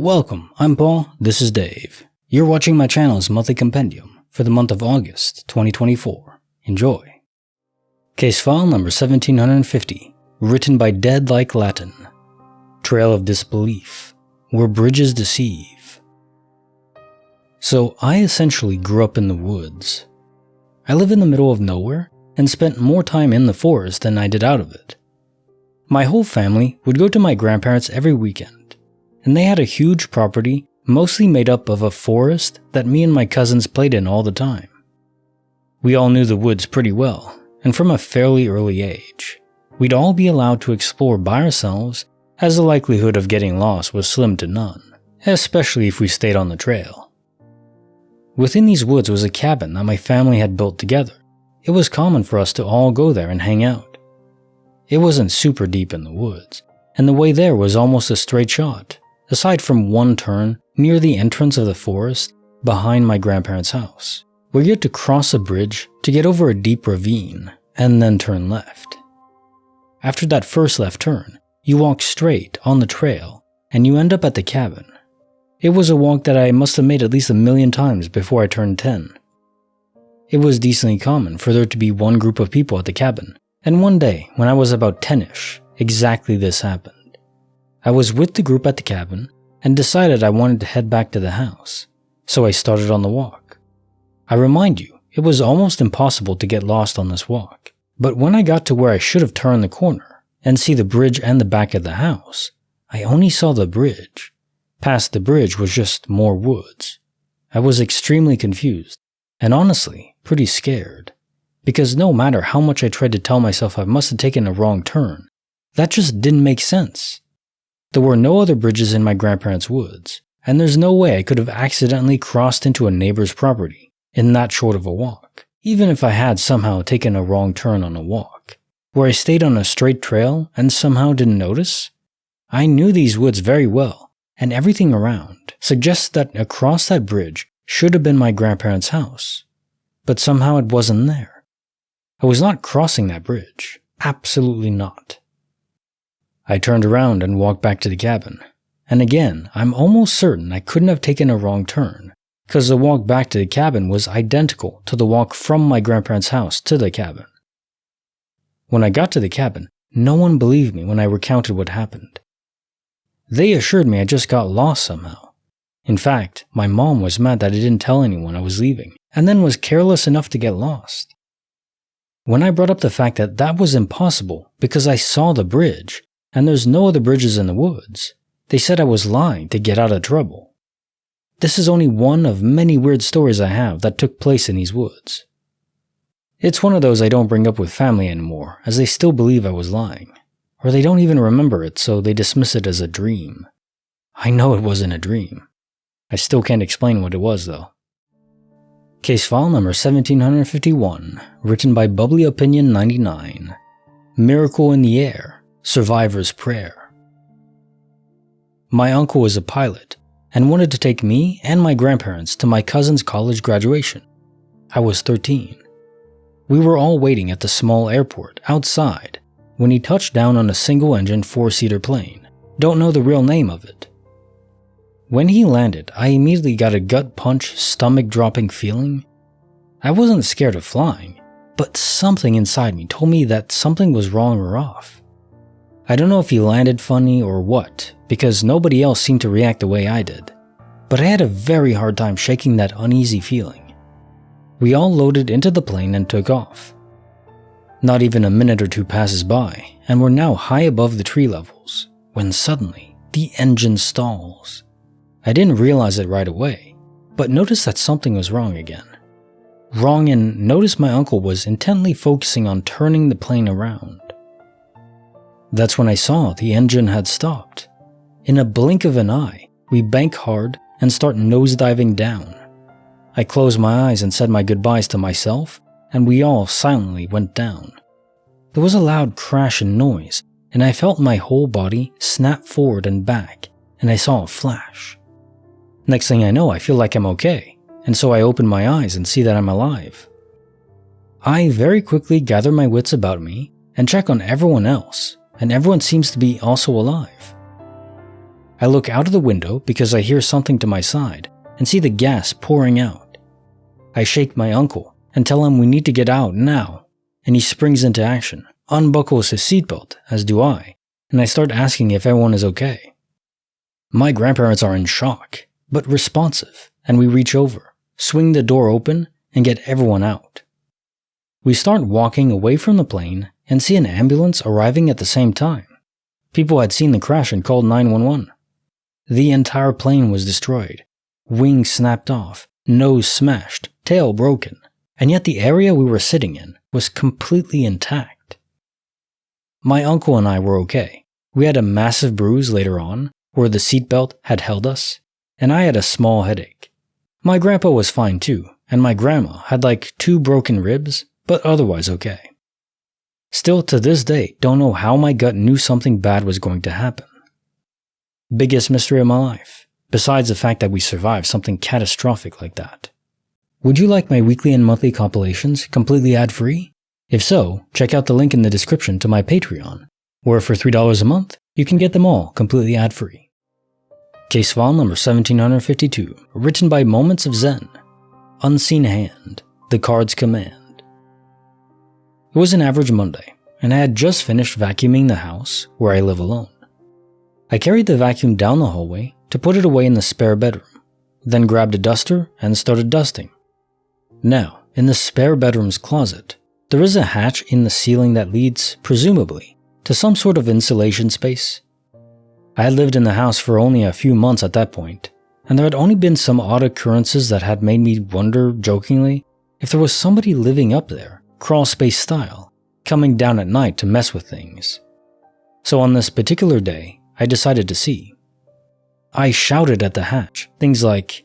Welcome, I'm Paul, this is Dave. You're watching my channel's monthly compendium for the month of August 2024. Enjoy. Case file number 1750, written by Dead Like Latin. Trail of Disbelief, where bridges deceive. So I essentially grew up in the woods. I live in the middle of nowhere and spent more time in the forest than I did out of it. My whole family would go to my grandparents every weekend, and they had a huge property mostly made up of a forest that me and my cousins played in all the time. We all knew the woods pretty well, and from a fairly early age, we'd all be allowed to explore by ourselves as the likelihood of getting lost was slim to none, especially if we stayed on the trail. Within these woods was a cabin that my family had built together. It was common for us to all go there and hang out. It wasn't super deep in the woods, and the way there was almost a straight shot, aside from one turn near the entrance of the forest behind my grandparents' house, where you had to cross a bridge to get over a deep ravine and then turn left. After that first left turn, you walk straight on the trail and you end up at the cabin. It was a walk that I must have made at least 1,000,000 times before I turned 10. It was decently common for there to be one group of people at the cabin, and one day when I was about 10ish, exactly this happened. I was with the group at the cabin and decided I wanted to head back to the house, so I started on the walk. I remind you, it was almost impossible to get lost on this walk, but when I got to where I should have turned the corner and see the bridge and the back of the house, I only saw the bridge. Past the bridge was just more woods. I was extremely confused, and honestly, pretty scared, because no matter how much I tried to tell myself I must have taken a wrong turn, that just didn't make sense. There were no other bridges in my grandparents' woods, and there's no way I could have accidentally crossed into a neighbor's property in that short of a walk, even if I had somehow taken a wrong turn on a walk, where I stayed on a straight trail and somehow didn't notice. I knew these woods very well, and everything around suggests that across that bridge should have been my grandparents' house, but somehow it wasn't there. I was not crossing that bridge, absolutely not. I turned around and walked back to the cabin, and again, I'm almost certain I couldn't have taken a wrong turn, because the walk back to the cabin was identical to the walk from my grandparents' house to the cabin. When I got to the cabin, no one believed me when I recounted what happened. They assured me I just got lost somehow. In fact, my mom was mad that I didn't tell anyone I was leaving, and then was careless enough to get lost. When I brought up the fact that that was impossible because I saw the bridge, and there's no other bridges in the woods, they said I was lying to get out of trouble. This is only one of many weird stories I have that took place in these woods. It's one of those I don't bring up with family anymore, as they still believe I was lying, or they don't even remember it, so they dismiss it as a dream. I know it wasn't a dream. I still can't explain what it was though. Case file number 1751, written by Bubbly Opinion 99. Miracle in the Air. Survivor's Prayer. My uncle was a pilot and wanted to take me and my grandparents to my cousin's college graduation. I was 13. We were all waiting at the small airport outside when he touched down on a single-engine 4-seater plane. Don't know the real name of it. When he landed, I immediately got a gut-punch, stomach-dropping feeling. I wasn't scared of flying, but something inside me told me that something was wrong or off. I don't know if he landed funny or what, because nobody else seemed to react the way I did, but I had a very hard time shaking that uneasy feeling. We all loaded into the plane and took off. Not even a minute or two passes by, and we're now high above the tree levels, when suddenly, the engine stalls. I didn't realize it right away, but noticed that something was wrong again. Wrong, and noticed my uncle was intently focusing on turning the plane around. That's when I saw the engine had stopped. In a blink of an eye, we bank hard and start nosediving down. I closed my eyes and said my goodbyes to myself, and we all silently went down. There was a loud crash and noise, and I felt my whole body snap forward and back, and I saw a flash. Next thing I know, I feel like I'm okay, and so I open my eyes and see that I'm alive. I very quickly gather my wits about me and check on everyone else, and everyone seems to be also alive. I look out of the window because I hear something to my side and see the gas pouring out. I shake my uncle and tell him we need to get out now, and he springs into action, unbuckles his seatbelt, as do I, and I start asking if everyone is okay. My grandparents are in shock, but responsive, and we reach over, swing the door open, and get everyone out. We start walking away from the plane and see an ambulance arriving at the same time. People had seen the crash and called 911. The entire plane was destroyed. Wings snapped off, nose smashed, tail broken, and yet the area we were sitting in was completely intact. My uncle and I were okay. We had a massive bruise later on, where the seatbelt had held us, and I had a small headache. My grandpa was fine too, and my grandma had like 2 broken ribs, but otherwise okay. Still to this day, don't know how my gut knew something bad was going to happen. Biggest mystery of my life, besides the fact that we survived something catastrophic like that. Would you like my weekly and monthly compilations completely ad-free? If so, check out the link in the description to my Patreon, where for $3 a month, you can get them all completely ad-free. Case file number 1752, written by Moments of Zen. Unseen Hand, the Card's Command. It was an average Monday, and I had just finished vacuuming the house where I live alone. I carried the vacuum down the hallway to put it away in the spare bedroom, then grabbed a duster and started dusting. Now, in the spare bedroom's closet, there is a hatch in the ceiling that leads, presumably, to some sort of insulation space. I had lived in the house for only a few months at that point, and there had only been some odd occurrences that had made me wonder, jokingly, if there was somebody living up there, crawl space style, coming down at night to mess with things. So on this particular day, I decided to see. I shouted at the hatch, things like,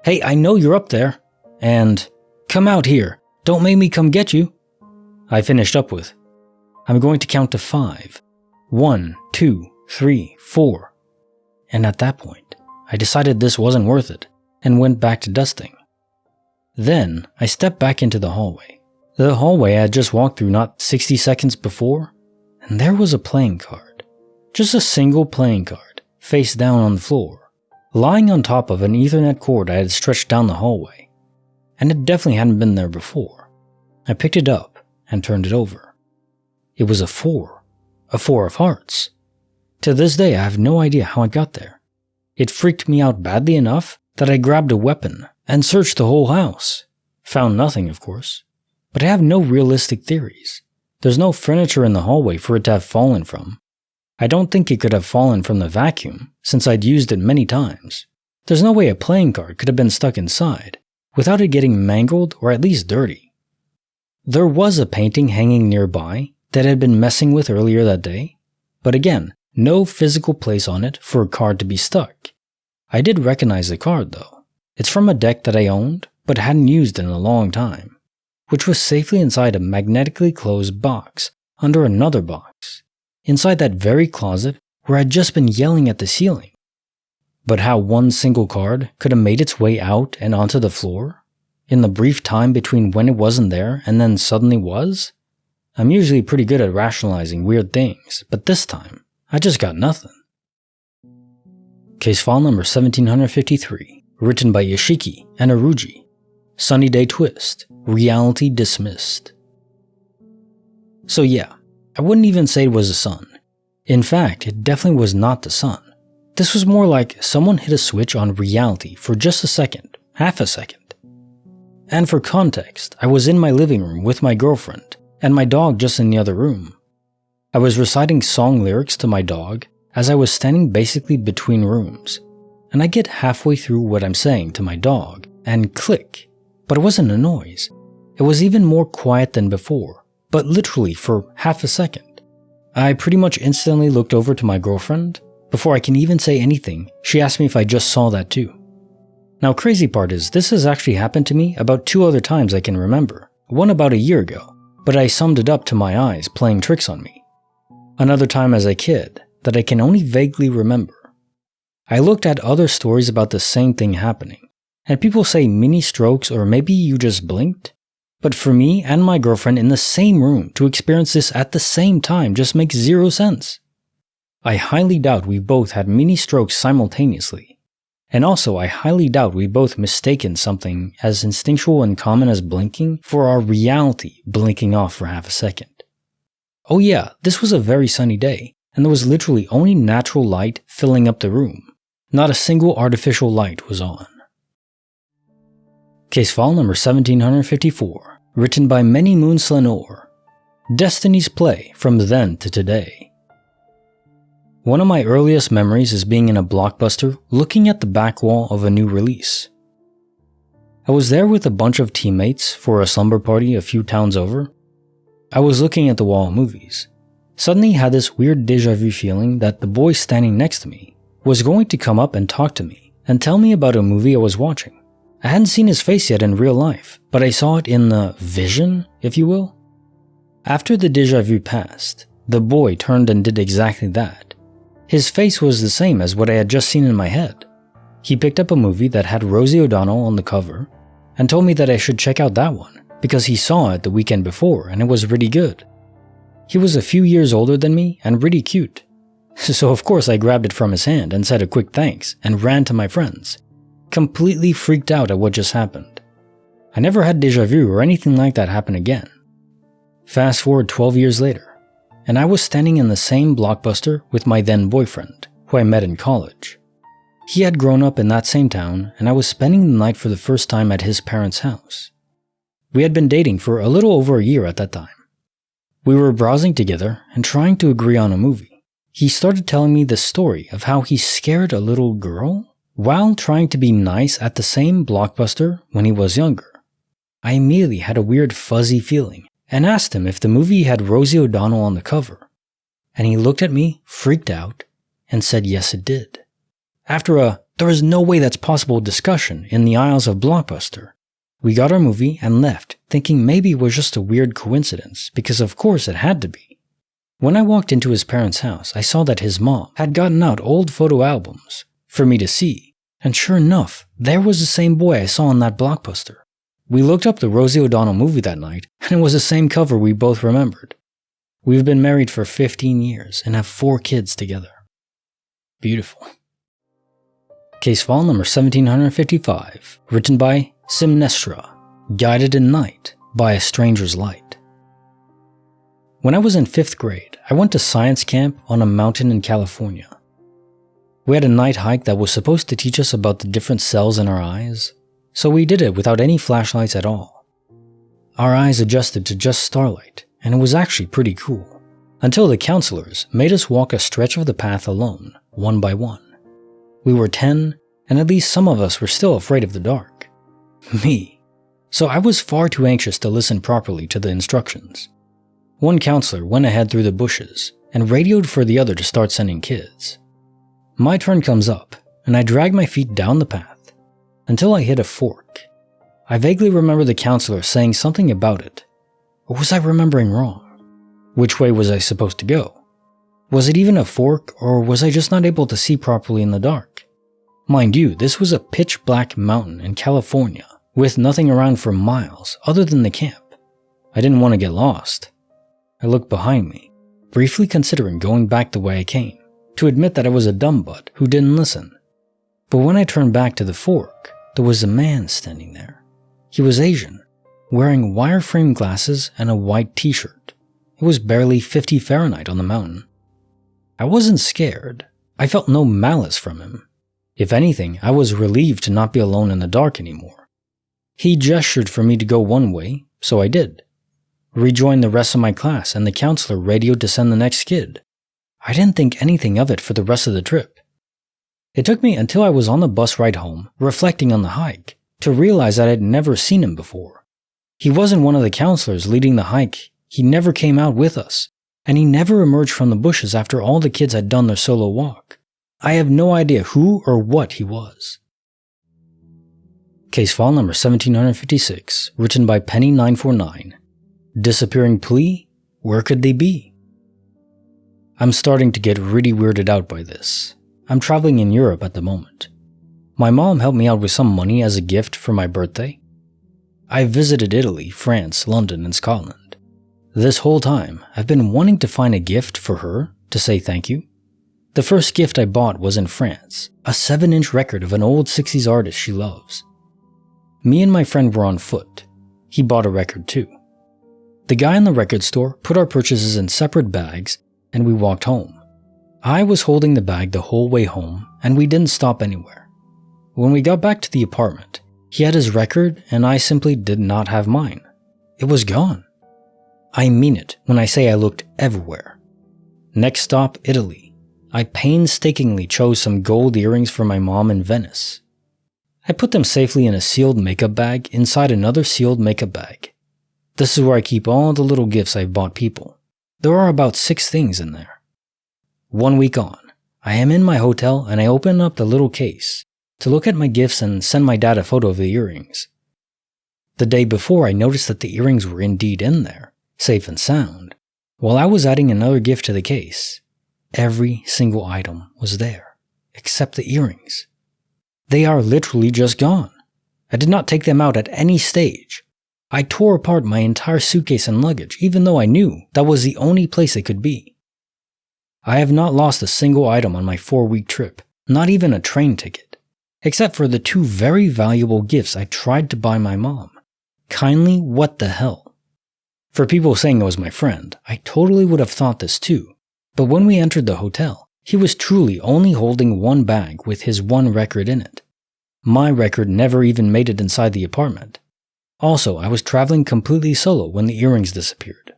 "Hey, I know you're up there," and "Come out here, don't make me come get you." I finished up with, "I'm going to count to 5. 1, 2, 3, 4. And at that point, I decided this wasn't worth it and went back to dusting. Then I stepped back into the hallway. The hallway I had just walked through not 60 seconds before, and there was a playing card. Just a single playing card, face down on the floor, lying on top of an Ethernet cord I had stretched down the hallway. And it definitely hadn't been there before. I picked it up and turned it over. It was a 4 of hearts. To this day, I have no idea how it got there. It freaked me out badly enough that I grabbed a weapon and searched the whole house. Found nothing, of course. But I have no realistic theories. There's no furniture in the hallway for it to have fallen from. I don't think it could have fallen from the vacuum, since I'd used it many times. There's no way a playing card could have been stuck inside, without it getting mangled or at least dirty. There was a painting hanging nearby that I had been messing with earlier that day, but again, no physical place on it for a card to be stuck. I did recognize the card though. It's from a deck that I owned, but hadn't used in a long time, which was safely inside a magnetically closed box under another box, inside that very closet where I'd just been yelling at the ceiling. But how one single card could have made its way out and onto the floor, in the brief time between when it wasn't there and then suddenly was? I'm usually pretty good at rationalizing weird things, but this time, I just got nothing. Case file number 1753, written by Yoshiki and Aruji. Sunny Day Twist, Reality Dismissed. So yeah, I wouldn't even say it was the sun. In fact, it definitely was not the sun. This was more like someone hit a switch on reality for just a second, half a second. And for context, I was in my living room with my girlfriend and my dog just in the other room. I was reciting song lyrics to my dog as I was standing basically between rooms, and I get halfway through what I'm saying to my dog and click, but it wasn't a noise. It was even more quiet than before, but literally for half a second. I pretty much instantly looked over to my girlfriend. Before I can even say anything, she asked me if I just saw that too. Now crazy part is this has actually happened to me about 2 other times I can remember, one about a year ago, but I summed it up to my eyes playing tricks on me. Another time as a kid that I can only vaguely remember. I looked at other stories about the same thing happening, and people say mini strokes or maybe you just blinked, but for me and my girlfriend in the same room to experience this at the same time just makes zero sense. I highly doubt we both had mini strokes simultaneously. And also, I highly doubt we both mistaken something as instinctual and common as blinking for our reality blinking off for half a second. Oh yeah, this was a very sunny day, and there was literally only natural light filling up the room. Not a single artificial light was on. Case file number 1754, written by Many Moons Lenore. Destiny's Play from Then to Today. One of my earliest memories is being in a Blockbuster looking at the back wall of a new release. I was there with a bunch of teammates for a slumber party a few towns over. I was looking at the wall of movies. Suddenly had this weird deja vu feeling that the boy standing next to me was going to come up and talk to me and tell me about a movie I was watching. I hadn't seen his face yet in real life, but I saw it in the vision, if you will. After the deja vu passed, the boy turned and did exactly that. His face was the same as what I had just seen in my head. He picked up a movie that had Rosie ODonnell on the cover and told me that I should check out that one because he saw it the weekend before and it was really good. He was a few years older than me and really cute. So of course I grabbed it from his hand and said a quick thanks and ran to my friends, completely freaked out at what just happened. I never had deja vu or anything like that happen again. Fast forward 12 years later, and I was standing in the same Blockbuster with my then boyfriend, who I met in college. He had grown up in that same town, and I was spending the night for the first time at his parents' house. We had been dating for a little over a year at that time. We were browsing together and trying to agree on a movie. He started telling me the story of how he scared a little girl while trying to be nice at the same Blockbuster when he was younger. I immediately had a weird fuzzy feeling and asked him if the movie had Rosie ODonnell on the cover, and he looked at me, freaked out, and said yes it did. After a "there is no way that's possible" discussion in the aisles of Blockbuster, we got our movie and left, thinking maybe it was just a weird coincidence, because of course it had to be. When I walked into his parents' house, I saw that his mom had gotten out old photo albums for me to see, and sure enough, there was the same boy I saw in that Blockbuster. We looked up the Rosie ODonnell movie that night, and it was the same cover we both remembered. We've been married for 15 years and have 4 kids together. Beautiful. Case file number 1755, written by Simnestra, Guided in Night by a Stranger's Light. When I was in 5th grade, I went to science camp on a mountain in California. We had a night hike that was supposed to teach us about the different cells in our eyes, so we did it without any flashlights at all. Our eyes adjusted to just starlight, and it was actually pretty cool, until the counselors made us walk a stretch of the path alone, one by one. We were 10, and at least some of us were still afraid of the dark. Me. So I was far too anxious to listen properly to the instructions. One counselor went ahead through the bushes and radioed for the other to start sending kids. My turn comes up, and I drag my feet down the path until I hit a fork. I vaguely remember the counselor saying something about it. Or was I remembering wrong? Which way was I supposed to go? Was it even a fork, or was I just not able to see properly in the dark? Mind you, this was a pitch black mountain in California, with nothing around for miles other than the camp. I didn't want to get lost. I looked behind me, briefly considering going back the way I came, to admit that I was a dumb butt who didn't listen. But when I turned back to the fork, there was a man standing there. He was Asian, wearing wireframe glasses and a white t-shirt. It was barely 50 Fahrenheit on the mountain. I wasn't scared. I felt no malice from him. If anything, I was relieved to not be alone in the dark anymore. He gestured for me to go one way, so I did. Rejoined the rest of my class, and the counselor radioed to send the next kid. I didn't think anything of it for the rest of the trip. It took me until I was on the bus ride home, reflecting on the hike, to realize that I'd never seen him before. He wasn't one of the counselors leading the hike, he never came out with us, and he never emerged from the bushes after all the kids had done their solo walk. I have no idea who or what he was. Case file number 1756, written by Penny949. Disappearing plea? Where could they be? I'm starting to get really weirded out by this. I'm traveling in Europe at the moment. My mom helped me out with some money as a gift for my birthday. I visited Italy, France, London, and Scotland. This whole time, I've been wanting to find a gift for her to say thank you. The first gift I bought was in France, a 7-inch record of an old 60s artist she loves. Me and my friend were on foot. He bought a record too. The guy in the record store put our purchases in separate bags and we walked home. I was holding the bag the whole way home and we didn't stop anywhere. When we got back to the apartment, he had his record and I simply did not have mine. It was gone. I mean it when I say I looked everywhere. Next stop, Italy. I painstakingly chose some gold earrings for my mom in Venice. I put them safely in a sealed makeup bag inside another sealed makeup bag. This is where I keep all the little gifts I've bought people. There are about 6 things in there. 1 week on, I am in my hotel and I open up the little case to look at my gifts and send my dad a photo of the earrings. The day before, I noticed that the earrings were indeed in there, safe and sound, while I was adding another gift to the case. Every single item was there, except the earrings. They are literally just gone. I did not take them out at any stage. I tore apart my entire suitcase and luggage, even though I knew that was the only place they could be. I have not lost a single item on my 4-week trip, not even a train ticket, except for the 2 very valuable gifts I tried to buy my mom. Kindly, what the hell? For people saying it was my friend, I totally would have thought this too, but when we entered the hotel, he was truly only holding 1 bag with his 1 record in it. My record never even made it inside the apartment. Also, I was traveling completely solo when the earrings disappeared.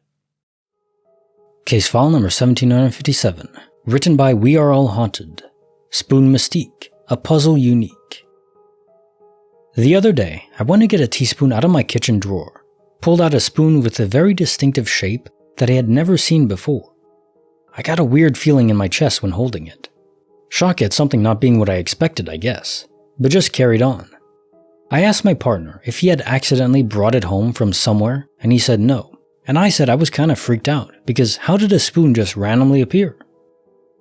Case file number 1757, written by We Are All Haunted. Spoon Mystique, a puzzle unique. The other day, I went to get a teaspoon out of my kitchen drawer, pulled out a spoon with a very distinctive shape that I had never seen before. I got a weird feeling in my chest when holding it. Shock at something not being what I expected, I guess, but just carried on. I asked my partner if he had accidentally brought it home from somewhere, and he said no, and I said I was kind of freaked out because how did a spoon just randomly appear?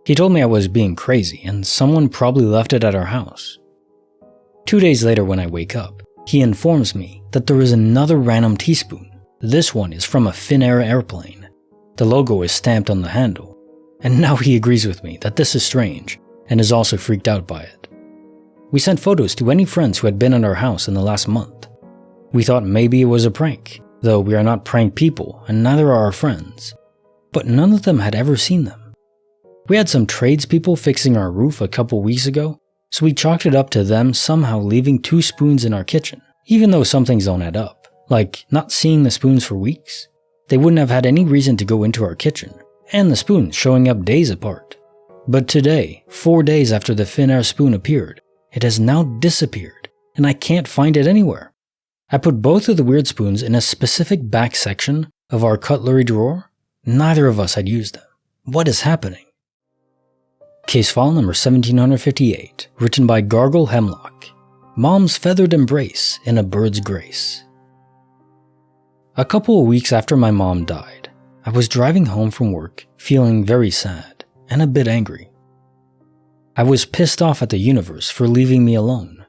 He told me I was being crazy and someone probably left it at our house. 2 days later when I wake up, he informs me that there is another random teaspoon. This one is from a Finnair airplane. The logo is stamped on the handle, and now he agrees with me that this is strange and is also freaked out by it. We sent photos to any friends who had been at our house in the last month. We thought maybe it was a prank, though we are not prank people and neither are our friends. But none of them had ever seen them. We had some tradespeople fixing our roof a couple weeks ago, so we chalked it up to them somehow leaving 2 spoons in our kitchen, even though some things don't add up, like not seeing the spoons for weeks. They wouldn't have had any reason to go into our kitchen, and the spoons showing up days apart. But today, 4 days after the Finnair spoon appeared, it has now disappeared, and I can't find it anywhere. I put both of the weird spoons in a specific back section of our cutlery drawer. Neither of us had used them. What is happening? Case file number 1758, written by Gargle Hemlock. Mom's Feathered Embrace in a Bird's Grace. A couple of weeks after my mom died, I was driving home from work, feeling very sad and a bit angry. I was pissed off at the universe for leaving me alone.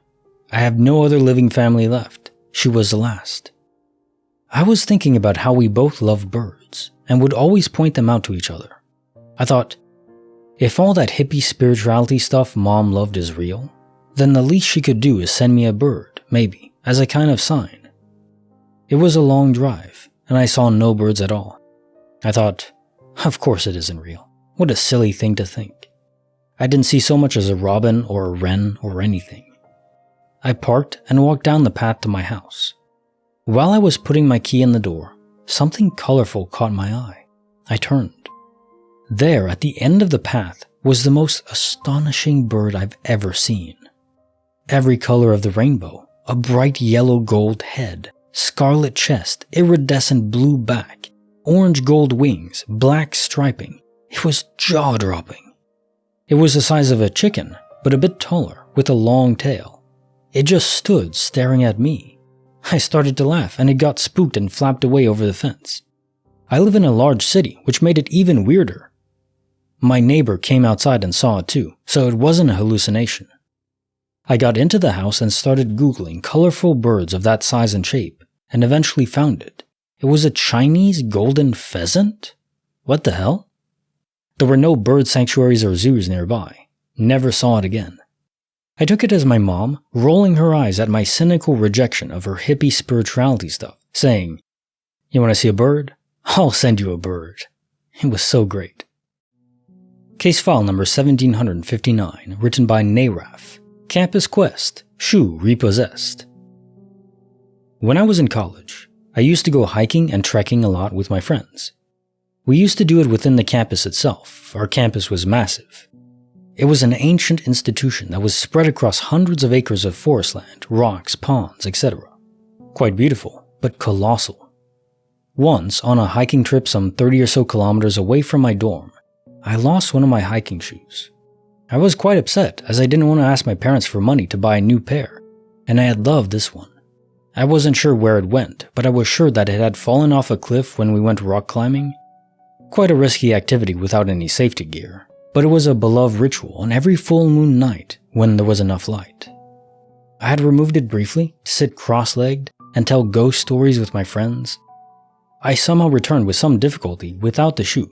I have no other living family left. She was the last. I was thinking about how we both loved birds and would always point them out to each other. I thought, if all that hippie spirituality stuff Mom loved is real, then the least she could do is send me a bird, maybe, as a kind of sign. It was a long drive, and I saw no birds at all. I thought, of course it isn't real. What a silly thing to think. I didn't see so much as a robin or a wren or anything. I parked and walked down the path to my house. While I was putting my key in the door, something colorful caught my eye. I turned. There, at the end of the path, was the most astonishing bird I've ever seen. Every color of the rainbow, a bright yellow gold head, scarlet chest, iridescent blue back, orange gold wings, black striping. It was jaw-dropping. It was the size of a chicken, but a bit taller, with a long tail. It just stood staring at me. I started to laugh and it got spooked and flapped away over the fence. I live in a large city, which made it even weirder. My neighbor came outside and saw it too, so it wasn't a hallucination. I got into the house and started Googling colorful birds of that size and shape, and eventually found it. It was a Chinese golden pheasant? What the hell? There were no bird sanctuaries or zoos nearby. Never saw it again. I took it as my mom rolling her eyes at my cynical rejection of her hippie spirituality stuff, saying, "You want to see a bird? I'll send you a bird." It was so great. Case file number 1759, written by Narrate. Campus Quest, Shoe Repossessed. When I was in college, I used to go hiking and trekking a lot with my friends. We used to do it within the campus itself. Our campus was massive. It was an ancient institution that was spread across hundreds of acres of forest land, rocks, ponds, etc. Quite beautiful, but colossal. Once, on a hiking trip some 30 or so kilometers away from my dorm, I lost one of my hiking shoes. I was quite upset as I didn't want to ask my parents for money to buy a new pair, and I had loved this one. I wasn't sure where it went, but I was sure that it had fallen off a cliff when we went rock climbing. Quite a risky activity without any safety gear, but it was a beloved ritual on every full moon night when there was enough light. I had removed it briefly to sit cross-legged and tell ghost stories with my friends. I somehow returned with some difficulty without the shoe.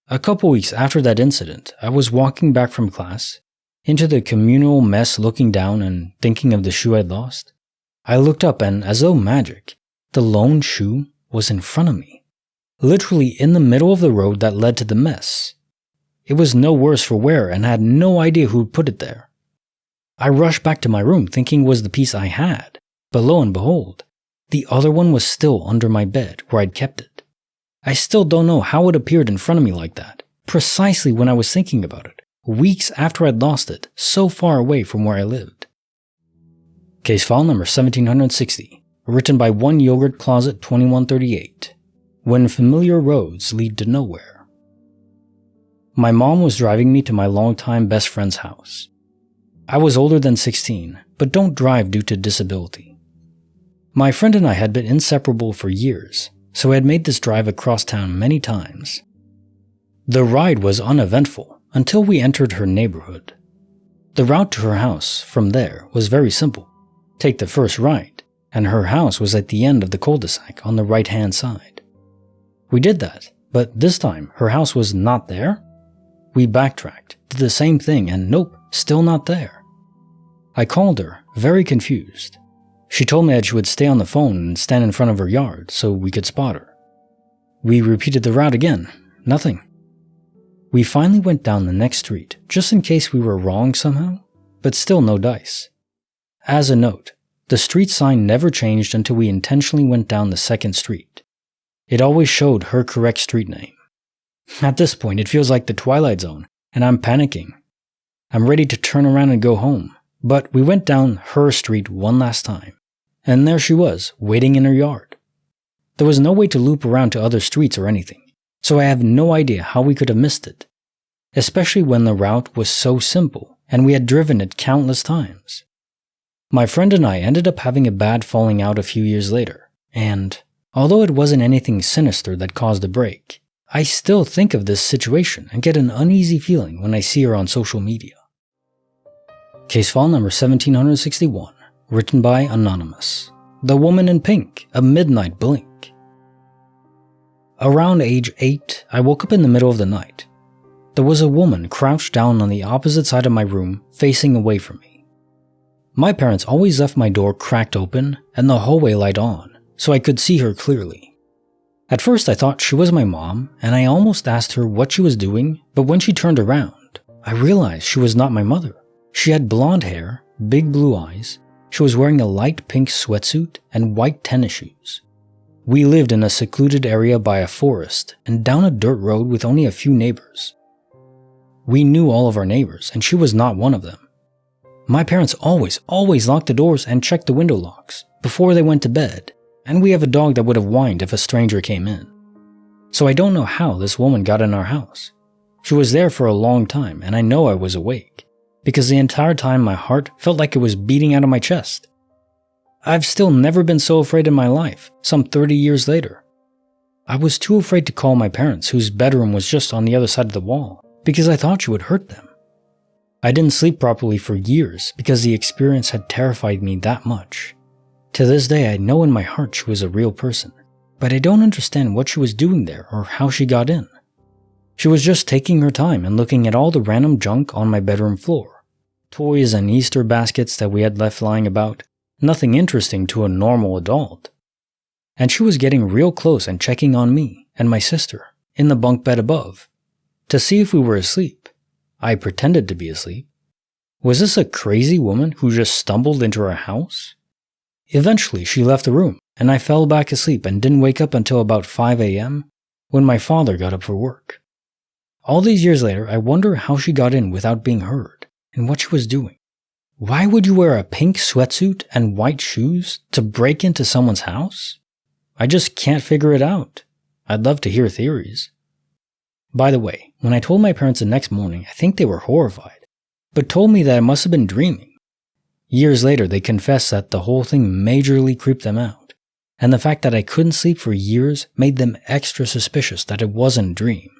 A couple weeks after that incident, I was walking back from class, into the communal mess looking down and thinking of the shoe I'd lost. I looked up and, as though magic, the lone shoe was in front of me, literally in the middle of the road that led to the mess. It was no worse for wear and I had no idea who'd put it there. I rushed back to my room thinking it was the piece I had, but lo and behold, the other one was still under my bed where I'd kept it. I still don't know how it appeared in front of me like that, precisely when I was thinking about it, weeks after I'd lost it, so far away from where I lived. Case file number 1760, written by One Yogurt Closet 2138, When Familiar Roads Lead to Nowhere. My mom was driving me to my longtime best friend's house. I was older than 16, but don't drive due to disability. My friend and I had been inseparable for years, so I had made this drive across town many times. The ride was uneventful until we entered her neighborhood. The route to her house from there was very simple. Take the first right, and her house was at the end of the cul-de-sac on the right-hand side. We did that, but this time her house was not there. We backtracked, did the same thing, and nope, still not there. I called her, very confused. She told me that she would stay on the phone and stand in front of her yard so we could spot her. We repeated the route again, nothing. We finally went down the next street, just in case we were wrong somehow, but still no dice. As a note, the street sign never changed until we intentionally went down the second street. It always showed her correct street name. At this point, it feels like the Twilight Zone, and I'm panicking. I'm ready to turn around and go home, but we went down her street one last time. And there she was, waiting in her yard. There was no way to loop around to other streets or anything, so I have no idea how we could have missed it, especially when the route was so simple and we had driven it countless times. My friend and I ended up having a bad falling out a few years later, and although it wasn't anything sinister that caused the break, I still think of this situation and get an uneasy feeling when I see her on social media. Case file number 1761. Written by Anonymous. The Woman in Pink, A Midnight Blink. Around age 8, I woke up in the middle of the night. There was a woman crouched down on the opposite side of my room, facing away from me. My parents always left my door cracked open and the hallway light on, so I could see her clearly. At first I thought she was my mom, and I almost asked her what she was doing, but when she turned around, I realized she was not my mother. She had blonde hair, big blue eyes. She was wearing a light pink sweatsuit and white tennis shoes. We lived in a secluded area by a forest and down a dirt road with only a few neighbors. We knew all of our neighbors, and she was not one of them. My parents always locked the doors and checked the window locks before they went to bed, and we have a dog that would have whined if a stranger came in. So I don't know how this woman got in our house. She was there for a long time, and I know I was awake, because the entire time my heart felt like it was beating out of my chest. I've still never been so afraid in my life, some 30 years later. I was too afraid to call my parents, whose bedroom was just on the other side of the wall, because I thought she would hurt them. I didn't sleep properly for years because the experience had terrified me that much. To this day, I know in my heart she was a real person, but I don't understand what she was doing there or how she got in. She was just taking her time and looking at all the random junk on my bedroom floor. Toys and Easter baskets that we had left lying about. Nothing interesting to a normal adult. And she was getting real close and checking on me and my sister in the bunk bed above to see if we were asleep. I pretended to be asleep. Was this a crazy woman who just stumbled into our house? Eventually, she left the room, and I fell back asleep and didn't wake up until about 5 a.m. when my father got up for work. All these years later, I wonder how she got in without being heard, and what she was doing. Why would you wear a pink sweatsuit and white shoes to break into someone's house? I just can't figure it out. I'd love to hear theories. By the way, when I told my parents the next morning, I think they were horrified, but told me that I must have been dreaming. Years later, they confessed that the whole thing majorly creeped them out, and the fact that I couldn't sleep for years made them extra suspicious that it wasn't a dream.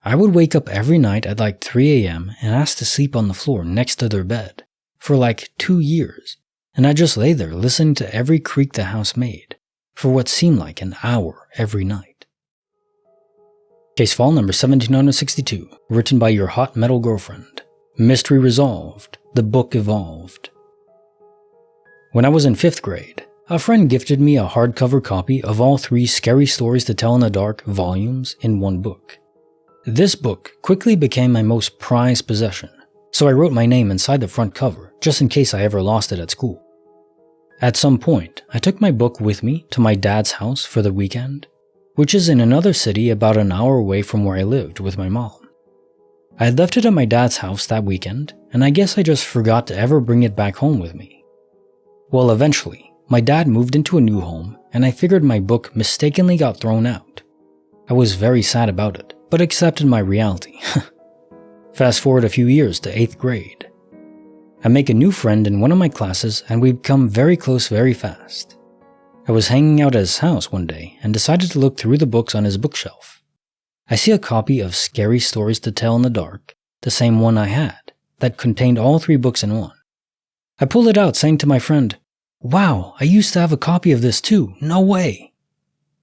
I would wake up every night at like 3 a.m. and ask to sleep on the floor next to their bed for like 2 years, and I'd just lay there listening to every creak the house made for what seemed like an hour every night. Case file number 1762, written by your hot metal girlfriend. Mystery resolved. The book evolved. When I was in 5th grade, a friend gifted me a hardcover copy of all 3 Scary Stories to Tell in the Dark volumes in one book. This book quickly became my most prized possession, so I wrote my name inside the front cover just in case I ever lost it at school. At some point, I took my book with me to my dad's house for the weekend, which is in another city about an hour away from where I lived with my mom. I had left it at my dad's house that weekend, and I guess I just forgot to ever bring it back home with me. Well, eventually, my dad moved into a new home, and I figured my book mistakenly got thrown out. I was very sad about it, but accepted my reality. Fast forward a few years to 8th grade. I make a new friend in one of my classes, and we become very close very fast. I was hanging out at his house one day and decided to look through the books on his bookshelf. I see a copy of Scary Stories to Tell in the Dark, the same one I had, that contained all 3 books in one. I pulled it out saying to my friend, "Wow, I used to have a copy of this too, no way."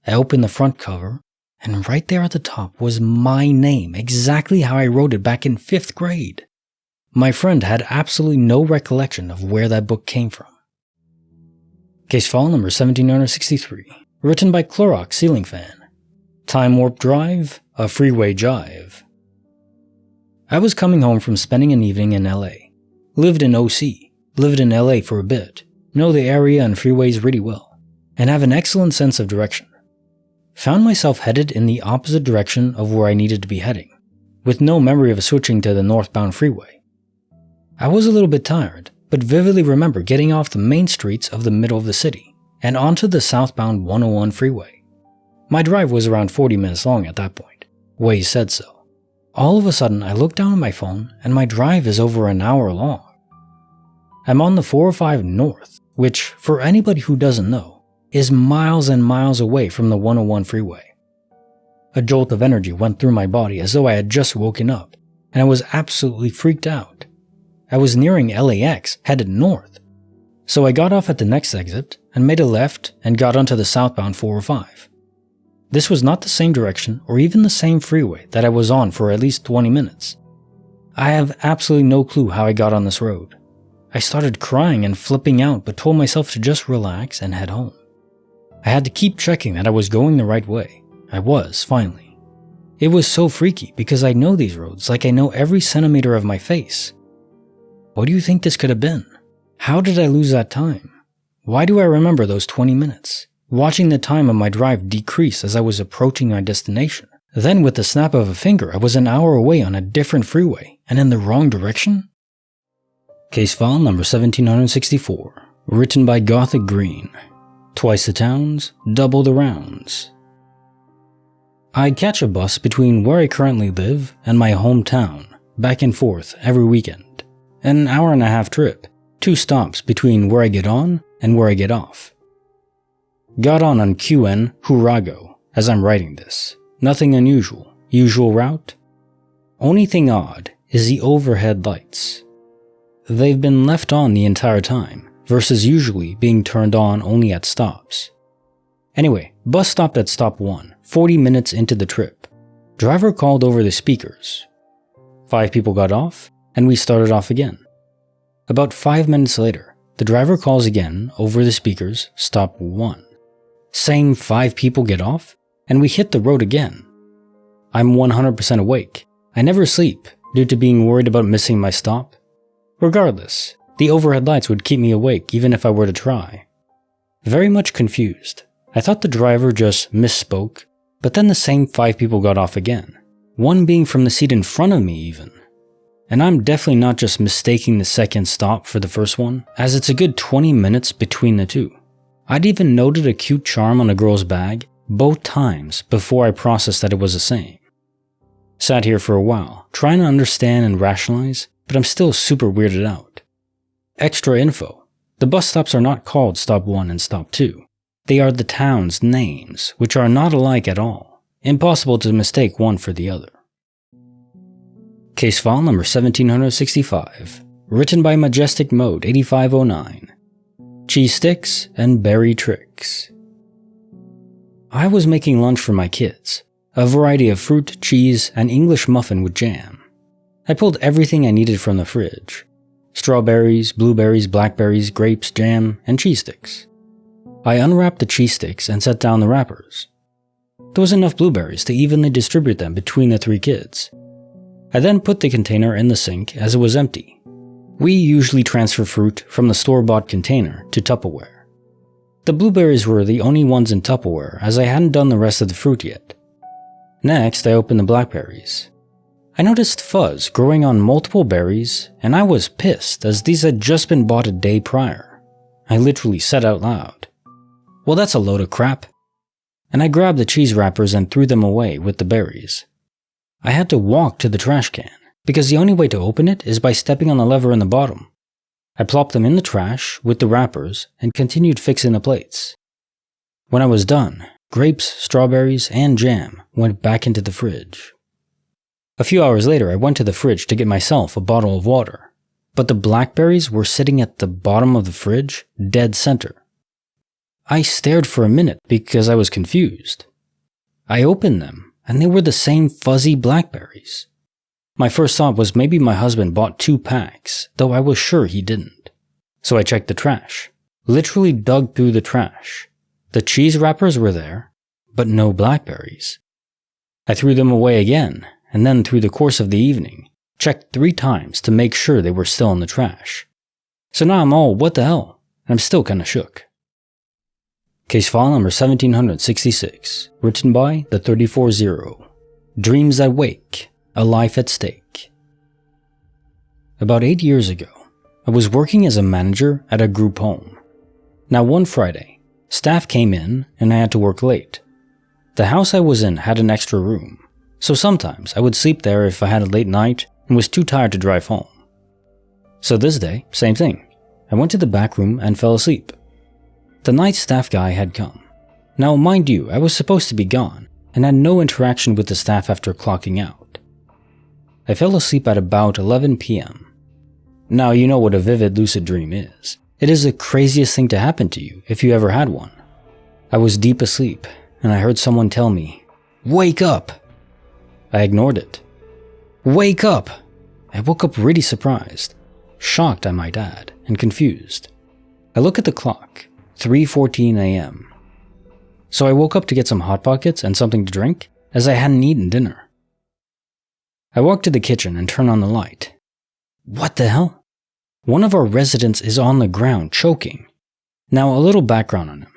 I opened the front cover, and right there at the top was my name, exactly how I wrote it back in 5th grade. My friend had absolutely no recollection of where that book came from. Case file number 1763, written by Clorox Ceiling Fan. Time Warp Drive, a Freeway Jive. I was coming home from spending an evening in LA. Lived in OC, lived in LA for a bit, know the area and freeways really well, and have an excellent sense of direction. Found myself headed in the opposite direction of where I needed to be heading, with no memory of switching to the northbound freeway. I was a little bit tired, but vividly remember getting off the main streets of the middle of the city and onto the southbound 101 freeway. My drive was around 40 minutes long at that point. Waze said so. All of a sudden, I look down at my phone and my drive is over an hour long. I'm on the 405 North, which, for anybody who doesn't know, is miles and miles away from the 101 freeway. A jolt of energy went through my body as though I had just woken up, and I was absolutely freaked out. I was nearing LAX, headed north. So I got off at the next exit and made a left and got onto the southbound 405. This was not the same direction or even the same freeway that I was on for at least 20 minutes. I have absolutely no clue how I got on this road. I started crying and flipping out but told myself to just relax and head home. I had to keep checking that I was going the right way. I was, finally. It was so freaky because I know these roads like I know every centimeter of my face. What do you think this could have been? How did I lose that time? Why do I remember those 20 minutes? Watching the time of my drive decrease as I was approaching my destination. Then with the snap of a finger, I was an hour away on a different freeway and in the wrong direction? Case file number 1764, written by Gothic Green. Twice the towns, double the rounds. I catch a bus between where I currently live and my hometown, back and forth every weekend. An hour-and-a-half trip, 2 stops between where I get on and where I get off. Got on QN Hurago as I'm writing this. Nothing unusual. Usual route? Only thing odd is the overhead lights. They've been left on the entire time, versus usually being turned on only at stops. Anyway, bus stopped at stop 1, 40 minutes into the trip. driver called over the speakers. 5 people got off, and we started off again. About 5 minutes later, the driver calls again over the speakers, stop 1. Same 5 people get off, and we hit the road again. I'm 100% awake. I never sleep due to being worried about missing my stop. Regardless, the overhead lights would keep me awake even if I were to try. Very much confused. I thought the driver just misspoke, but then the same 5 people got off again, one being from the seat in front of me even. And I'm definitely not just mistaking the second stop for the first one, as it's a good 20 minutes between the two. I'd even noted a cute charm on a girl's bag both times before I processed that it was the same. Sat here for a while, trying to understand and rationalize, but I'm still super weirded out. Extra info. The bus stops are not called Stop 1 and Stop 2. They are the town's names, which are not alike at all. Impossible to mistake one for the other. Case file number 1765, written by Majestic Mode 8509. Cheese sticks and berry tricks. I was making lunch for my kids, a variety of fruit, cheese, and English muffin with jam. I pulled everything I needed from the fridge. Strawberries, blueberries, blackberries, grapes, jam, and cheese sticks. I unwrapped the cheese sticks and set down the wrappers. There was enough blueberries to evenly distribute them between the 3 kids. I then put the container in the sink as it was empty. We usually transfer fruit from the store-bought container to Tupperware. The blueberries were the only ones in Tupperware as I hadn't done the rest of the fruit yet. Next, I opened the blackberries. I noticed fuzz growing on multiple berries, and I was pissed as these had just been bought a day prior. I literally said out loud, "Well, that's a load of crap." And I grabbed the cheese wrappers and threw them away with the berries. I had to walk to the trash can, because the only way to open it is by stepping on the lever in the bottom. I plopped them in the trash with the wrappers and continued fixing the plates. When I was done, grapes, strawberries, and jam went back into the fridge. A few hours later, I went to the fridge to get myself a bottle of water, but the blackberries were sitting at the bottom of the fridge, dead center. I stared for a minute because I was confused. I opened them, and they were the same fuzzy blackberries. My first thought was maybe my husband bought 2 packs, though I was sure he didn't. So I checked the trash, literally dug through the trash. The cheese wrappers were there, but no blackberries. I threw them away again, and then through the course of the evening, checked 3 times to make sure they were still in the trash. So now I'm all, what the hell? And I'm still kinda shook. Case file number 1766, written by the 34-0. Dreams That Wake, A Life at Stake. About 8 years ago, I was working as a manager at a group home. Now one Friday, staff came in and I had to work late. The house I was in had an extra room, so sometimes I would sleep there if I had a late night and was too tired to drive home. So this day, same thing. I went to the back room and fell asleep. The night staff guy had come. Now mind you, I was supposed to be gone and had no interaction with the staff after clocking out. I fell asleep at about 11 p.m. Now you know what a vivid lucid dream is. It is the craziest thing to happen to you if you ever had one. I was deep asleep and I heard someone tell me, "Wake up!" I ignored it. "Wake up!" I woke up really surprised, shocked I might add, and confused. I look at the clock, 3:14 a.m. So I woke up to get some Hot Pockets and something to drink, as I hadn't eaten dinner. I walked to the kitchen and turned on the light. What the hell? One of our residents is on the ground, choking. Now a little background on him.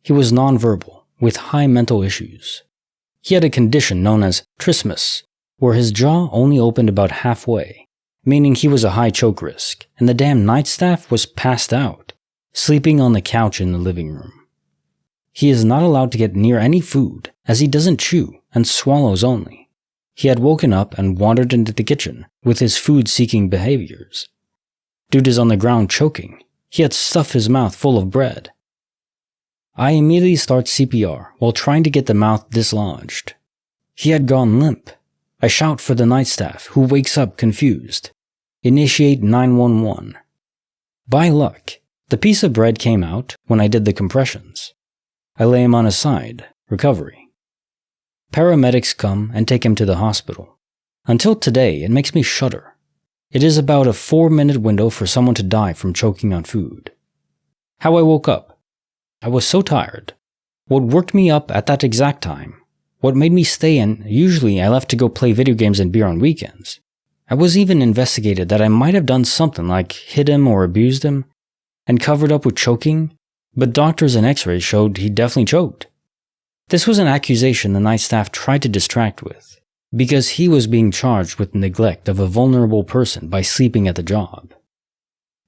He was nonverbal, with high mental issues. He had a condition known as trismus, where his jaw only opened about halfway, meaning he was a high choke risk, and the damn night staff was passed out, sleeping on the couch in the living room. He is not allowed to get near any food, as he doesn't chew and swallows only. He had woken up and wandered into the kitchen with his food-seeking behaviors. Dude is on the ground choking. He had stuffed his mouth full of bread. I immediately start CPR while trying to get the mouth dislodged. He had gone limp. I shout for the night staff, who wakes up confused. Initiate 911. By luck, the piece of bread came out when I did the compressions. I lay him on his side, recovery. Paramedics come and take him to the hospital. Until today, it makes me shudder. It is about a 4-minute window for someone to die from choking on food. How I woke up. I was so tired. What worked me up at that exact time, what made me stay in, usually I left to go play video games and beer on weekends. I was even investigated that I might have done something like hit him or abused him, and covered up with choking, but doctors and x-rays showed he definitely choked. This was an accusation the night staff tried to distract with, because he was being charged with neglect of a vulnerable person by sleeping at the job.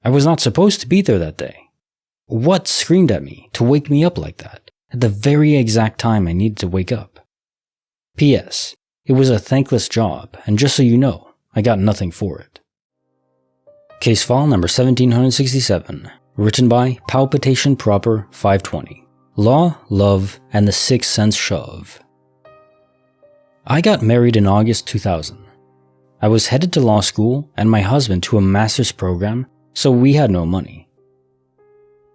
I was not supposed to be there that day. What screamed at me to wake me up like that, at the very exact time I needed to wake up? P.S. It was a thankless job, and just so you know, I got nothing for it. Case file number 1767, written by Palpitation Proper 520. Law, Love, and the Sixth Sense Shove. I got married in August 2000. I was headed to law school and my husband to a master's program, so we had no money.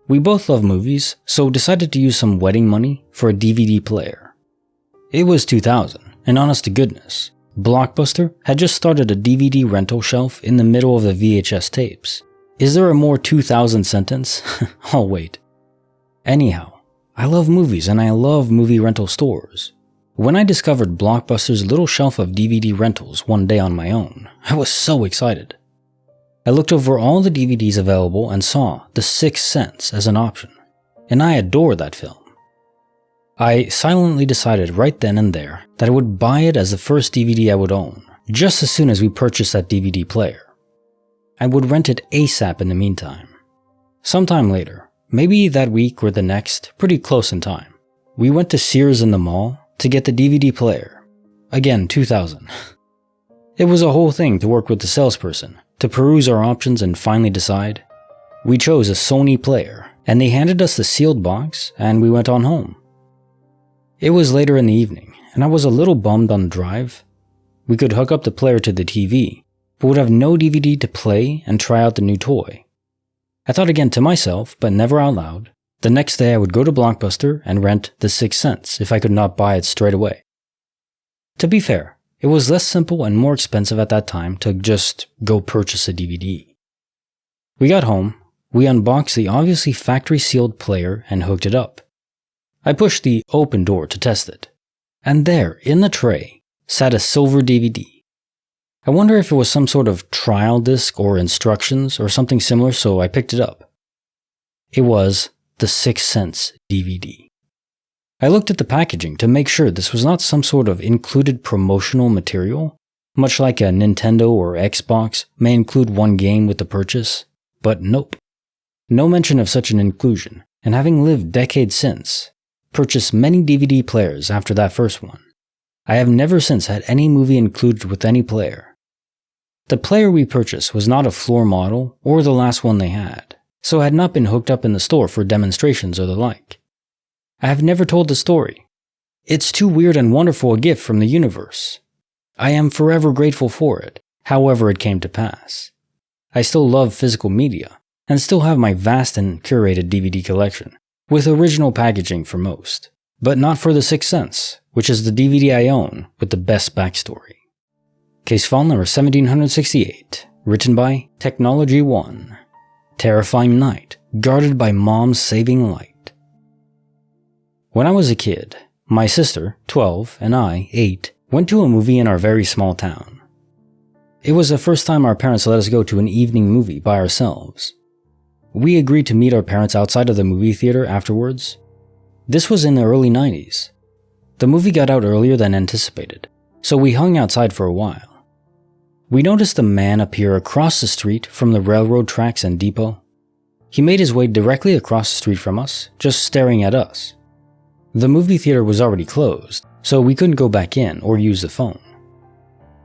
We both love movies, so decided to use some wedding money for a DVD player. It was 2000, and honest to goodness, Blockbuster had just started a DVD rental shelf in the middle of the VHS tapes. Is there a more 2000 sentence? I'll wait. Anyhow, I love movies and I love movie rental stores. When I discovered Blockbuster's little shelf of DVD rentals one day on my own, I was so excited. I looked over all the DVDs available and saw The Sixth Sense as an option, and I adore that film. I silently decided right then and there that I would buy it as the first DVD I would own, just as soon as we purchased that DVD player. I would rent it ASAP in the meantime. Sometime later, maybe that week or the next, pretty close in time, we went to Sears in the mall to get the DVD player. Again, 2000. It was a whole thing to work with the salesperson, to peruse our options and finally decide. We chose a Sony player, and they handed us the sealed box, and we went on home. It was later in the evening, and I was a little bummed on the drive. We could hook up the player to the TV, but would have no DVD to play and try out the new toy. I thought again to myself, but never out loud, the next day I would go to Blockbuster and rent The Sixth Sense if I could not buy it straight away. To be fair, it was less simple and more expensive at that time to just go purchase a DVD. We got home, we unboxed the obviously factory sealed player and hooked it up. I pushed the open door to test it, and there, in the tray, sat a silver DVD. I wonder if it was some sort of trial disc or instructions or something similar, so I picked it up. It was The Sixth Sense DVD. I looked at the packaging to make sure this was not some sort of included promotional material, much like a Nintendo or Xbox may include one game with the purchase, but nope. No mention of such an inclusion, and having lived decades since, purchased many DVD players after that first one, I have never since had any movie included with any player. The player we purchased was not a floor model or the last one they had, so had not been hooked up in the store for demonstrations or the like. I have never told the story. It's too weird and wonderful a gift from the universe. I am forever grateful for it, however it came to pass. I still love physical media, and still have my vast and curated DVD collection, with original packaging for most, but not for The Sixth Sense, which is the DVD I own with the best backstory. Case file number 1768, written by Technology 1. Terrifying night, guarded by mom's saving light. When I was a kid, my sister, 12, and I, 8, went to a movie in our very small town. It was the first time our parents let us go to an evening movie by ourselves. We agreed to meet our parents outside of the movie theater afterwards. This was in the early 90s. The movie got out earlier than anticipated, so we hung outside for a while. We noticed a man appear across the street from the railroad tracks and depot. He made his way directly across the street from us, just staring at us. The movie theater was already closed, so we couldn't go back in or use the phone.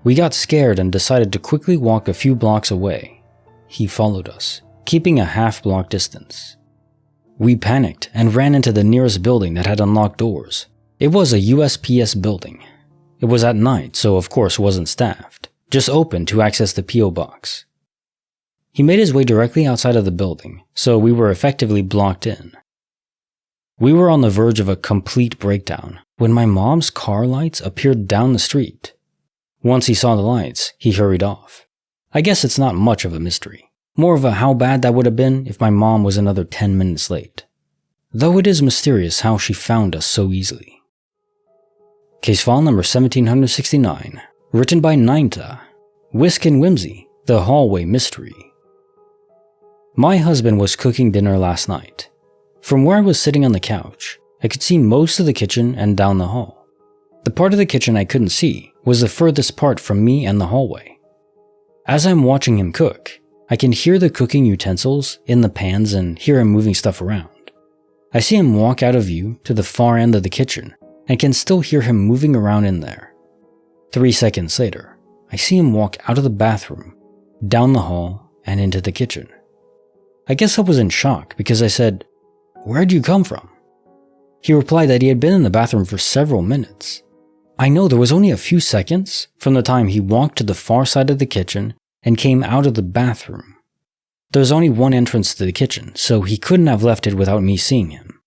We got scared and decided to quickly walk a few blocks away. He followed us, keeping a half-block distance. We panicked and ran into the nearest building that had unlocked doors. It was a USPS building. It was at night, so of course wasn't staffed, just open to access the P.O. box. He made his way directly outside of the building, so we were effectively blocked in. We were on the verge of a complete breakdown when my mom's car lights appeared down the street. Once he saw the lights, he hurried off. I guess it's not much of a mystery. More of a how bad that would have been if my mom was another 10 minutes late. Though it is mysterious how she found us so easily. Case file number 1769, written by Ninta. Whisk and Whimsy, the Hallway Mystery. My husband was cooking dinner last night. From where I was sitting on the couch, I could see most of the kitchen and down the hall. The part of the kitchen I couldn't see was the furthest part from me and the hallway. As I'm watching him cook, I can hear the cooking utensils in the pans and hear him moving stuff around. I see him walk out of view to the far end of the kitchen and can still hear him moving around in there. 3 seconds later, I see him walk out of the bathroom, down the hall, and into the kitchen. I guess I was in shock because I said, "Where'd you come from?" He replied that he had been in the bathroom for several minutes. I know there was only a few seconds from the time he walked to the far side of the kitchen and came out of the bathroom. There's only one entrance to the kitchen, so he couldn't have left it without me seeing him.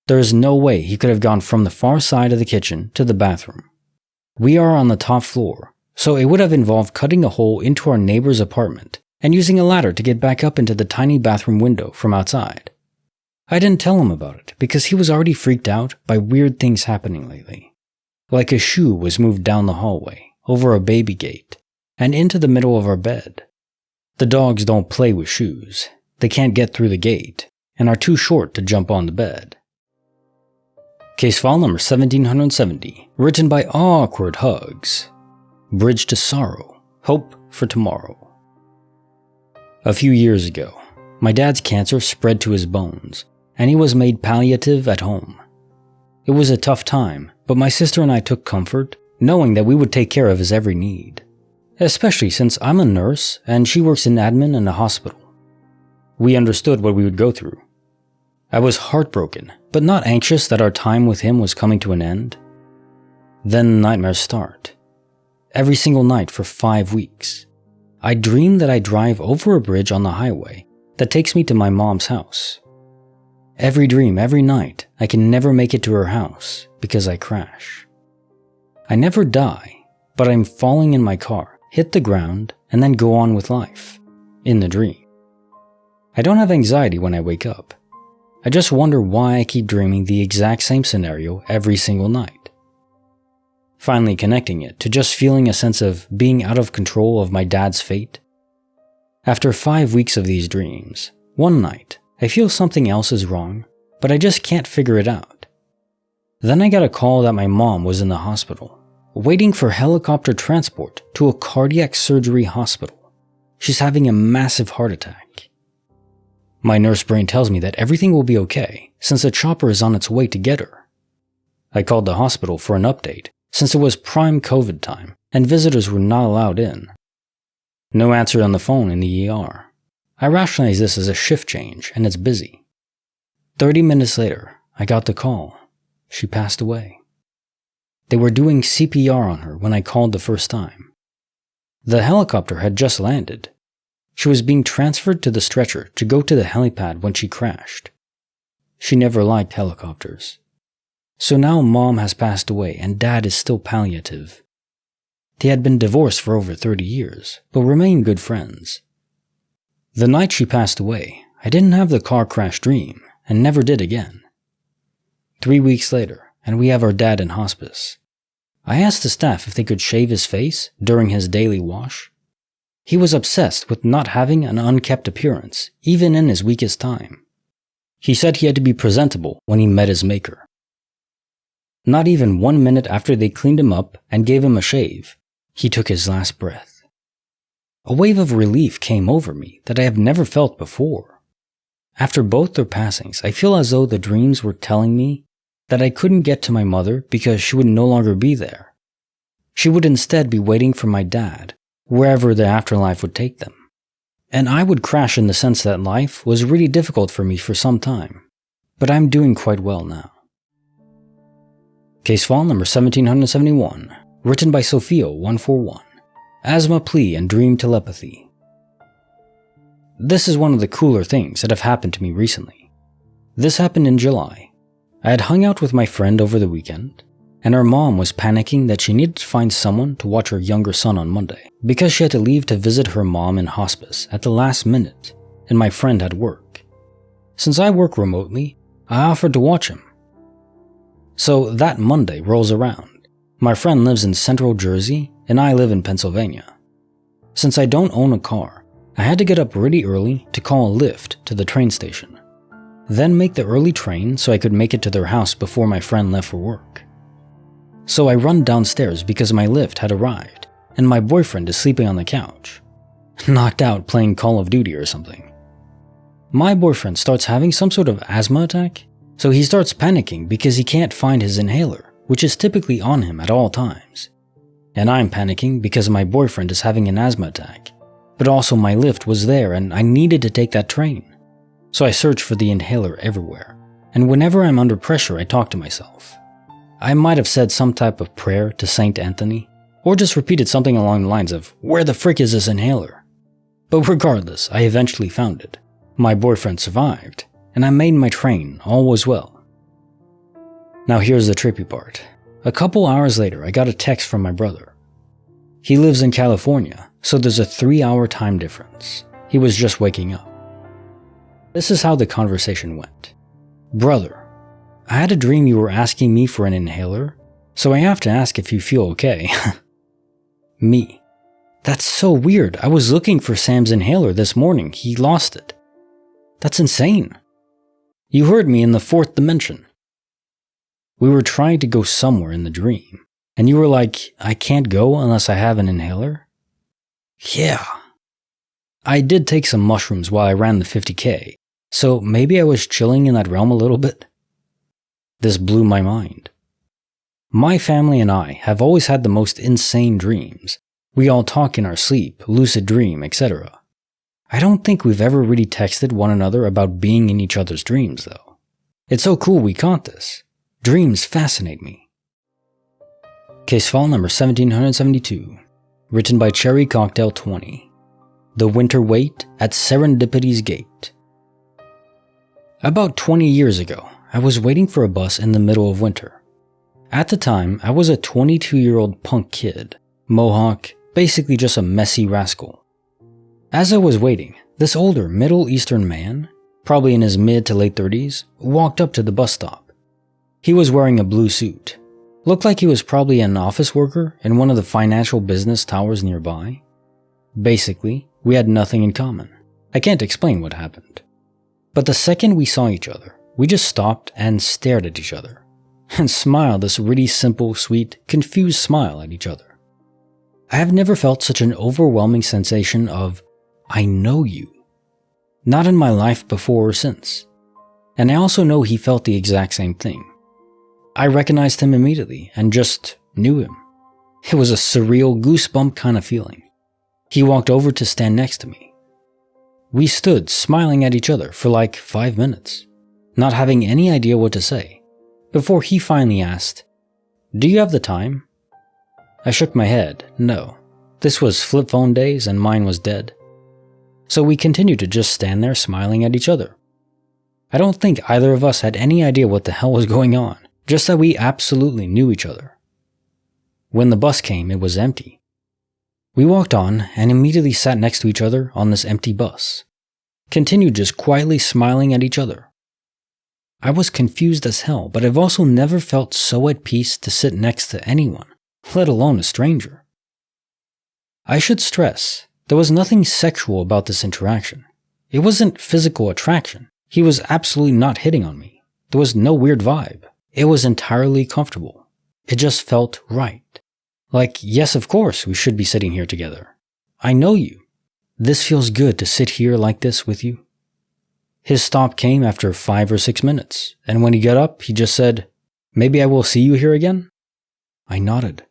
There is no way he could have gone from the far side of the kitchen to the bathroom. We are on the top floor, so it would have involved cutting a hole into our neighbor's apartment and using a ladder to get back up into the tiny bathroom window from outside. I didn't tell him about it because he was already freaked out by weird things happening lately. Like a shoe was moved down the hallway, over a baby gate, and into the middle of our bed. The dogs don't play with shoes. They can't get through the gate, and are too short to jump on the bed. Case file number 1770, written by Awkward Hugs. Bridge to Sorrow, Hope for Tomorrow. A few years ago, my dad's cancer spread to his bones, and he was made palliative at home. It was a tough time, but my sister and I took comfort knowing that we would take care of his every need, especially since I'm a nurse and she works in admin in a hospital. We understood what we would go through. I was heartbroken, but not anxious that our time with him was coming to an end. Then nightmares start. Every single night for 5 weeks. I dream that I drive over a bridge on the highway that takes me to my mom's house. Every dream, every night, I can never make it to her house because I crash. I never die, but I'm falling in my car, hit the ground, and then go on with life, in the dream. I don't have anxiety when I wake up. I just wonder why I keep dreaming the exact same scenario every single night. Finally connecting it to just feeling a sense of being out of control of my dad's fate. After 5 weeks of these dreams, one night, I feel something else is wrong, but I just can't figure it out. Then I got a call that my mom was in the hospital, waiting for helicopter transport to a cardiac surgery hospital. She's having a massive heart attack. My nurse brain tells me that everything will be okay since a chopper is on its way to get her. I called the hospital for an update since it was prime COVID time and visitors were not allowed in. No answer on the phone in the ER. I rationalize this as a shift change and it's busy. 30 minutes later, I got the call. She passed away. They were doing CPR on her when I called the first time. The helicopter had just landed. She was being transferred to the stretcher to go to the helipad when she crashed. She never liked helicopters. So now mom has passed away and dad is still palliative. They had been divorced for over 30 years, but remained good friends. The night she passed away, I didn't have the car crash dream, and never did again. 3 weeks later, and we have our dad in hospice. I asked the staff if they could shave his face during his daily wash. He was obsessed with not having an unkempt appearance, even in his weakest time. He said he had to be presentable when he met his maker. Not even 1 minute after they cleaned him up and gave him a shave, he took his last breath. A wave of relief came over me that I have never felt before. After both their passings, I feel as though the dreams were telling me that I couldn't get to my mother because she would no longer be there. She would instead be waiting for my dad, wherever the afterlife would take them. And I would crash in the sense that life was really difficult for me for some time, but I'm doing quite well now. Case file number 1771, written by Sophia141. Asthma Plea and Dream Telepathy. This is one of the cooler things that have happened to me recently. This happened in July. I had hung out with my friend over the weekend, and her mom was panicking that she needed to find someone to watch her younger son on Monday because she had to leave to visit her mom in hospice at the last minute, and my friend had work. Since I work remotely, I offered to watch him. So that Monday rolls around. My friend lives in central Jersey, and I live in Pennsylvania. Since I don't own a car, I had to get up really early to call a Lyft to the train station, then make the early train so I could make it to their house before my friend left for work. So I run downstairs because my Lyft had arrived, and my boyfriend is sleeping on the couch, knocked out playing Call of Duty or something. My boyfriend starts having some sort of asthma attack, so he starts panicking because he can't find his inhaler, which is typically on him at all times. And I'm panicking because my boyfriend is having an asthma attack, but also my Lyft was there and I needed to take that train. So I search for the inhaler everywhere, and whenever I'm under pressure I talk to myself. I might have said some type of prayer to Saint Anthony, or just repeated something along the lines of, "Where the frick is this inhaler?" But regardless, I eventually found it. My boyfriend survived, and I made my train, all was well. Now here's the trippy part. A couple hours later, I got a text from my brother. He lives in California, so there's a 3-hour time difference. He was just waking up. This is how the conversation went. "Brother, I had a dream you were asking me for an inhaler, so I have to ask if you feel okay." Me: "That's so weird. I was looking for Sam's inhaler this morning. He lost it." "That's insane. You heard me in the 4th dimension. We were trying to go somewhere in the dream, and you were like, 'I can't go unless I have an inhaler?'" "Yeah. I did take some mushrooms while I ran the 50K, so maybe I was chilling in that realm a little bit." This blew my mind. My family and I have always had the most insane dreams. We all talk in our sleep, lucid dream, etc. I don't think we've ever really texted one another about being in each other's dreams, though. It's so cool we caught this. Dreams fascinate me. Case file number 1772, written by Cherry Cocktail 20. The Winter Wait at Serendipity's Gate. About 20 years ago, I was waiting for a bus in the middle of winter. At the time, I was a 22-year-old punk kid, mohawk, basically just a messy rascal. As I was waiting, this older Middle Eastern man, probably in his mid to late 30s, walked up to the bus stop. He was wearing a blue suit. Looked like he was probably an office worker in one of the financial business towers nearby. Basically, we had nothing in common. I can't explain what happened. But the second we saw each other, we just stopped and stared at each other, and smiled this really simple, sweet, confused smile at each other. I have never felt such an overwhelming sensation of, "I know you." Not in my life before or since. And I also know he felt the exact same thing. I recognized him immediately and just knew him. It was a surreal goosebump kind of feeling. He walked over to stand next to me. We stood smiling at each other for like 5 minutes, not having any idea what to say, before he finally asked, "Do you have the time?" I shook my head, no. This was flip phone days and mine was dead. So we continued to just stand there smiling at each other. I don't think either of us had any idea what the hell was going on, just that we absolutely knew each other. When the bus came, it was empty. We walked on and immediately sat next to each other on this empty bus. Continued just quietly smiling at each other. I was confused as hell, but I've also never felt so at peace to sit next to anyone, let alone a stranger. I should stress, there was nothing sexual about this interaction. It wasn't physical attraction. He was absolutely not hitting on me. There was no weird vibe. It was entirely comfortable. It just felt right. Like, yes, of course, we should be sitting here together. I know you. This feels good to sit here like this with you. His stop came after 5 or 6 minutes, and when he got up, he just said, "Maybe I will see you here again?" I nodded.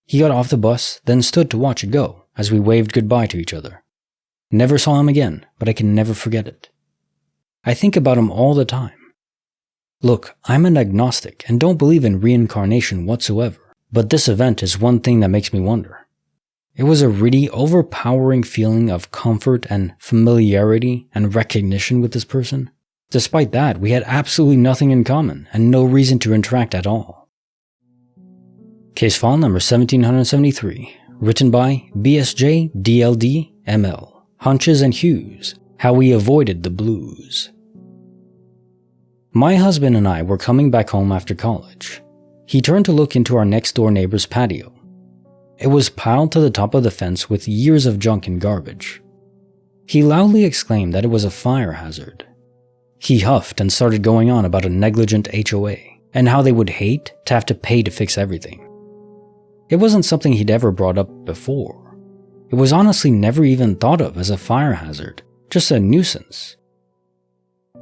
He got off the bus, then stood to watch it go as we waved goodbye to each other. Never saw him again, but I can never forget it. I think about him all the time. Look, I'm an agnostic and don't believe in reincarnation whatsoever, but this event is one thing that makes me wonder. It was a really overpowering feeling of comfort and familiarity and recognition with this person. Despite that, we had absolutely nothing in common and no reason to interact at all. Case file number 1773, written by BSJ DLD ML, Hunches and Hughes, How We Avoided the Blues. My husband and I were coming back home after college. He turned to look into our next door neighbor's patio. It was piled to the top of the fence with years of junk and garbage. He loudly exclaimed that it was a fire hazard. He huffed and started going on about a negligent HOA and how they would hate to have to pay to fix everything. It wasn't something he'd ever brought up before. It was honestly never even thought of as a fire hazard, just a nuisance.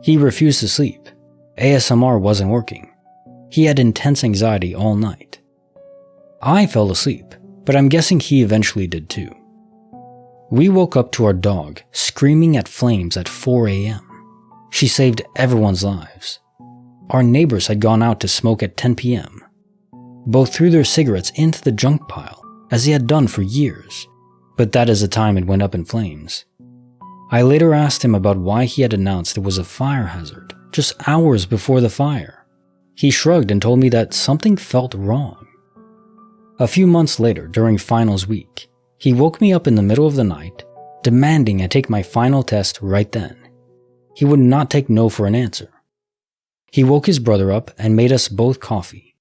He refused to sleep. ASMR wasn't working. He had intense anxiety all night. I fell asleep, but I'm guessing he eventually did too. We woke up to our dog screaming at flames at 4 a.m. She saved everyone's lives. Our neighbors had gone out to smoke at 10 p.m. Both threw their cigarettes into the junk pile, as they had done for years, but that is the time it went up in flames. I later asked him about why he had announced it was a fire hazard just hours before the fire. He shrugged and told me that something felt wrong. A few months later, during finals week, he woke me up in the middle of the night, demanding I take my final test right then. He would not take no for an answer. He woke his brother up and made us both coffee.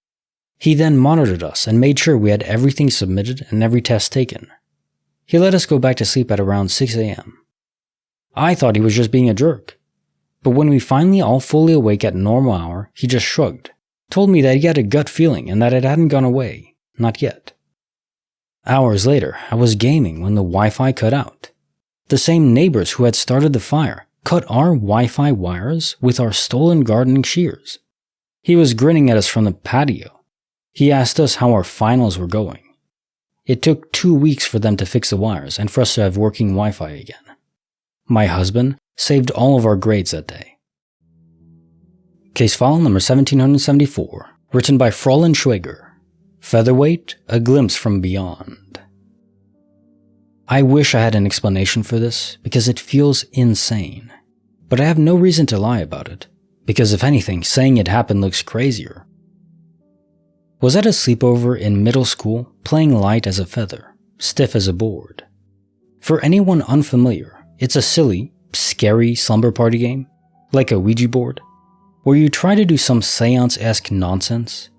He then monitored us and made sure we had everything submitted and every test taken. He let us go back to sleep at around 6 a.m. I thought he was just being a jerk. But when we finally all fully awake at normal hour, he just shrugged, told me that he had a gut feeling and that it hadn't gone away, not yet. Hours later, I was gaming when the Wi-Fi cut out. The same neighbors who had started the fire cut our Wi-Fi wires with our stolen gardening shears. He was grinning at us from the patio. He asked us how our finals were going. It took 2 weeks for them to fix the wires and for us to have working Wi-Fi again. My husband saved all of our grades that day. Case file number 1774, written by Fräulein Schwager. Featherweight, A Glimpse from Beyond. I wish I had an explanation for this because it feels insane. But I have no reason to lie about it, because if anything, saying it happened looks crazier. Was at a sleepover in middle school, playing light as a feather, stiff as a board. For anyone unfamiliar, it's a silly, scary slumber party game, like a Ouija board, where you try to do some seance-esque nonsense.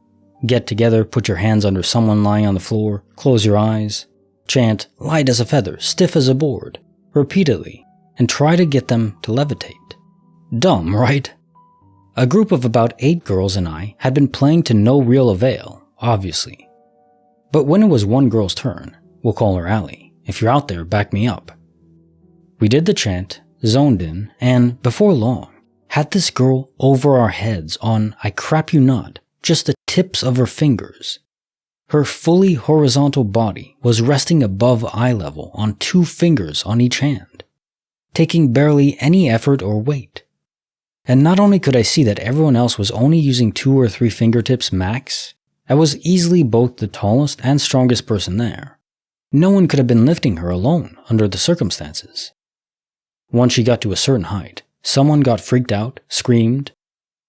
Get together, put your hands under someone lying on the floor, close your eyes, chant light as a feather, stiff as a board, repeatedly, and try to get them to levitate. Dumb, right? A group of about 8 girls and I had been playing to no real avail, obviously. But when it was one girl's turn, we'll call her Allie, if you're out there, back me up. We did the chant, zoned in, and, before long, had this girl over our heads on, I crap you not, just the tips of her fingers. Her fully horizontal body was resting above eye level on 2 fingers on each hand, taking barely any effort or weight. And not only could I see that everyone else was only using 2 or 3 fingertips max, I was easily both the tallest and strongest person there. No one could have been lifting her alone under the circumstances. Once she got to a certain height, someone got freaked out, screamed,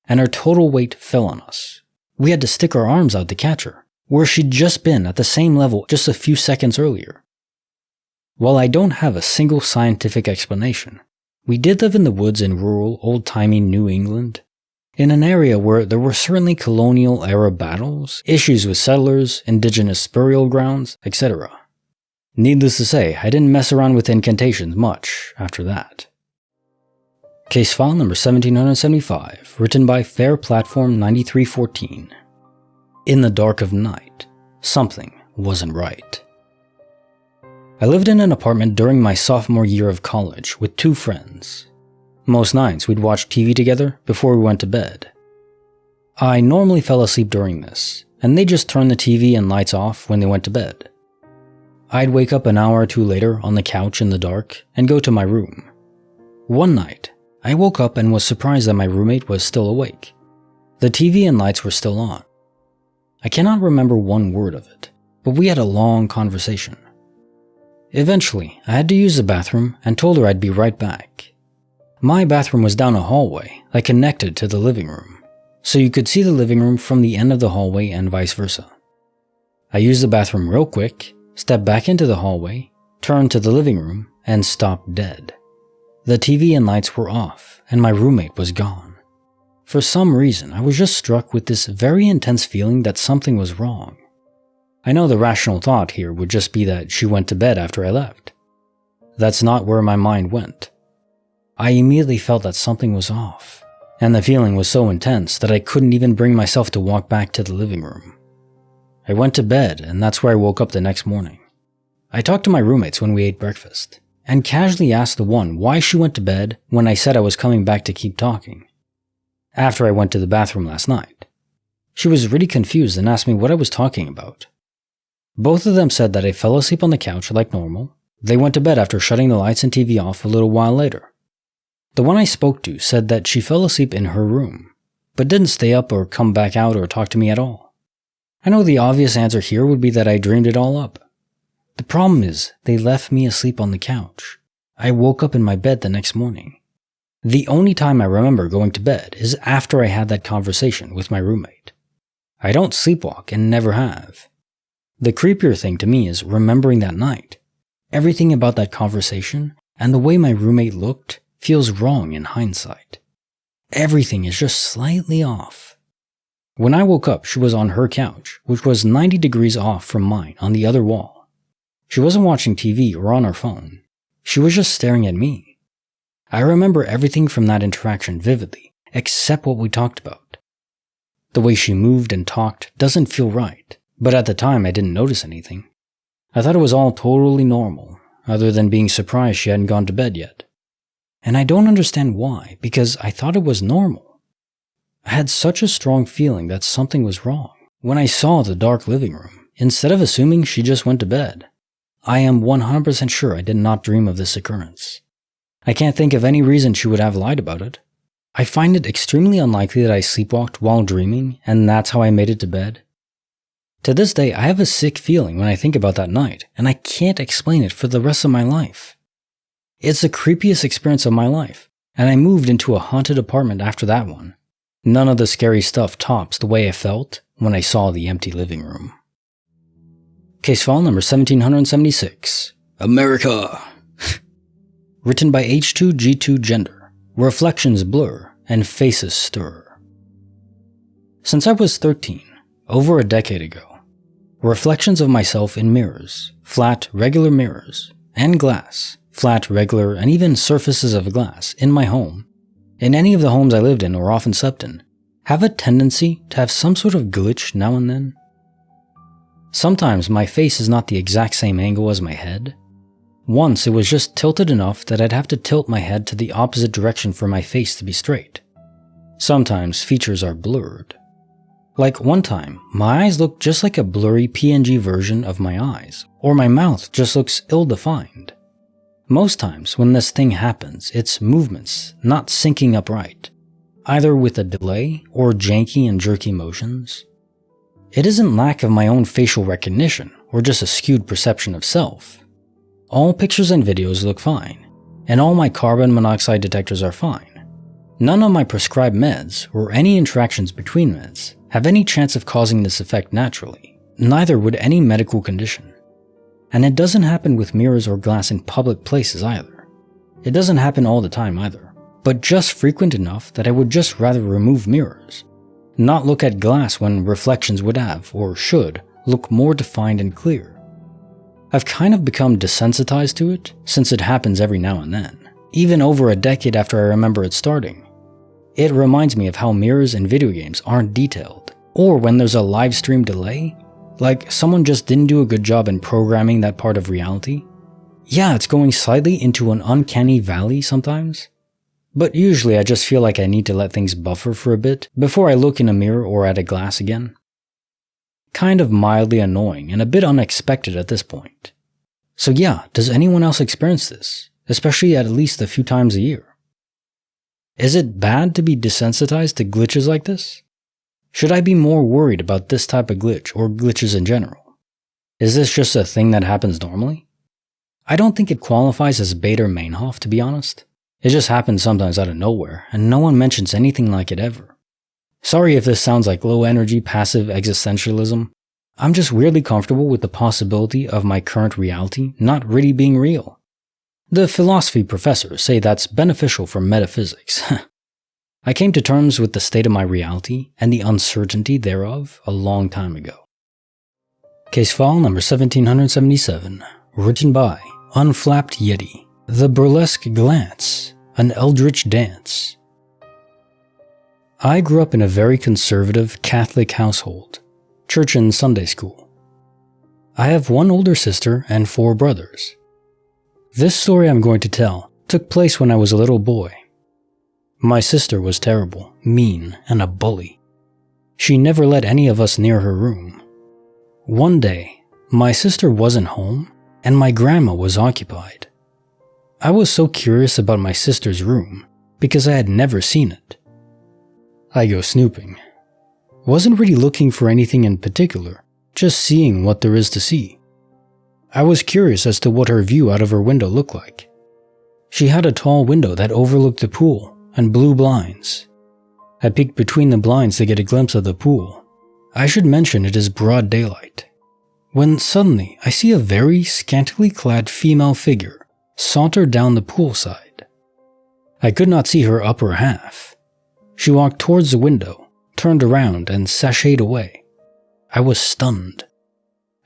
and her total weight fell on us. We had to stick our arms out to catch her, where she'd just been at the same level just a few seconds earlier. While I don't have a single scientific explanation, we did live in the woods in rural, old-timey New England, in an area where there were certainly colonial-era battles, issues with settlers, indigenous burial grounds, etc. Needless to say, I didn't mess around with incantations much after that. Case file number 1775, written by Fair Platform 9314. In the dark of night, something wasn't right. I lived in an apartment during my sophomore year of college with 2 friends. Most nights we'd watch TV together before we went to bed. I normally fell asleep during this, and they just turned the TV and lights off when they went to bed. I'd wake up an hour or 2 later on the couch in the dark and go to my room. One night, I woke up and was surprised that my roommate was still awake. The TV and lights were still on. I cannot remember one word of it, but we had a long conversation. Eventually, I had to use the bathroom and told her I'd be right back. My bathroom was down a hallway that connected to the living room, so you could see the living room from the end of the hallway and vice versa. I used the bathroom real quick, stepped back into the hallway, turned to the living room, and stopped dead. The TV and lights were off, and my roommate was gone. For some reason, I was just struck with this very intense feeling that something was wrong. I know the rational thought here would just be that she went to bed after I left. That's not where my mind went. I immediately felt that something was off, and the feeling was so intense that I couldn't even bring myself to walk back to the living room. I went to bed, and that's where I woke up the next morning. I talked to my roommates when we ate breakfast, and casually asked the one why she went to bed when I said I was coming back to keep talking. After I went to the bathroom last night, she was really confused and asked me what I was talking about. Both of them said that I fell asleep on the couch like normal. They went to bed after shutting the lights and TV off a little while later. The one I spoke to said that she fell asleep in her room, but didn't stay up or come back out or talk to me at all. I know the obvious answer here would be that I dreamed it all up. The problem is, they left me asleep on the couch. I woke up in my bed the next morning. The only time I remember going to bed is after I had that conversation with my roommate. I don't sleepwalk and never have. The creepier thing to me is remembering that night. Everything about that conversation and the way my roommate looked feels wrong in hindsight. Everything is just slightly off. When I woke up, she was on her couch, which was 90 degrees off from mine on the other wall. She wasn't watching TV or on her phone. She was just staring at me. I remember everything from that interaction vividly, except what we talked about. The way she moved and talked doesn't feel right, but at the time I didn't notice anything. I thought it was all totally normal, other than being surprised she hadn't gone to bed yet. And I don't understand why, because I thought it was normal. I had such a strong feeling that something was wrong when I saw the dark living room, instead of assuming she just went to bed. I am 100% sure I did not dream of this occurrence. I can't think of any reason she would have lied about it. I find it extremely unlikely that I sleepwalked while dreaming, and that's how I made it to bed. To this day, I have a sick feeling when I think about that night, and I can't explain it for the rest of my life. It's the creepiest experience of my life, and I moved into a haunted apartment after that one. None of the scary stuff tops the way I felt when I saw the empty living room. Case file number 1776. America. Written by H2G2 Gender. Reflections blur and faces stir. Since I was 13, over a decade ago, reflections of myself in mirrors, flat, regular mirrors, and glass, flat, regular, and even surfaces of glass in my home, in any of the homes I lived in or often slept in, have a tendency to have some sort of glitch now and then. Sometimes my face is not the exact same angle as my head. Once it was just tilted enough that I'd have to tilt my head to the opposite direction for my face to be straight. Sometimes features are blurred. Like one time, my eyes look just like a blurry PNG version of my eyes, or my mouth just looks ill-defined. Most times when this thing happens, it's movements not syncing up right, either with a delay or janky and jerky motions. It isn't lack of my own facial recognition or just a skewed perception of self. All pictures and videos look fine, and all my carbon monoxide detectors are fine. None of my prescribed meds or any interactions between meds have any chance of causing this effect naturally, neither would any medical condition. And it doesn't happen with mirrors or glass in public places either. It doesn't happen all the time either, but just frequent enough that I would just rather remove mirrors, not look at glass when reflections would have, or should, look more defined and clear. I've kind of become desensitized to it since it happens every now and then, even over a decade after I remember it starting. It reminds me of how mirrors in video games aren't detailed, or when there's a live stream delay, like someone just didn't do a good job in programming that part of reality. Yeah, it's going slightly into an uncanny valley sometimes, but usually I just feel like I need to let things buffer for a bit before I look in a mirror or at a glass again. Kind of mildly annoying and a bit unexpected at this point. So yeah, does anyone else experience this, especially at least a few times a year? Is it bad to be desensitized to glitches like this? Should I be more worried about this type of glitch or glitches in general? Is this just a thing that happens normally? I don't think it qualifies as Baader-Meinhof, to be honest. It just happens sometimes out of nowhere, and no one mentions anything like it ever. Sorry if this sounds like low-energy, passive existentialism. I'm just weirdly comfortable with the possibility of my current reality not really being real. The philosophy professors say that's beneficial for metaphysics. I came to terms with the state of my reality and the uncertainty thereof a long time ago. Case file number 1777, written by Unflapped Yeti. The Burlesque Glance, an Eldritch Dance. I grew up in a very conservative Catholic household, church and Sunday school. I have one older sister and 4 brothers. This story I'm going to tell took place when I was a little boy. My sister was terrible, mean, and a bully. She never let any of us near her room. One day, my sister wasn't home, and my grandma was occupied. I was so curious about my sister's room because I had never seen it. I go snooping. Wasn't really looking for anything in particular, just seeing what there is to see. I was curious as to what her view out of her window looked like. She had a tall window that overlooked the pool and blue blinds. I peeked between the blinds to get a glimpse of the pool. I should mention it is broad daylight. When suddenly I see a very scantily clad female figure saunter down the poolside. I could not see her upper half. She walked towards the window, turned around, and sashayed away. I was stunned.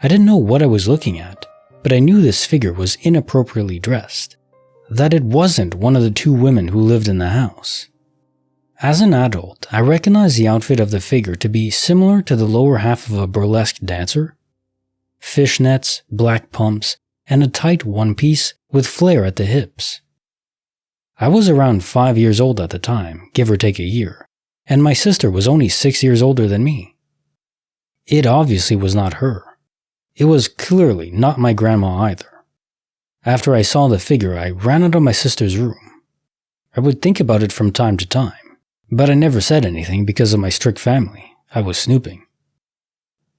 I didn't know what I was looking at, but I knew this figure was inappropriately dressed, that it wasn't one of the 2 women who lived in the house. As an adult, I recognized the outfit of the figure to be similar to the lower half of a burlesque dancer. Fishnets, black pumps, and a tight one-piece with flare at the hips. I was around 5 years old at the time, give or take a year, and my sister was only 6 years older than me. It obviously was not her. It was clearly not my grandma either. After I saw the figure, I ran out of my sister's room. I would think about it from time to time, but I never said anything because of my strict family. I was snooping.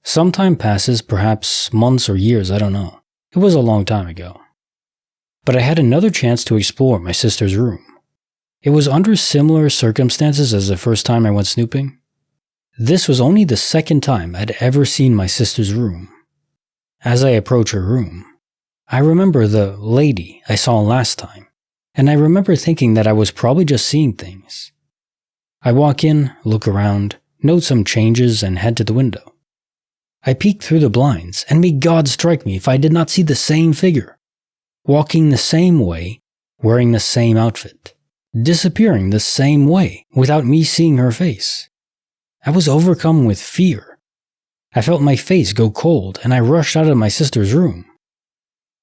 Some time passes, perhaps months or years, I don't know. It was a long time ago. But I had another chance to explore my sister's room. It was under similar circumstances as the first time I went snooping. This was only the second time I'd ever seen my sister's room. As I approach her room, I remember the lady I saw last time, and I remember thinking that I was probably just seeing things. I walk in, look around, note some changes, and head to the window. I peek through the blinds, and may God strike me if I did not see the same figure, walking the same way, wearing the same outfit, disappearing the same way without me seeing her face. I was overcome with fear. I felt my face go cold, and I rushed out of my sister's room.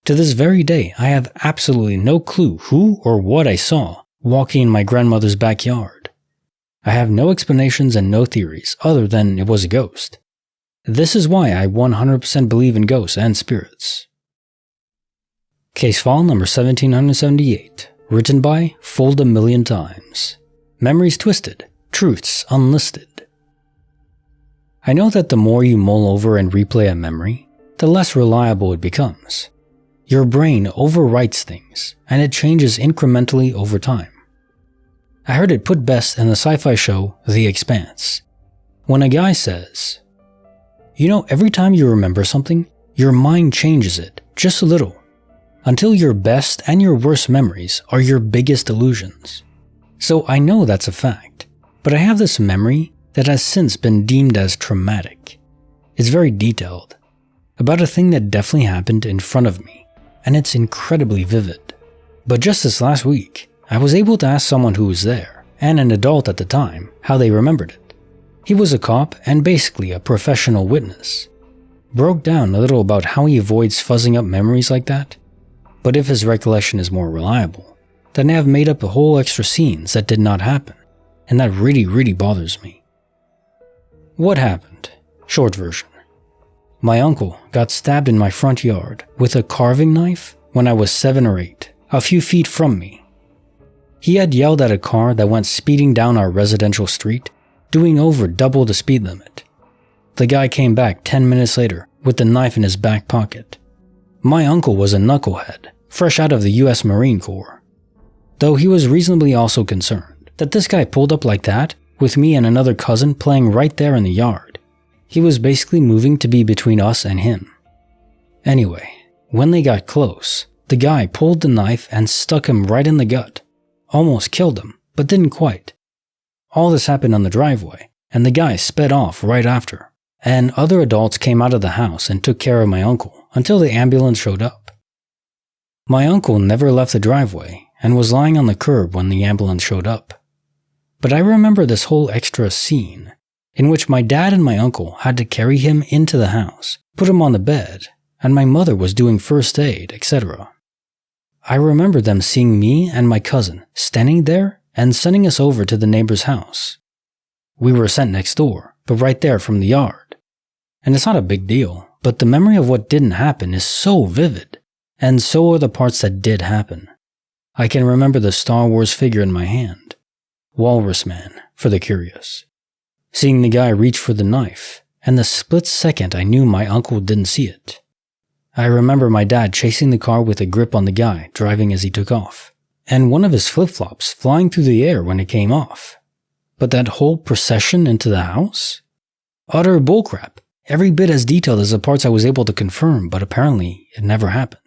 To this very day, I have absolutely no clue who or what I saw walking in my grandmother's backyard. I have no explanations and no theories other than it was a ghost. This is why I 100% believe in ghosts and spirits. Case file number 1778, written by Fold a Million Times. Memories twisted, truths unlisted. I know that the more you mull over and replay a memory, the less reliable it becomes. Your brain overwrites things, and it changes incrementally over time. I heard it put best in the sci-fi show The Expanse, when a guy says, every time you remember something, your mind changes it just a little, until your best and your worst memories are your biggest illusions. So I know that's a fact, but I have this memory that has since been deemed as traumatic. It's very detailed, about a thing that definitely happened in front of me, and it's incredibly vivid. But just this last week, I was able to ask someone who was there, and an adult at the time, how they remembered it. He was a cop and basically a professional witness. Broke down a little about how he avoids fuzzing up memories like that, but if his recollection is more reliable, then I have made up a whole extra scenes that did not happen, and that really bothers me. What happened? Short version. My uncle got stabbed in my front yard with a carving knife when I was 7 or 8, a few feet from me. He had yelled at a car that went speeding down our residential street, doing over double the speed limit. The guy came back 10 minutes later with the knife in his back pocket. My uncle was a knucklehead, fresh out of the US Marine Corps. though he was reasonably also concerned that this guy pulled up like that with me and another cousin playing right there in the yard. He was basically moving to be between us and him. Anyway, when they got close, the guy pulled the knife and stuck him right in the gut. Almost killed him, but didn't quite. All this happened on the driveway, and the guy sped off right after. And other adults came out of the house and took care of my uncle until the ambulance showed up. My uncle never left the driveway and was lying on the curb when the ambulance showed up. But I remember this whole extra scene in which my dad and my uncle had to carry him into the house, put him on the bed, and my mother was doing first aid, etc. I remember them seeing me and my cousin standing there and sending us over to the neighbor's house. We were sent next door, but right there from the yard. And it's not a big deal, but the memory of what didn't happen is so vivid, and so are the parts that did happen. I can remember the Star Wars figure in my hand, Walrus Man for the curious. Seeing the guy reach for the knife, and the split second I knew my uncle didn't see it. I remember my dad chasing the car with a grip on the guy driving as he took off, and one of his flip-flops flying through the air when it came off. But that whole procession into the house? Utter bullcrap. Every bit as detailed as the parts I was able to confirm, but apparently it never happened.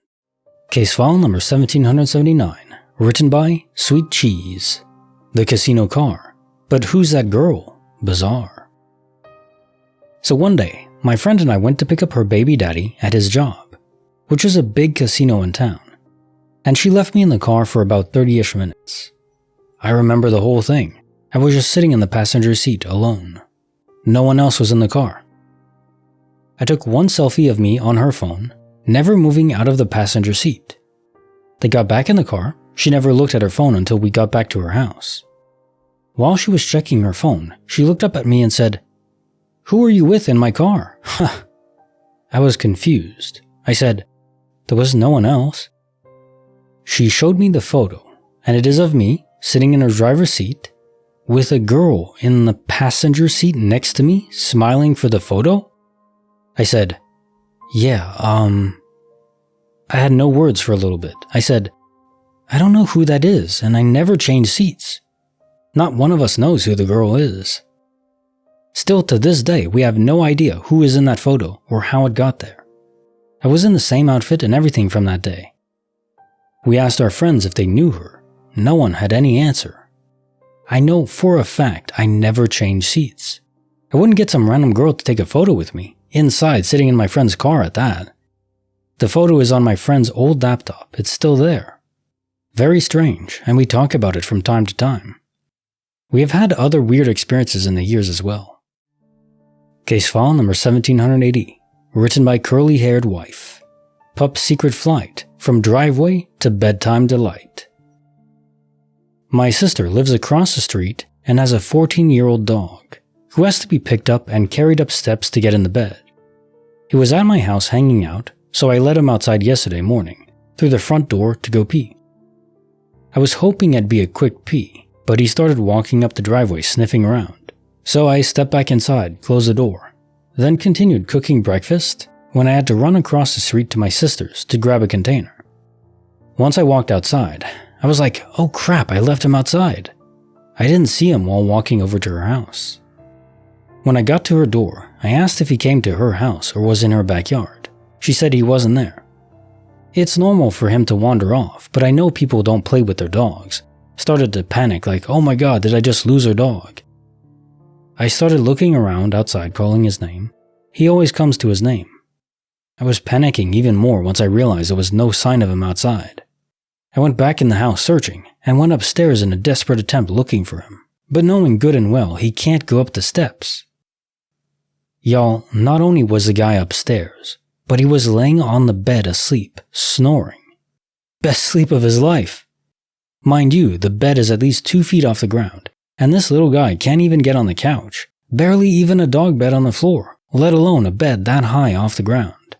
Case file number 1779, written by Sweet Cheese. The casino car. But who's that girl? Bizarre. So one day, my friend and I went to pick up her baby daddy at his job, which is a big casino in town, and she left me in the car for about 30-ish minutes. I remember the whole thing. I was just sitting in the passenger seat alone. No one else was in the car. I took one selfie of me on her phone, never moving out of the passenger seat. They got back in the car. She never looked at her phone until we got back to her house. While she was checking her phone, she looked up at me and said, "Who are you with in my car?" I was confused. I said, "There was no one else." She showed me the photo, and it is of me sitting in her driver's seat with a girl in the passenger seat next to me smiling for the photo. I said, "Yeah, I had no words for a little bit. I said, "I don't know who that is, and I never change seats. Not one of us knows who the girl is." Still to this day, we have no idea who is in that photo or how it got there. I was in the same outfit and everything from that day. We asked our friends if they knew her. No one had any answer. I know for a fact I never changed seats. I wouldn't get some random girl to take a photo with me, inside sitting in my friend's car at that. The photo is on my friend's old laptop. It's still there. Very strange, and we talk about it from time to time. We have had other weird experiences in the years as well. Case file number 1780, written by Curly-Haired Wife. Pup's Secret Flight, From Driveway to Bedtime Delight. My sister lives across the street and has a 14-year-old dog, who has to be picked up and carried up steps to get in the bed. He was at my house hanging out, so I let him outside yesterday morning, through the front door to go pee. I was hoping it'd be a quick pee, but he started walking up the driveway sniffing around. So I stepped back inside, closed the door, then continued cooking breakfast when I had to run across the street to my sister's to grab a container. Once I walked outside, I was like, oh crap, I left him outside. I didn't see him while walking over to her house. When I got to her door, I asked if he came to her house or was in her backyard. She said he wasn't there. It's normal for him to wander off, but I know people don't play with their dogs. Started to panic like, oh my god, did I just lose our dog? I started looking around outside calling his name. He always comes to his name. I was panicking even more once I realized there was no sign of him outside. I went back in the house searching and went upstairs in a desperate attempt looking for him, but knowing good and well he can't go up the steps. Y'all, not only was the guy upstairs, but he was laying on the bed asleep, snoring. Best sleep of his life. Mind you, the bed is at least 2 feet off the ground, and this little guy can't even get on the couch, barely even a dog bed on the floor, let alone a bed that high off the ground.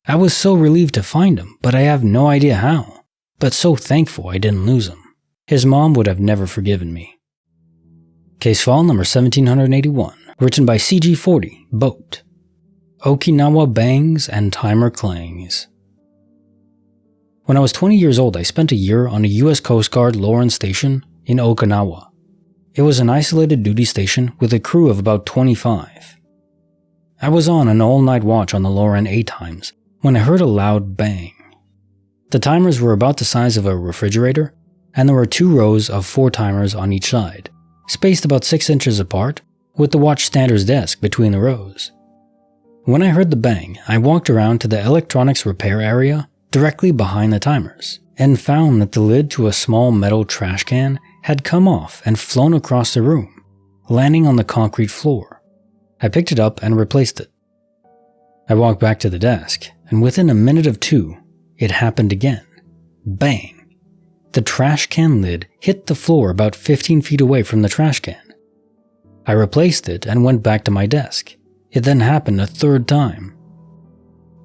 I was so relieved to find him, but I have no idea how, but so thankful I didn't lose him. His mom would have never forgiven me. Case file number 1781, written by CG40, Boat. Okinawa Bangs and Timer Clangs. When I was 20 years old, I spent a year on a US Coast Guard Lawrence station in Okinawa. It was an isolated duty station with a crew of about 25. I was on an all-night watch on the Loran 8 times when I heard a loud bang. The timers were about the size of a refrigerator, and there were 2 rows of 4 timers on each side, spaced about 6 inches apart, with the watchstander's desk between the rows. When I heard the bang, I walked around to the electronics repair area directly behind the timers, and found that the lid to a small metal trash can had come off and flown across the room, landing on the concrete floor. I picked it up and replaced it. I walked back to the desk, and within a minute or 2, it happened again. Bang! The trash can lid hit the floor about 15 feet away from the trash can. I replaced it and went back to my desk. It then happened a 3rd time.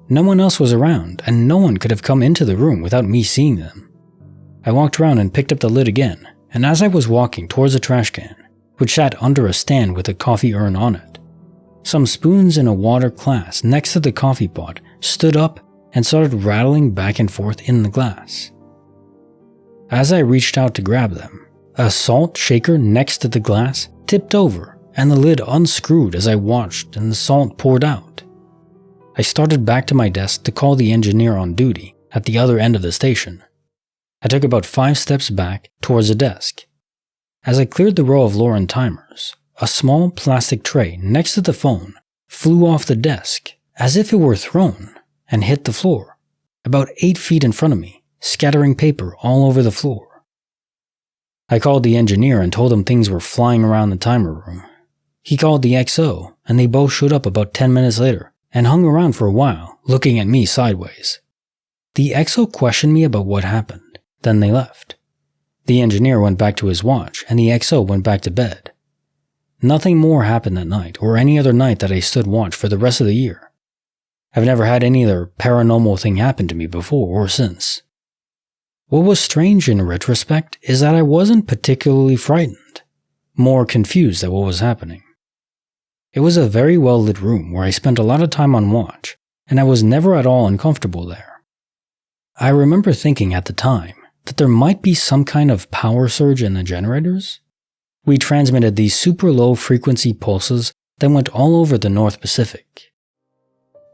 No one else was around, and no one could have come into the room without me seeing them. I walked around and picked up the lid again, and as I was walking towards the trash can, which sat under a stand with a coffee urn on it, some spoons in a water glass next to the coffee pot stood up and started rattling back and forth in the glass. As I reached out to grab them, a salt shaker next to the glass tipped over and the lid unscrewed as I watched and the salt poured out. I started back to my desk to call the engineer on duty at the other end of the station. I took about 5 steps back towards the desk. As I cleared the row of Lauren timers, a small plastic tray next to the phone flew off the desk as if it were thrown and hit the floor, about 8 feet in front of me, scattering paper all over the floor. I called the engineer and told him things were flying around the timer room. He called the XO, and they both showed up about 10 minutes later and hung around for a while, looking at me sideways. The XO questioned me about what happened, then they left. The engineer went back to his watch, and the XO went back to bed. Nothing more happened that night, or any other night that I stood watch for the rest of the year. I've never had any other paranormal thing happen to me before or since. What was strange in retrospect is that I wasn't particularly frightened, more confused at what was happening. It was a very well-lit room where I spent a lot of time on watch, and I was never at all uncomfortable there. I remember thinking at the time that there might be some kind of power surge in the generators. We transmitted these super low frequency pulses that went all over the North Pacific.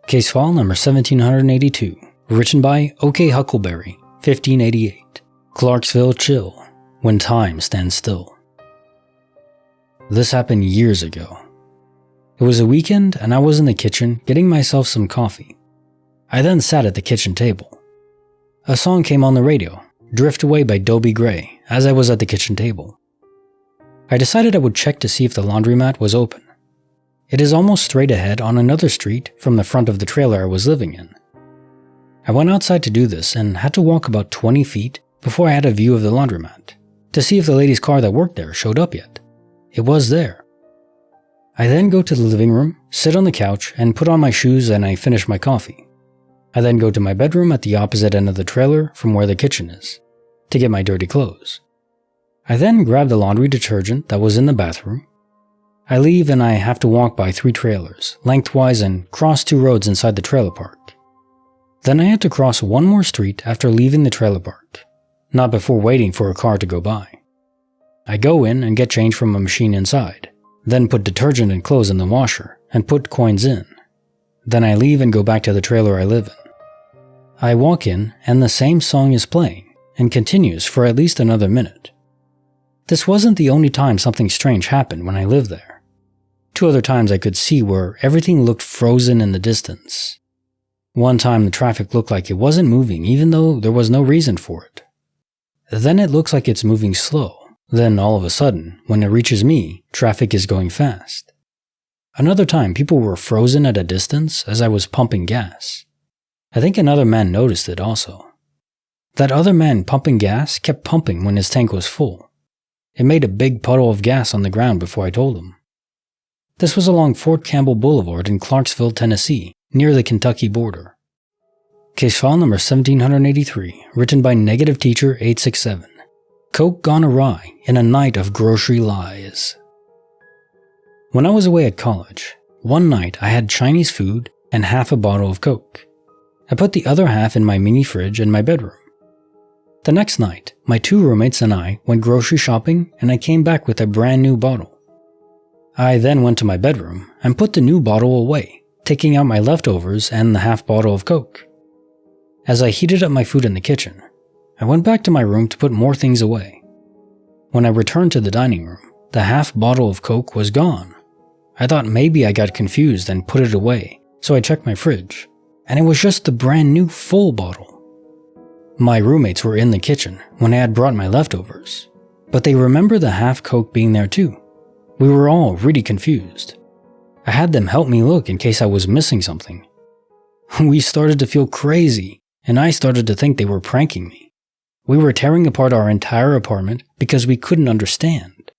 Case file number 1782, written by O.K. Huckleberry, 1588, Clarksville Chill, when time stands still. This happened years ago. It was a weekend and I was in the kitchen getting myself some coffee. I then sat at the kitchen table. A song came on the radio, Drift Away by Dobie Gray, as I was at the kitchen table. I decided I would check to see if the laundromat was open. It is almost straight ahead on another street from the front of the trailer I was living in. I went outside to do this and had to walk about 20 feet before I had a view of the laundromat, to see if the lady's car that worked there showed up yet. It was there. I then go to the living room, sit on the couch, and put on my shoes and I finish my coffee. I then go to my bedroom at the opposite end of the trailer from where the kitchen is, to get my dirty clothes. I then grab the laundry detergent that was in the bathroom. I leave and I have to walk by 3 trailers, lengthwise, and cross 2 roads inside the trailer park. Then I had to cross 1 more street after leaving the trailer park, not before waiting for a car to go by. I go in and get change from a machine inside, then put detergent and clothes in the washer and put coins in. Then I leave and go back to the trailer I live in. I walk in and the same song is playing and continues for at least another minute. This wasn't the only time something strange happened when I lived there. 2 other times I could see where everything looked frozen in the distance. One time the traffic looked like it wasn't moving even though there was no reason for it. Then it looks like it's moving slow. Then all of a sudden, when it reaches me, traffic is going fast. Another time people were frozen at a distance as I was pumping gas. I think another man noticed it also. That other man pumping gas kept pumping when his tank was full. It made a big puddle of gas on the ground before I told him. This was along Fort Campbell Boulevard in Clarksville, Tennessee, near the Kentucky border. Case file number 1783, written by Negative Teacher 867. Coke gone awry in a night of grocery lies. When I was away at college, one night I had Chinese food and half a bottle of Coke. I put the other half in my mini fridge in my bedroom. The next night, my 2 roommates and I went grocery shopping and I came back with a brand new bottle. I then went to my bedroom and put the new bottle away, taking out my leftovers and the half bottle of Coke. As I heated up my food in the kitchen, I went back to my room to put more things away. When I returned to the dining room, the half bottle of Coke was gone. I thought maybe I got confused and put it away, so I checked my fridge, and it was just the brand new full bottle. My roommates were in the kitchen when I had brought my leftovers, but they remember the half Coke being there too. We were all really confused. I had them help me look in case I was missing something. We started to feel crazy, and I started to think they were pranking me. We were tearing apart our entire apartment because we couldn't understand.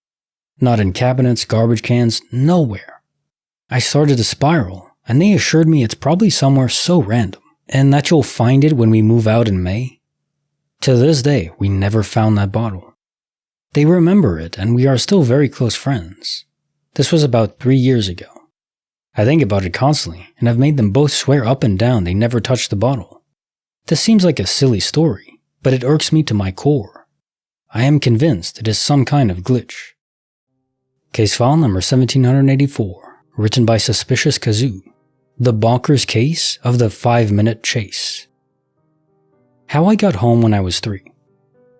Not in cabinets, garbage cans, nowhere. I started to spiral, and they assured me it's probably somewhere so random, and that you'll find it when we move out in May. To this day, we never found that bottle. They remember it, and we are still very close friends. This was about 3 years ago. I think about it constantly, and I've made them both swear up and down they never touched the bottle. This seems like a silly story, but it irks me to my core. I am convinced it is some kind of glitch. Case file number 1784, written by Suspicious Kazoo. The bonkers case of the 5-minute chase. How I got home when I was 3.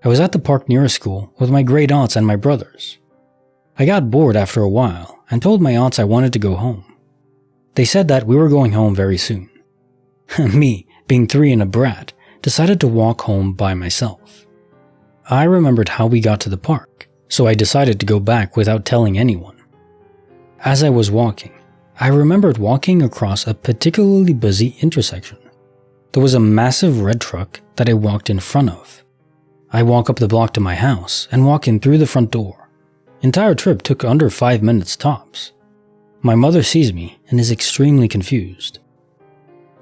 I was at the park near a school with my great aunts and my brothers. I got bored after a while and told my aunts I wanted to go home. They said that we were going home very soon. Me, being 3 and a brat, decided to walk home by myself. I remembered how we got to the park, so I decided to go back without telling anyone. As I was walking, I remembered walking across a particularly busy intersection. There was a massive red truck that I walked in front of. I walk up the block to my house and walk in through the front door. Entire trip took under 5 minutes tops. My mother sees me and is extremely confused.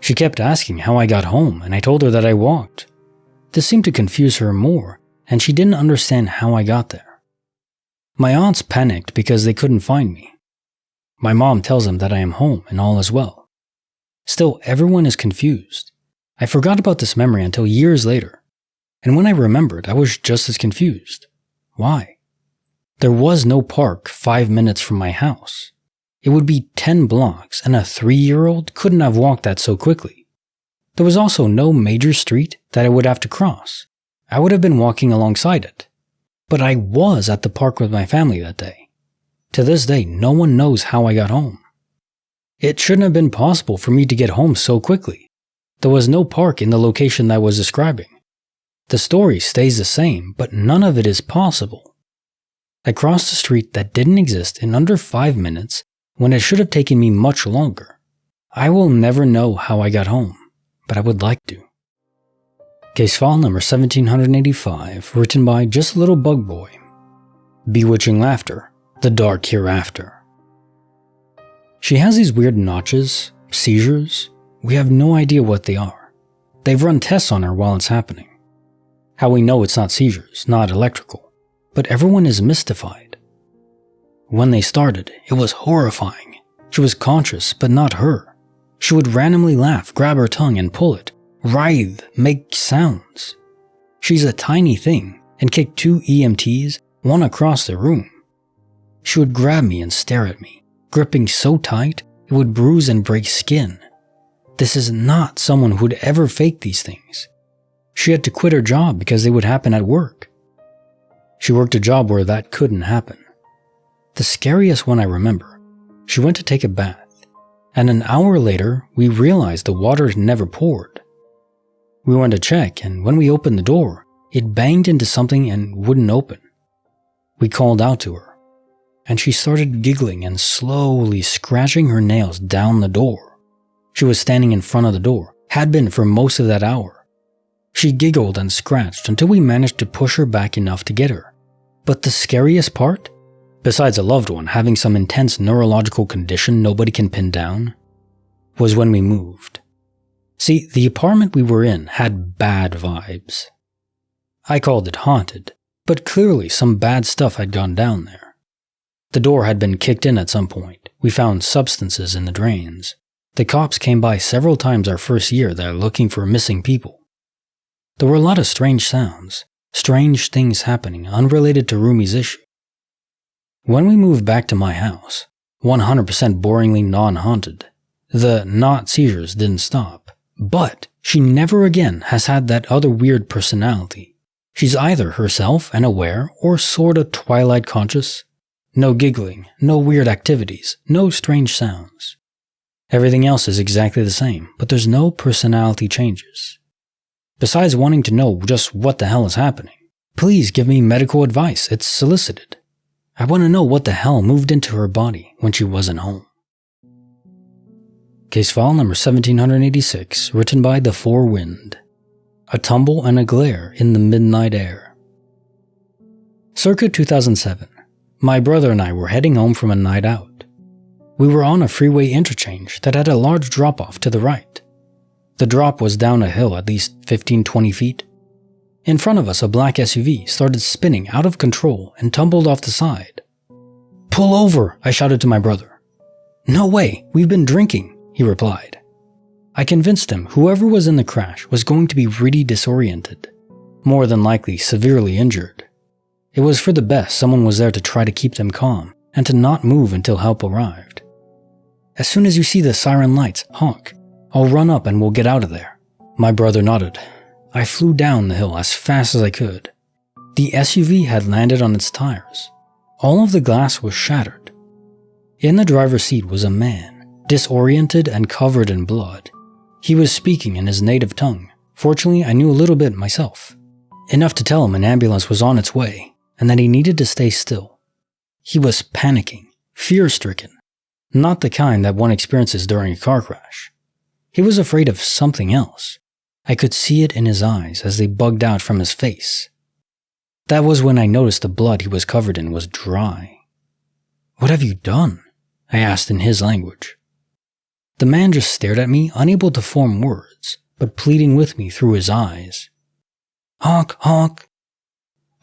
She kept asking how I got home and I told her that I walked. This seemed to confuse her more and she didn't understand how I got there. My aunts panicked because they couldn't find me. My mom tells them that I am home and all is well. Still, everyone is confused. I forgot about this memory until years later, and when I remembered, I was just as confused. Why? There was no park 5 minutes from my house. It would be 10 blocks, and a 3-year-old couldn't have walked that so quickly. There was also no major street that I would have to cross. I would have been walking alongside it. But I was at the park with my family that day. To this day, no one knows how I got home. It shouldn't have been possible for me to get home so quickly. There was no park in the location that I was describing. The story stays the same, but none of it is possible. I crossed a street that didn't exist in under 5 minutes when it should have taken me much longer. I will never know how I got home, but I would like to. Case file number 1785, written by Just a Little Bug Boy. Bewitching Laughter, the Dark Hereafter. She has these weird notches, seizures. We have no idea what they are. They've run tests on her while it's happening. How we know it's not seizures, not electrical, but everyone is mystified. When they started, it was horrifying. She was conscious, but not her. She would randomly laugh, grab her tongue and pull it, writhe, make sounds. She's a tiny thing and kicked 2 EMTs, one across the room. She would grab me and stare at me, gripping so tight it would bruise and break skin. This is not someone who would ever fake these things. She had to quit her job because they would happen at work. She worked a job where that couldn't happen. The scariest one I remember, she went to take a bath, and an hour later we realized the water had never poured. We went to check, and when we opened the door, it banged into something and wouldn't open. We called out to her, and she started giggling and slowly scratching her nails down the door. She was standing in front of the door, had been for most of that hour. She giggled and scratched until we managed to push her back enough to get her. But the scariest part, besides a loved one having some intense neurological condition nobody can pin down, was when we moved. See, the apartment we were in had bad vibes. I called it haunted, but clearly some bad stuff had gone down there. The door had been kicked in at some point. We found substances in the drains. The cops came by several times our first year there looking for missing people. There were a lot of strange sounds, Strange things happening unrelated to Rumi's issue. When we moved back to my house, 100% boringly non-haunted, the not seizures didn't stop. But she never again has had that other weird personality. She's either herself and aware or sorta twilight conscious. No giggling, no weird activities, no strange sounds. Everything else is exactly the same, but there's no personality changes. Besides wanting to know just what the hell is happening, please give me medical advice, it's solicited. I want to know what the hell moved into her body when she wasn't home. Case file number 1786, written by The Four Wind. A tumble and a glare in the midnight air. Circa 2007, my brother and I were heading home from a night out. We were on a freeway interchange that had a large drop-off to the right. The drop was down a hill at least 15-20 feet. In front of us, a black SUV started spinning out of control and tumbled off the side. "Pull over," I shouted to my brother. "No way, we've been drinking," he replied. I convinced him whoever was in the crash was going to be really disoriented, more than likely severely injured. It was for the best someone was there to try to keep them calm and to not move until help arrived. "As soon as you see the siren lights, honk. I'll run up and we'll get out of there." My brother nodded. I flew down the hill as fast as I could. The SUV had landed on its tires. All of the glass was shattered. In the driver's seat was a man, disoriented and covered in blood. He was speaking in his native tongue. Fortunately, I knew a little bit myself. Enough to tell him an ambulance was on its way and that he needed to stay still. He was panicking, fear-stricken, not the kind that one experiences during a car crash. He was afraid of something else. I could see it in his eyes as they bugged out from his face. That was when I noticed the blood he was covered in was dry. "What have you done?" I asked in his language. The man just stared at me, unable to form words, but pleading with me through his eyes. "Honk, honk."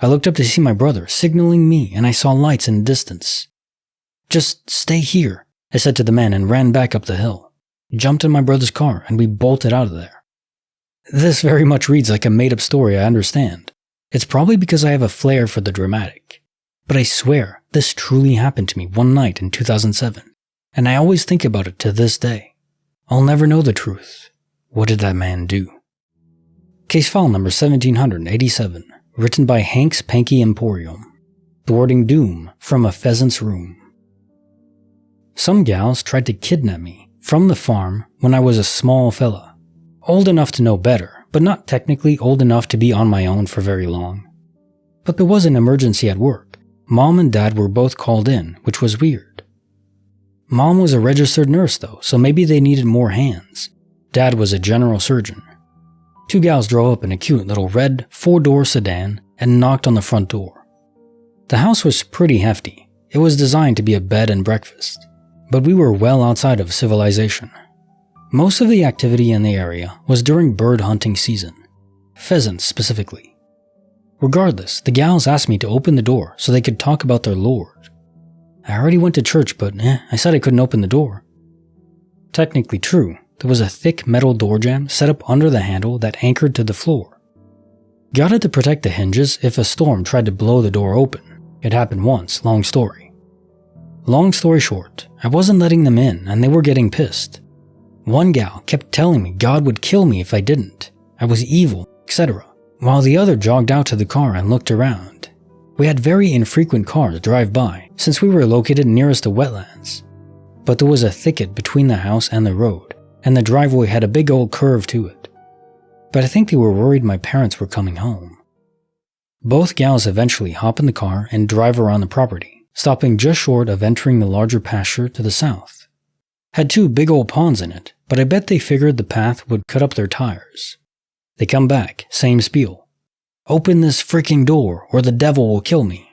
I looked up to see my brother signaling me, and I saw lights in the distance. "Just stay here," I said to the man and ran back up the hill, jumped in my brother's car, and we bolted out of there. This very much reads like a made-up story, I understand. It's probably because I have a flair for the dramatic. But I swear, this truly happened to me one night in 2007, and I always think about it to this day. I'll never know the truth. What did that man do? Case file number 1787, written by Hank's Panky Emporium. Thwarting Doom from a Pheasant's Room. Some gals tried to kidnap me from the farm when I was a small fella. Old enough to know better, but not technically old enough to be on my own for very long. But there was an emergency at work. Mom and Dad were both called in, which was weird. Mom was a registered nurse though, so maybe they needed more hands. Dad was a general surgeon. Two gals drove up in a cute little red 4-door sedan and knocked on the front door. The house was pretty hefty. It was designed to be a bed and breakfast, but we were well outside of civilization. Most of the activity in the area was during bird hunting season, pheasants specifically. Regardless, the gals asked me to open the door so they could talk about their Lord. I already went to church, but I said I couldn't open the door. Technically true, there was a thick metal door jamb set up under the handle that anchored to the floor. Got it to protect the hinges if a storm tried to blow the door open. It happened once, long story. Long story short, I wasn't letting them in and they were getting pissed. One gal kept telling me God would kill me if I didn't, I was evil, etc., while the other jogged out to the car and looked around. We had very infrequent cars drive by since we were located nearest to wetlands. But there was a thicket between the house and the road, and the driveway had a big old curve to it. But I think they were worried my parents were coming home. Both gals eventually hop in the car and drive around the property, stopping just short of entering the larger pasture to the south. Had two big old ponds in it, but I bet they figured the path would cut up their tires. They come back, same spiel. "Open this freaking door or the devil will kill me."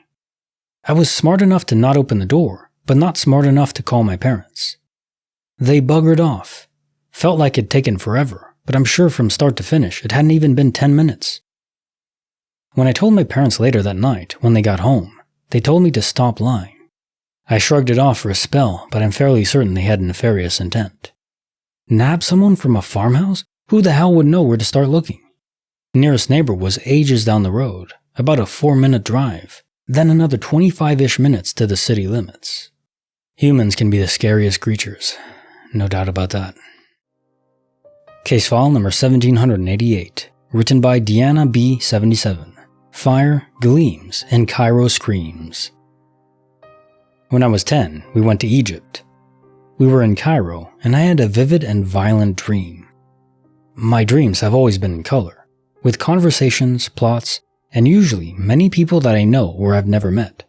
I was smart enough to not open the door, but not smart enough to call my parents. They buggered off. Felt like it'd taken forever, but I'm sure from start to finish it hadn't even been 10 minutes. When I told my parents later that night, when they got home, they told me to stop lying. I shrugged it off for a spell, but I'm fairly certain they had nefarious intent. Nab someone from a farmhouse? Who the hell would know where to start looking? Nearest neighbor was ages down the road. about a 4-minute drive, then another 25-ish minutes to the city limits. Humans can be the scariest creatures, no doubt about that. Case file number 1788, written by Deanna B. 77. Fire gleams and Cairo screams. When I was 10, we went to Egypt. We were in Cairo, and I had a vivid and violent dream. My dreams have always been in color, with conversations, plots, and usually many people that I know or have never met.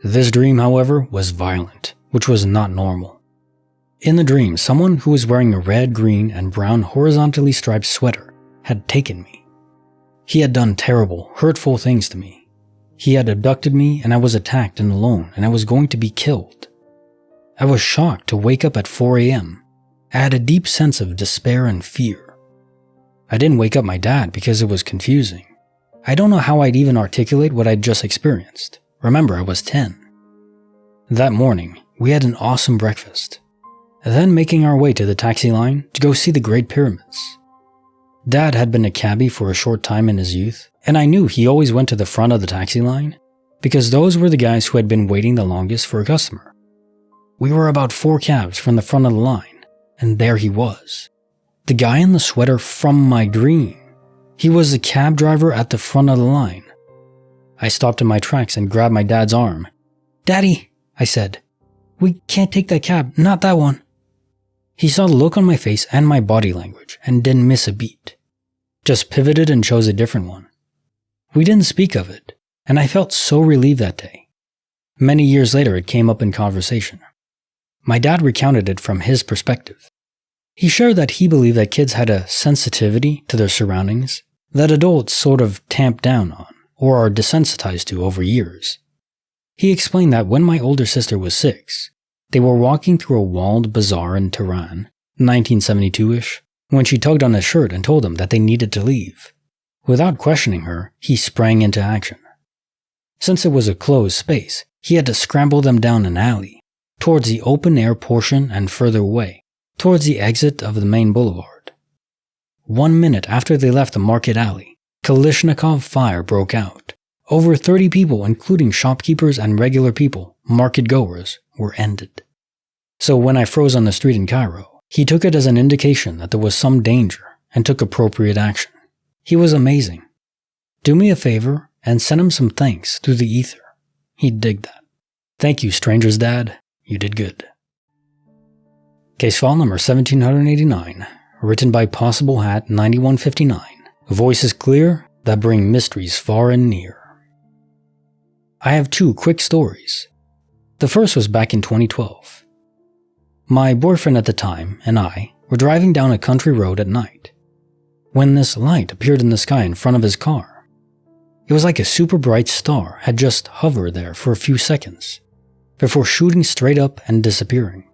This dream, however, was violent, which was not normal. In the dream, someone who was wearing a red, green, and brown horizontally striped sweater had taken me. He had done terrible, hurtful things to me. He had abducted me and I was attacked and alone and I was going to be killed. I was shocked to wake up at 4 a.m. I had a deep sense of despair and fear. I didn't wake up my dad because it was confusing. I don't know how I'd even articulate what I'd just experienced. Remember, I was 10. That morning, we had an awesome breakfast. Then making our way to the taxi line to go see the Great Pyramids. Dad had been a cabbie for a short time in his youth, and I knew he always went to the front of the taxi line because those were the guys who had been waiting the longest for a customer. We were about 4 cabs from the front of the line, and there he was. The guy in the sweater from my dream. He was the cab driver at the front of the line. I stopped in my tracks and grabbed my dad's arm. "Daddy," I said, "we can't take that cab, not that one." He saw the look on my face and my body language and didn't miss a beat. Just pivoted and chose a different one. We didn't speak of it, and I felt so relieved that day. Many years later it came up in conversation. My dad recounted it from his perspective. He shared that he believed that kids had a sensitivity to their surroundings that adults sort of tamp down on or are desensitized to over years. He explained that when my older sister was 6, they were walking through a walled bazaar in Tehran, 1972-ish, when she tugged on his shirt and told him that they needed to leave. Without questioning her, he sprang into action. Since it was a closed space, he had to scramble them down an alley, towards the open-air portion and further away, towards the exit of the main boulevard. 1 minute after they left the market alley, Kalashnikov fire broke out. Over 30 people, including shopkeepers and regular people, market-goers, were ended. So when I froze on the street in Cairo, he took it as an indication that there was some danger and took appropriate action. He was amazing. Do me a favor and send him some thanks through the ether. He'd dig that. Thank you, stranger's dad. You did good. Case file number 1789, written by Possible Hat 9159. Voices clear that bring mysteries far and near. I have 2 quick stories. The first was back in 2012. My boyfriend at the time and I were driving down a country road at night when this light appeared in the sky in front of his car. It was like a super bright star had just hovered there for a few seconds before shooting straight up and disappearing.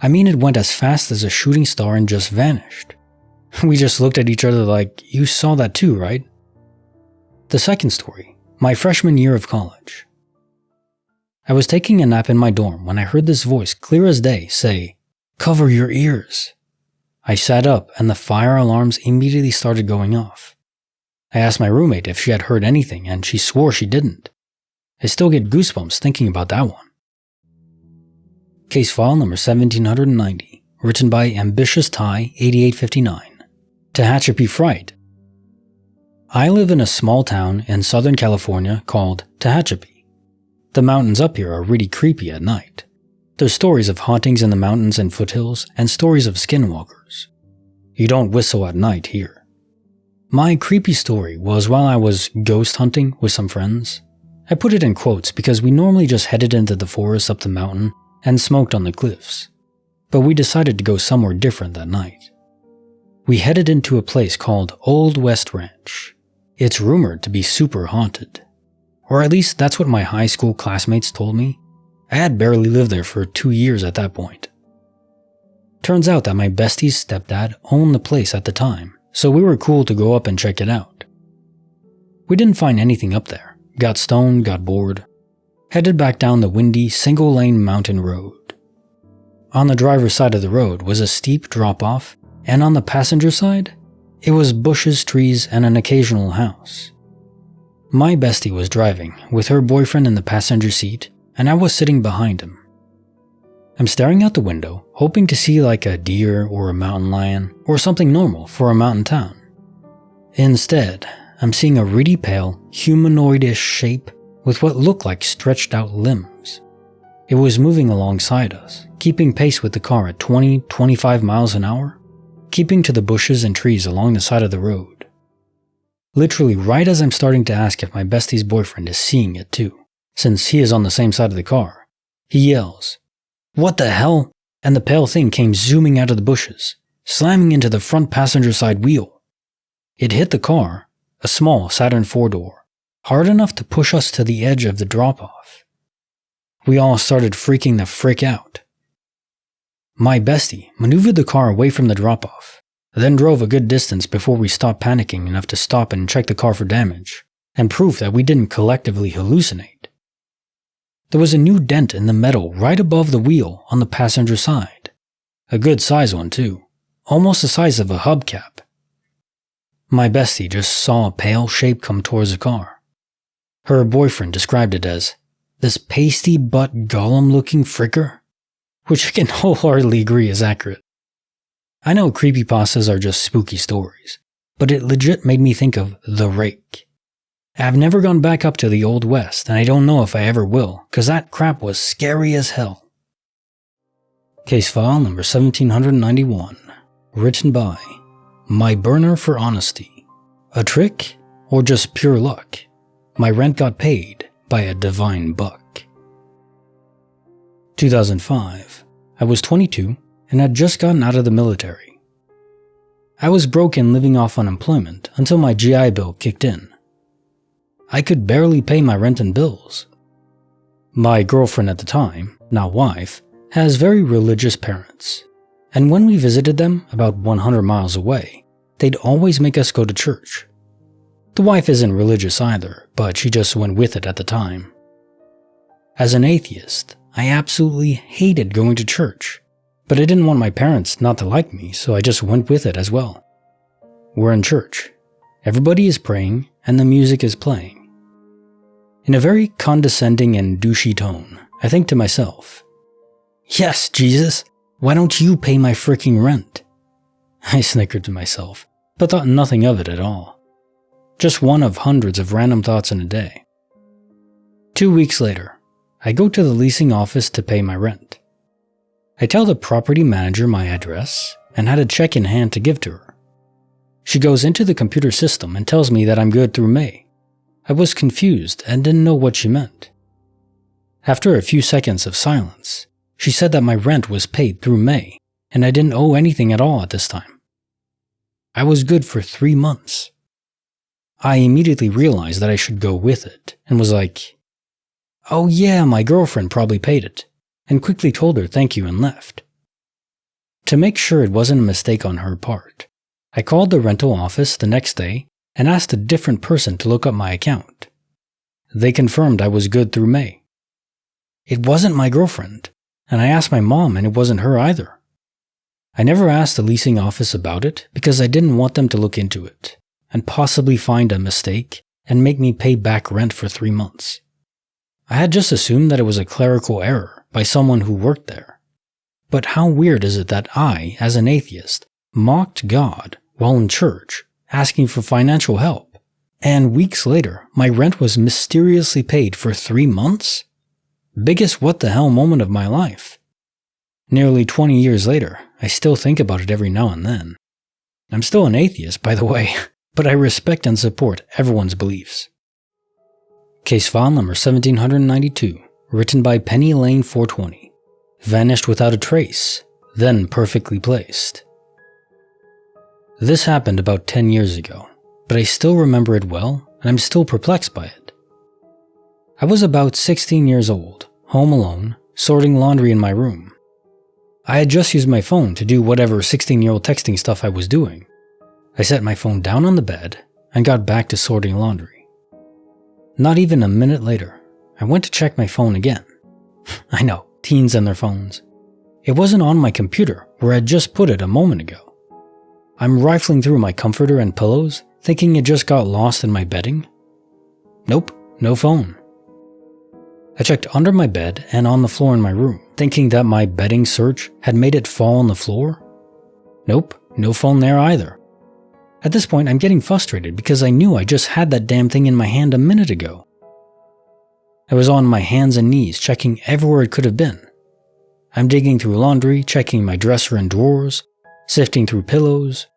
I mean, it went as fast as a shooting star and just vanished. We just looked at each other like, you saw that too, right? The second story, my freshman year of college. I was taking a nap in my dorm when I heard this voice clear as day say, "Cover your ears." I sat up and the fire alarms immediately started going off. I asked my roommate if she had heard anything and she swore she didn't. I still get goosebumps thinking about that one. Case file number 1790, written by Ambitious Thai 8859. Tehachapi Fright. I live in a small town in Southern California called Tehachapi. The mountains up here are really creepy at night. There's stories of hauntings in the mountains and foothills and stories of skinwalkers. You don't whistle at night here. My creepy story was while I was ghost hunting with some friends. I put it in quotes because we normally just headed into the forest up the mountain and smoked on the cliffs. But we decided to go somewhere different that night. We headed into a place called Old West Ranch. It's rumored to be super haunted. Or at least that's what my high school classmates told me. I had barely lived there for 2 years at that point. Turns out that my bestie's stepdad owned the place at the time, so we were cool to go up and check it out. We didn't find anything up there, got stoned, got bored, headed back down the windy, single-lane mountain road. On the driver's side of the road was a steep drop-off, and on the passenger side, it was bushes, trees, and an occasional house. My bestie was driving, with her boyfriend in the passenger seat, and I was sitting behind him. I'm staring out the window, hoping to see like a deer or a mountain lion, or something normal for a mountain town. Instead, I'm seeing a really pale, humanoid-ish shape with what looked like stretched out limbs. It was moving alongside us, keeping pace with the car at 20-25 miles an hour, keeping to the bushes and trees along the side of the road. Literally right as I'm starting to ask if my bestie's boyfriend is seeing it too, since he is on the same side of the car, he yells, "What the hell?" And the pale thing came zooming out of the bushes, slamming into the front passenger side wheel. It hit the car, a small Saturn 4-door, hard enough to push us to the edge of the drop-off. We all started freaking the frick out. My bestie maneuvered the car away from the drop-off, then drove a good distance before we stopped panicking enough to stop and check the car for damage, and proof that we didn't collectively hallucinate. There was a new dent in the metal right above the wheel on the passenger side. A good size one too, almost the size of a hubcap. My bestie just saw a pale shape come towards the car. Her boyfriend described it as, "this pasty butt golem looking fricker," which I can wholeheartedly agree is accurate. I know creepypastas are just spooky stories, but it legit made me think of The Rake. I've never gone back up to the Old West, and I don't know if I ever will, cause that crap was scary as hell. Case file number 1791, written by My Burner for Honesty. A trick, or just pure luck? My rent got paid by a divine buck. 2005. I was 22 and had just gotten out of the military. I was broke and living off unemployment until my GI Bill kicked in. I could barely pay my rent and bills. My girlfriend at the time, now wife, has very religious parents, and when we visited them about 100 miles away, they'd always make us go to church. The wife isn't religious either, but she just went with it at the time. As an atheist, I absolutely hated going to church, but I didn't want my parents not to like me, so I just went with it as well. We're in church. Everybody is praying, and the music is playing. In a very condescending and douchey tone, I think to myself, "Yes, Jesus, why don't you pay my freaking rent?" I snickered to myself, but thought nothing of it at all. Just one of hundreds of random thoughts in a day. 2 weeks later, I go to the leasing office to pay my rent. I tell the property manager my address and had a check in hand to give to her. She goes into the computer system and tells me that I'm good through May. I was confused and didn't know what she meant. After a few seconds of silence, she said that my rent was paid through May and I didn't owe anything at all at this time. I was good for 3 months. I immediately realized that I should go with it and was like, "Oh yeah, my girlfriend probably paid it," and quickly told her thank you and left. To make sure it wasn't a mistake on her part, I called the rental office the next day and asked a different person to look up my account. They confirmed I was good through May. It wasn't my girlfriend, and I asked my mom and it wasn't her either. I never asked the leasing office about it because I didn't want them to look into it and possibly find a mistake and make me pay back rent for 3 months. I had just assumed that it was a clerical error by someone who worked there. But how weird is it that I, as an atheist, mocked God while in church, asking for financial help, and weeks later, my rent was mysteriously paid for 3 months? Biggest what the hell moment of my life. Nearly 20 years later, I still think about it every now and then. I'm still an atheist, by the way, but I respect and support everyone's beliefs. Case file number 1792, written by Penny Lane 420. Vanished without a trace, then perfectly placed. This happened about 10 years ago, but I still remember it well, and I'm still perplexed by it. I was about 16 years old, home alone, sorting laundry in my room. I had just used my phone to do whatever 16-year-old texting stuff I was doing. I set my phone down on the bed and got back to sorting laundry. Not even a minute later, I went to check my phone again. I know, teens and their phones. It wasn't on my computer where I'd just put it a moment ago. I'm rifling through my comforter and pillows, thinking it just got lost in my bedding. Nope, no phone. I checked under my bed and on the floor in my room, thinking that my bedding search had made it fall on the floor. Nope, no phone there either. At this point, I'm getting frustrated because I knew I just had that damn thing in my hand a minute ago. I was on my hands and knees checking everywhere it could have been. I'm digging through laundry, checking my dresser and drawers, sifting through pillows.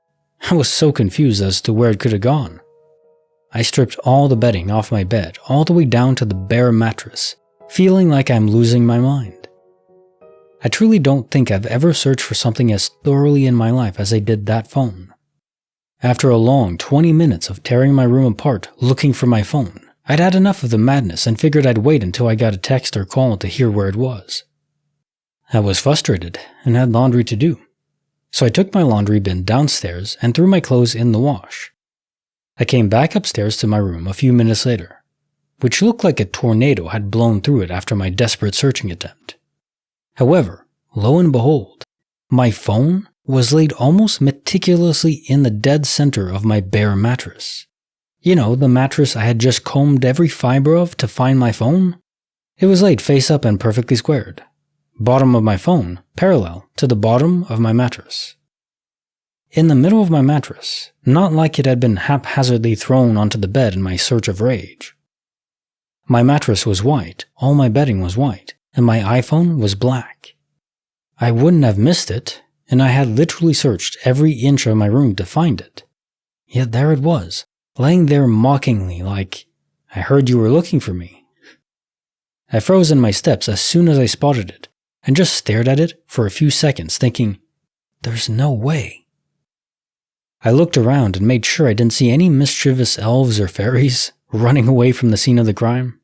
I was so confused as to where it could have gone. I stripped all the bedding off my bed, all the way down to the bare mattress, feeling like I'm losing my mind. I truly don't think I've ever searched for something as thoroughly in my life as I did that phone. After a long 20 minutes of tearing my room apart looking for my phone, I'd had enough of the madness and figured I'd wait until I got a text or call to hear where it was. I was frustrated and had laundry to do, so I took my laundry bin downstairs and threw my clothes in the wash. I came back upstairs to my room a few minutes later, which looked like a tornado had blown through it after my desperate searching attempt. However, lo and behold, my phone was laid almost meticulously in the dead center of my bare mattress. You know, the mattress I had just combed every fiber of to find my phone? It was laid face up and perfectly squared. Bottom of my phone parallel to the bottom of my mattress. In the middle of my mattress, not like it had been haphazardly thrown onto the bed in my search of rage. My mattress was white, all my bedding was white, and my iPhone was black. I wouldn't have missed it, and I had literally searched every inch of my room to find it. Yet there it was, laying there mockingly like, "I heard you were looking for me." I froze in my steps as soon as I spotted it, and just stared at it for a few seconds thinking, there's no way. I looked around and made sure I didn't see any mischievous elves or fairies running away from the scene of the crime.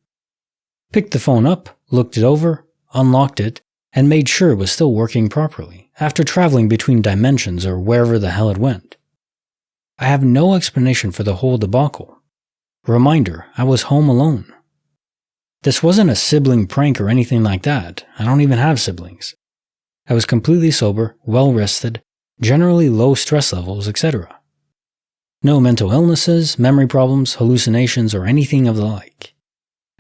Picked the phone up, looked it over, unlocked it, and made sure it was still working properly after traveling between dimensions or wherever the hell it went. I have no explanation for the whole debacle. Reminder, I was home alone. This wasn't a sibling prank or anything like that. I don't even have siblings. I was completely sober, well rested, generally low stress levels, etc. No mental illnesses, memory problems, hallucinations, or anything of the like.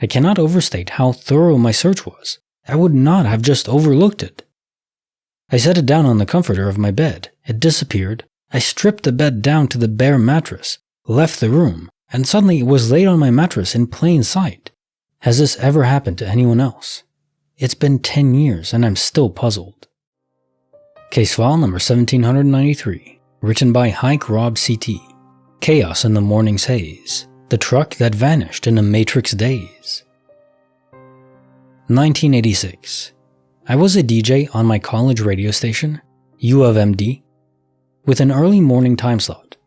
I cannot overstate how thorough my search was. I would not have just overlooked it. I set it down on the comforter of my bed. It disappeared. I stripped the bed down to the bare mattress, left the room, and suddenly it was laid on my mattress in plain sight. Has this ever happened to anyone else? It's been 10 years and I'm still puzzled. Case file number 1793, written by Hike Rob CT. Chaos in the Morning's Haze. The truck that vanished in a Matrix daze. 1986. I was a DJ on my college radio station, U of MD, with an early morning time slot.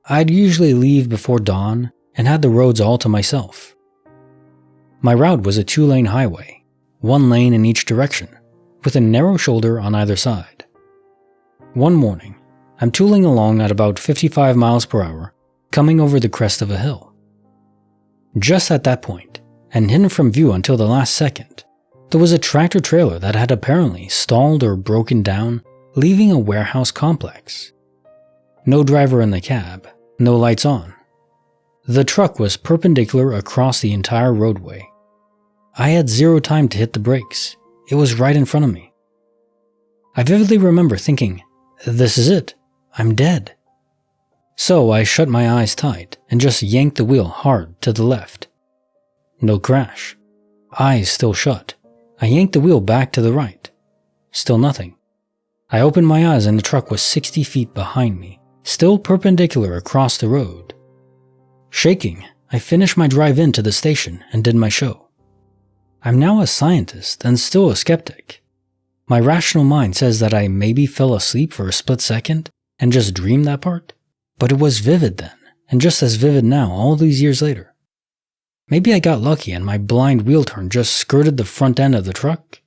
I'd usually leave before dawn and had the roads all to myself. My route was a 2-lane highway, 1 lane in each direction, with a narrow shoulder on either side. One morning, I'm tooling along at about 55 miles per hour, coming over the crest of a hill. Just at that point, and hidden from view until the last second, there was a tractor trailer that had apparently stalled or broken down, leaving a warehouse complex. No driver in the cab, no lights on. The truck was perpendicular across the entire roadway. I had zero time to hit the brakes. It was right in front of me. I vividly remember thinking, this is it, I'm dead. So I shut my eyes tight and just yanked the wheel hard to the left. No crash. Eyes still shut. I yanked the wheel back to the right. Still nothing. I opened my eyes and the truck was 60 feet behind me, still perpendicular across the road. Shaking, I finished my drive in to the station and did my show. I'm now a scientist and still a skeptic. My rational mind says that I maybe fell asleep for a split second and just dreamed that part, but it was vivid then, and just as vivid now all these years later. Maybe I got lucky and my blind wheel turn just skirted the front end of the truck.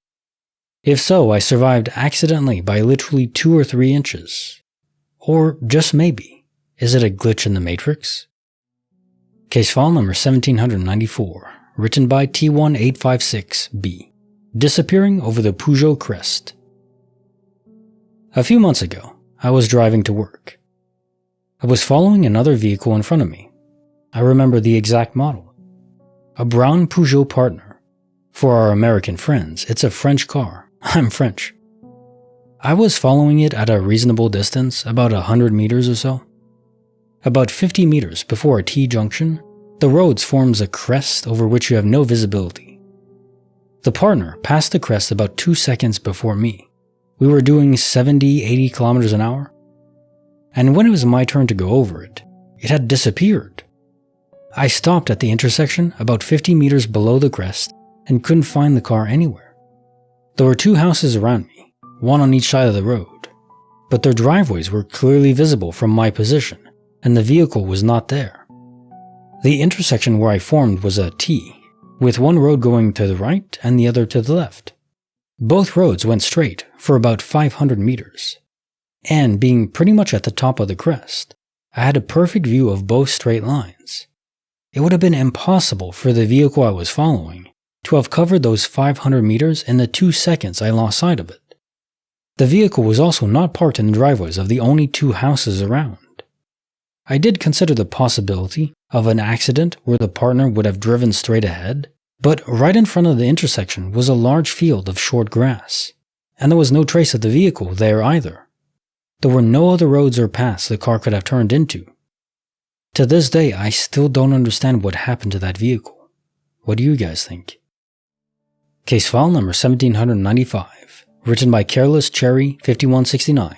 If so, I survived accidentally by literally 2 or 3 inches. Or just maybe, is it a glitch in the Matrix? Case file number 1794, written by T1856B, disappearing over the Peugeot crest. A few months ago, I was driving to work. I was following another vehicle in front of me. I remember the exact model, a brown Peugeot Partner. For our American friends, it's a French car. I'm French. I was following it at a reasonable distance, about 100 meters or so. About 50 meters before a T-junction, the road forms a crest over which you have no visibility. The Partner passed the crest about 2 seconds before me. We were doing 70-80 kilometers an hour. And when it was my turn to go over it, it had disappeared. I stopped at the intersection about 50 meters below the crest and couldn't find the car anywhere. There were 2 houses around me, one on each side of the road, but their driveways were clearly visible from my position, and the vehicle was not there. The intersection where I formed was a T, with one road going to the right and the other to the left. Both roads went straight for about 500 meters, and being pretty much at the top of the crest, I had a perfect view of both straight lines. It would have been impossible for the vehicle I was following to have covered those 500 meters in the 2 seconds I lost sight of it. The vehicle was also not parked in the driveways of the only 2 houses around. I did consider the possibility of an accident where the Partner would have driven straight ahead, but right in front of the intersection was a large field of short grass, and there was no trace of the vehicle there either. There were no other roads or paths the car could have turned into. To this day, I still don't understand what happened to that vehicle. What do you guys think? Case file number 1795, written by Careless Cherry 5169,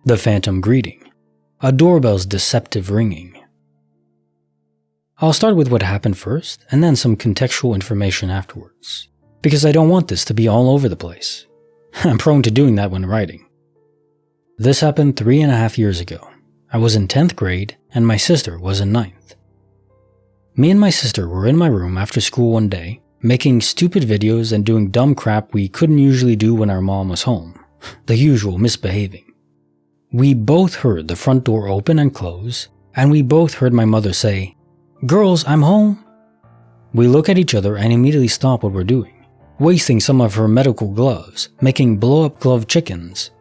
The Phantom Greeting, a doorbell's deceptive ringing. I'll start with what happened first, and then some contextual information afterwards, because I don't want this to be all over the place. I'm prone to doing that when writing. This happened 3.5 years ago. I was in 10th grade, and my sister was in 9th. Me and my sister were in my room after school one day, making stupid videos and doing dumb crap we couldn't usually do when our mom was home. The usual misbehaving. We both heard the front door open and close, and we both heard my mother say, "Girls, I'm home." We look at each other and immediately stop what we're doing, wasting some of her medical gloves, making blow-up glove chickens,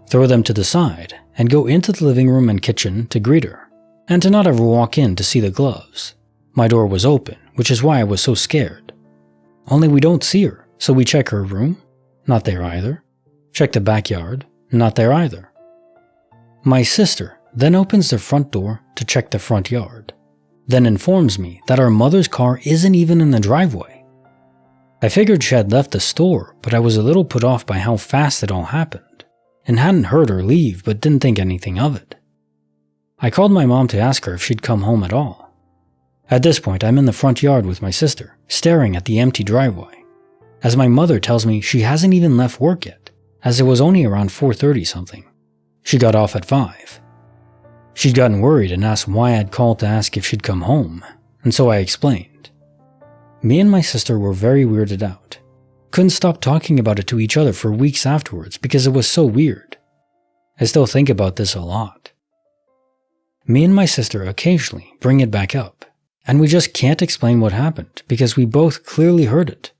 throw them to the side, and go into the living room and kitchen to greet her, and to not ever walk in to see the gloves. My door was open, which is why I was so scared. Only we don't see her, so we check her room, not there either. Check the backyard, not there either. My sister then opens the front door to check the front yard, then informs me that our mother's car isn't even in the driveway. I figured she had left the store, but I was a little put off by how fast it all happened, and hadn't heard her leave but didn't think anything of it. I called my mom to ask her if she'd come home at all. At this point, I'm in the front yard with my sister, staring at the empty driveway, as my mother tells me she hasn't even left work yet, as it was only around 4:30 something. She got off at 5. She'd gotten worried and asked why I'd called to ask if she'd come home, and so I explained. Me and my sister were very weirded out. Couldn't stop talking about it to each other for weeks afterwards because it was so weird. I still think about this a lot. Me and my sister occasionally bring it back up, and we just can't explain what happened because we both clearly heard it.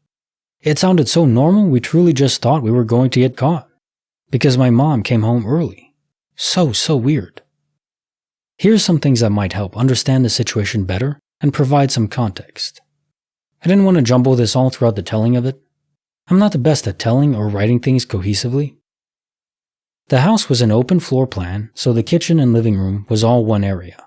It sounded so normal we truly just thought we were going to get caught, because my mom came home early. So weird. Here's some things that might help understand the situation better and provide some context. I didn't want to jumble this all throughout the telling of it. I'm not the best at telling or writing things cohesively. The house was an open floor plan, so the kitchen and living room was all one area.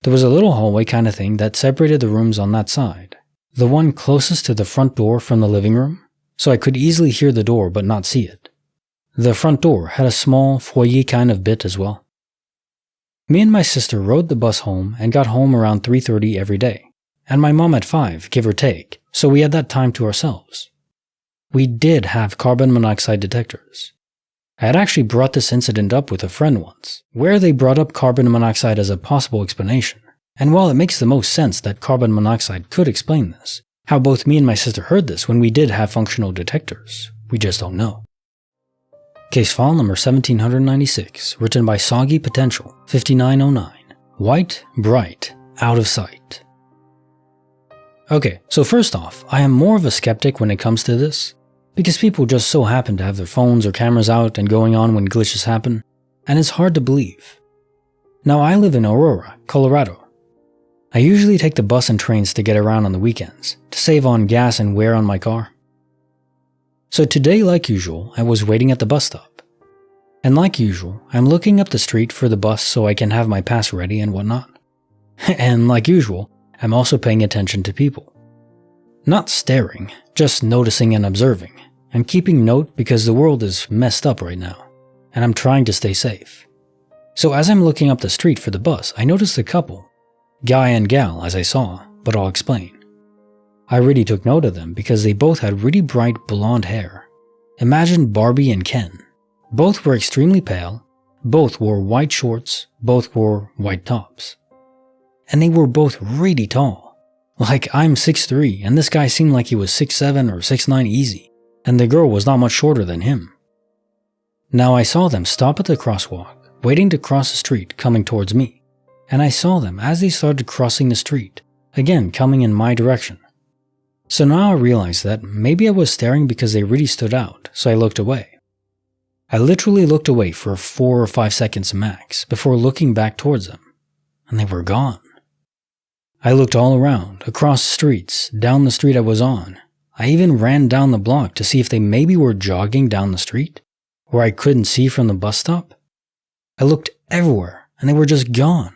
There was a little hallway kind of thing that separated the rooms on that side, the one closest to the front door from the living room, so I could easily hear the door but not see it. The front door had a small foyer kind of bit as well. Me and my sister rode the bus home and got home around 3:30 every day, and my mom at 5, give or take, so we had that time to ourselves. We did have carbon monoxide detectors. I had actually brought this incident up with a friend once, where they brought up carbon monoxide as a possible explanation, and while it makes the most sense that carbon monoxide could explain this, how both me and my sister heard this when we did have functional detectors, we just don't know. Case file number 1796, written by Soggy Potential 5909, White, Bright, Out of Sight. Okay, so first off, I am more of a skeptic when it comes to this, because people just so happen to have their phones or cameras out and going on when glitches happen, and it's hard to believe. Now I live in Aurora, Colorado, I usually take the bus and trains to get around on the weekends, to save on gas and wear on my car. So today, like usual, I was waiting at the bus stop. And like usual, I'm looking up the street for the bus so I can have my pass ready and whatnot. And like usual, I'm also paying attention to people. Not staring, just noticing and observing, and keeping note because the world is messed up right now, and I'm trying to stay safe. So as I'm looking up the street for the bus, I noticed a couple. Guy and gal, as I saw, but I'll explain. I really took note of them because they both had really bright blonde hair. Imagine Barbie and Ken. Both were extremely pale, both wore white shorts, both wore white tops. And they were both really tall. Like I'm 6'3", and this guy seemed like he was 6'7" or 6'9" easy, and the girl was not much shorter than him. Now I saw them stop at the crosswalk, waiting to cross the street coming towards me. And I saw them as they started crossing the street, again coming in my direction. So now I realized that maybe I was staring because they really stood out, so I looked away. I literally looked away for 4 or 5 seconds max before looking back towards them, and they were gone. I looked all around, across the streets, down the street I was on. I even ran down the block to see if they maybe were jogging down the street, where I couldn't see from the bus stop. I looked everywhere, and they were just gone.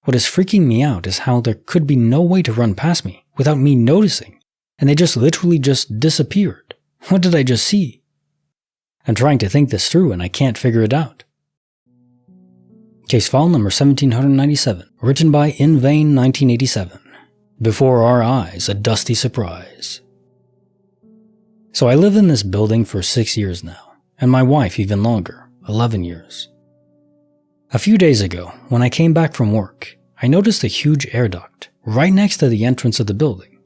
What is freaking me out is how there could be no way to run past me without me noticing, and they just literally just disappeared. What did I just see? I'm trying to think this through and I can't figure it out. Case file number 1797, written by In Vain 1987. Before our eyes, a dusty surprise. So I live in this building for 6 years now, and my wife even longer, 11 years. A few days ago, when I came back from work, I noticed a huge air duct right next to the entrance of the building.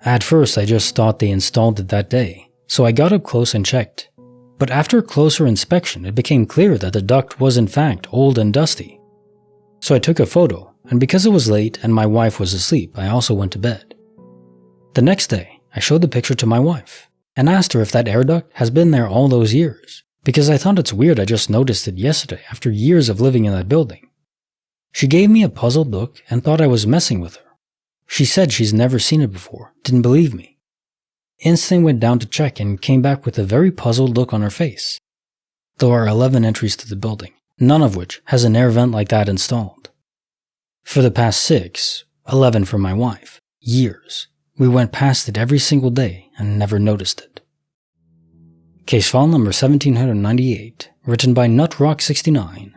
At first, I just thought they installed it that day, so I got up close and checked. But after closer inspection, it became clear that the duct was in fact old and dusty. So I took a photo, and because it was late and my wife was asleep, I also went to bed. The next day, I showed the picture to my wife, and asked her if that air duct has been there all those years. Because I thought it's weird I just noticed it yesterday after years of living in that building. She gave me a puzzled look and thought I was messing with her. She said she's never seen it before, didn't believe me. Instantly went down to check and came back with a very puzzled look on her face. There are 11 entries to the building, none of which has an air vent like that installed. For the past 6, 11 for my wife, years, we went past it every single day and never noticed it. Case file number 1798, written by Nutrock69.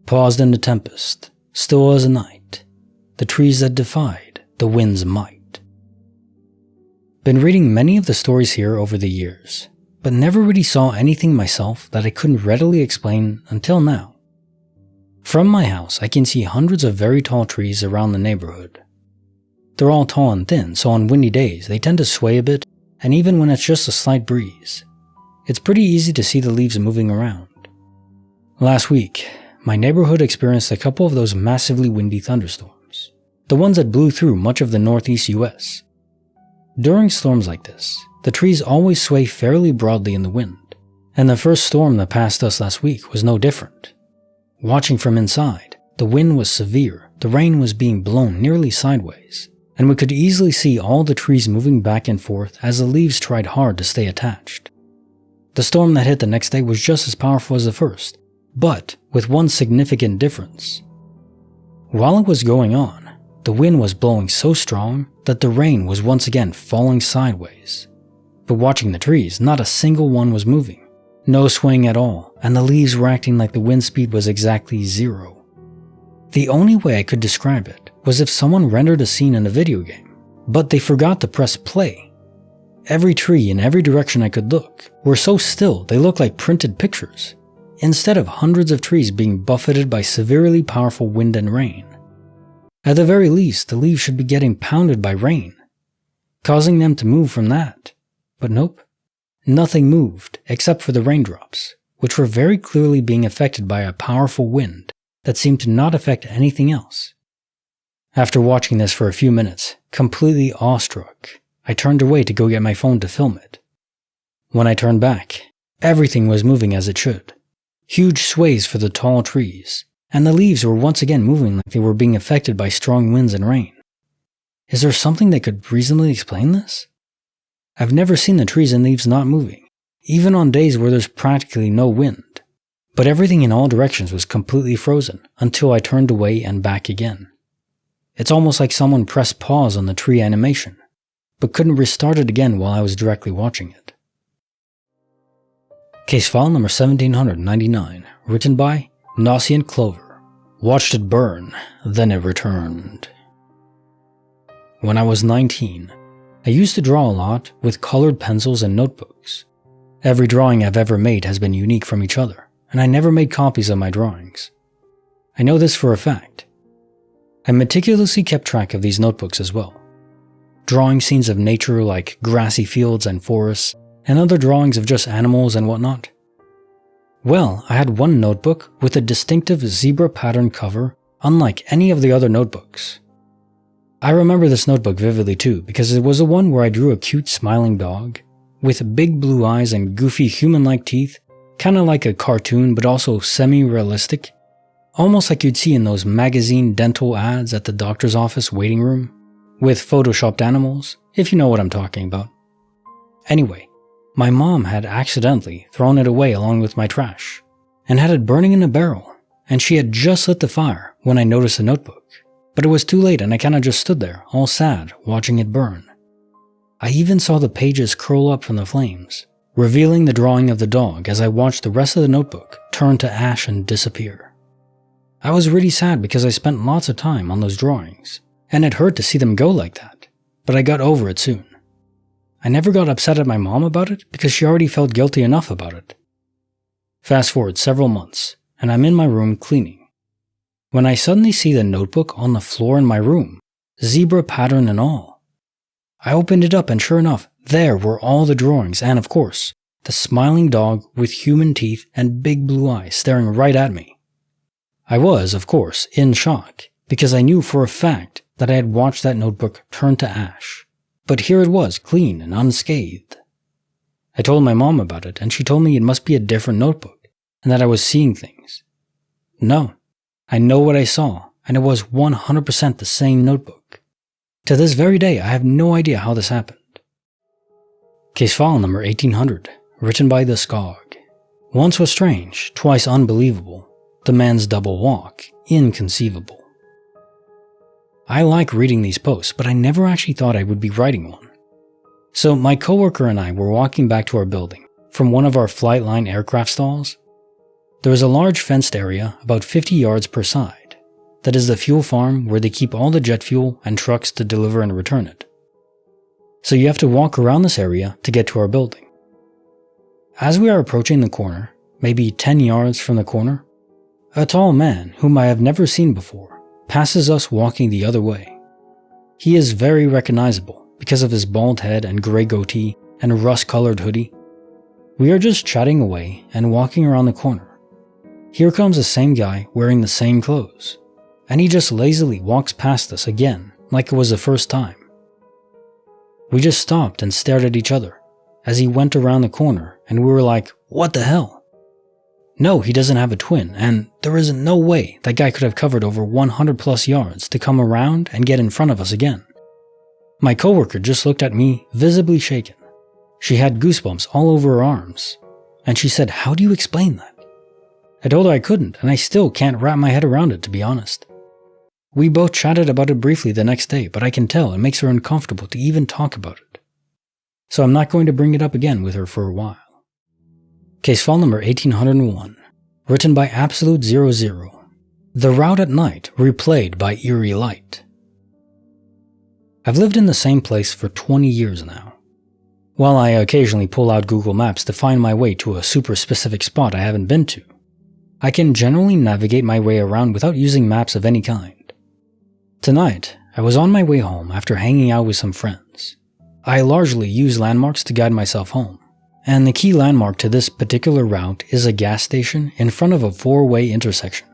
Paused in the tempest, still as a night, the trees that defied the wind's might. Been reading many of the stories here over the years, but never really saw anything myself that I couldn't readily explain until now. From my house, I can see hundreds of very tall trees around the neighborhood. They're all tall and thin, so on windy days they tend to sway a bit, and even when it's just a slight breeze, it's pretty easy to see the leaves moving around. Last week, my neighborhood experienced a couple of those massively windy thunderstorms, the ones that blew through much of the northeast US. During storms like this, the trees always sway fairly broadly in the wind, and the first storm that passed us last week was no different. Watching from inside, the wind was severe, the rain was being blown nearly sideways, and we could easily see all the trees moving back and forth as the leaves tried hard to stay attached. The storm that hit the next day was just as powerful as the first, but with one significant difference. While it was going on, the wind was blowing so strong that the rain was once again falling sideways. But watching the trees, not a single one was moving. No swaying at all, and the leaves were acting like the wind speed was exactly 0. The only way I could describe it was if someone rendered a scene in a video game, but they forgot to press play. Every tree in every direction I could look were so still they looked like printed pictures, instead of hundreds of trees being buffeted by severely powerful wind and rain. At the very least, the leaves should be getting pounded by rain, causing them to move from that. But nope, nothing moved except for the raindrops, which were very clearly being affected by a powerful wind that seemed to not affect anything else. After watching this for a few minutes, completely awestruck, I turned away to go get my phone to film it. When I turned back, everything was moving as it should. Huge sways for the tall trees, and the leaves were once again moving like they were being affected by strong winds and rain. Is there something that could reasonably explain this? I've never seen the trees and leaves not moving, even on days where there's practically no wind. But everything in all directions was completely frozen until I turned away and back again. It's almost like someone pressed pause on the tree animation, but couldn't restart it again while I was directly watching it. Case file number 1799, written by Nauseant Clover. Watched it burn, then it returned. When I was 19, I used to draw a lot with colored pencils and notebooks. Every drawing I've ever made has been unique from each other, and I never made copies of my drawings. I know this for a fact. I meticulously kept track of these notebooks as well. Drawing scenes of nature like grassy fields and forests, and other drawings of just animals and whatnot. Well, I had one notebook with a distinctive zebra pattern cover unlike any of the other notebooks. I remember this notebook vividly too because it was the one where I drew a cute smiling dog with big blue eyes and goofy human-like teeth, kinda like a cartoon but also semi-realistic, almost like you'd see in those magazine dental ads at the doctor's office waiting room, with photoshopped animals, if you know what I'm talking about. Anyway, my mom had accidentally thrown it away along with my trash, and had it burning in a barrel, and she had just lit the fire when I noticed the notebook, but it was too late and I kinda just stood there, all sad, watching it burn. I even saw the pages curl up from the flames, revealing the drawing of the dog as I watched the rest of the notebook turn to ash and disappear. I was really sad because I spent lots of time on those drawings, and it hurt to see them go like that, but I got over it soon. I never got upset at my mom about it because she already felt guilty enough about it. Fast forward several months, and I'm in my room cleaning, when I suddenly see the notebook on the floor in my room, zebra pattern and all. I opened it up and sure enough, there were all the drawings and of course, the smiling dog with human teeth and big blue eyes staring right at me. I was, of course, in shock because I knew for a fact that I had watched that notebook turn to ash. But here it was, clean and unscathed. I told my mom about it, and she told me it must be a different notebook, and that I was seeing things. No, I know what I saw, and it was 100% the same notebook. To this very day, I have no idea how this happened. Case file number 1800, written by the Skog. Once was strange, twice unbelievable. The man's double walk, inconceivable. I like reading these posts, but I never actually thought I would be writing one. So my coworker and I were walking back to our building from one of our flight line aircraft stalls. There is a large fenced area about 50 yards per side. That is the fuel farm where they keep all the jet fuel and trucks to deliver and return it. So you have to walk around this area to get to our building. As we are approaching the corner, maybe 10 yards from the corner, a tall man whom I have never seen before passes us walking the other way. He is very recognizable because of his bald head and gray goatee and rust-colored hoodie. We are just chatting away and walking around the corner. Here comes the same guy wearing the same clothes, and he just lazily walks past us again like it was the first time. We just stopped and stared at each other as he went around the corner, and we were like, what the hell? No, he doesn't have a twin, and there is no way that guy could have covered over 100 plus yards to come around and get in front of us again. My coworker just looked at me, visibly shaken. She had goosebumps all over her arms, and she said, how do you explain that? I told her I couldn't, and I still can't wrap my head around it, to be honest. We both chatted about it briefly the next day, but I can tell it makes her uncomfortable to even talk about it. So I'm not going to bring it up again with her for a while. Case file number 1801, written by Absolute 00. The Route at Night, replayed by Eerie Light. I've lived in the same place for 20 years now. While I occasionally pull out Google Maps to find my way to a super specific spot I haven't been to, I can generally navigate my way around without using maps of any kind. Tonight, I was on my way home after hanging out with some friends. I largely use landmarks to guide myself home. And the key landmark to this particular route is a gas station in front of a four-way intersection.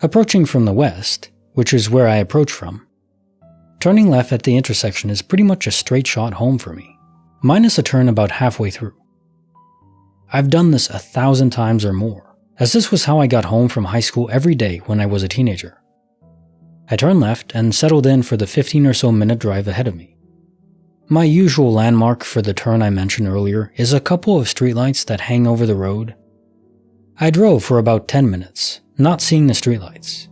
Approaching from the west, which is where I approach from, turning left at the intersection is pretty much a straight shot home for me, minus a turn about halfway through. I've done this 1,000 times or more, as this was how I got home from high school every day when I was a teenager. I turned left and settled in for the 15 or so minute drive ahead of me. My usual landmark for the turn I mentioned earlier is a couple of streetlights that hang over the road. I drove for about 10 minutes, not seeing the streetlights.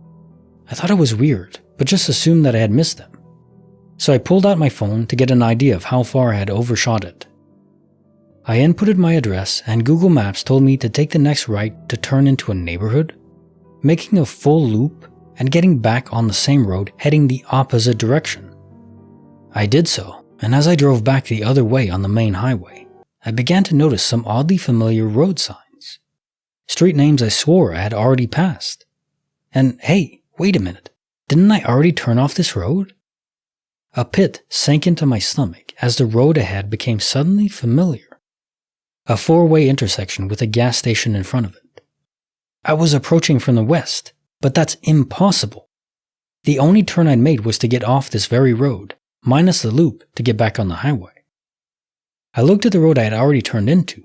I thought it was weird, but just assumed that I had missed them. So I pulled out my phone to get an idea of how far I had overshot it. I inputted my address and Google Maps told me to take the next right to turn into a neighborhood, making a full loop and getting back on the same road heading the opposite direction. I did so, and as I drove back the other way on the main highway, I began to notice some oddly familiar road signs. Street names I swore I had already passed. And hey, wait a minute, didn't I already turn off this road? A pit sank into my stomach as the road ahead became suddenly familiar. A four-way intersection with a gas station in front of it. I was approaching from the west, but that's impossible. The only turn I'd made was to get off this very road, minus the loop to get back on the highway. I looked at the road I had already turned into.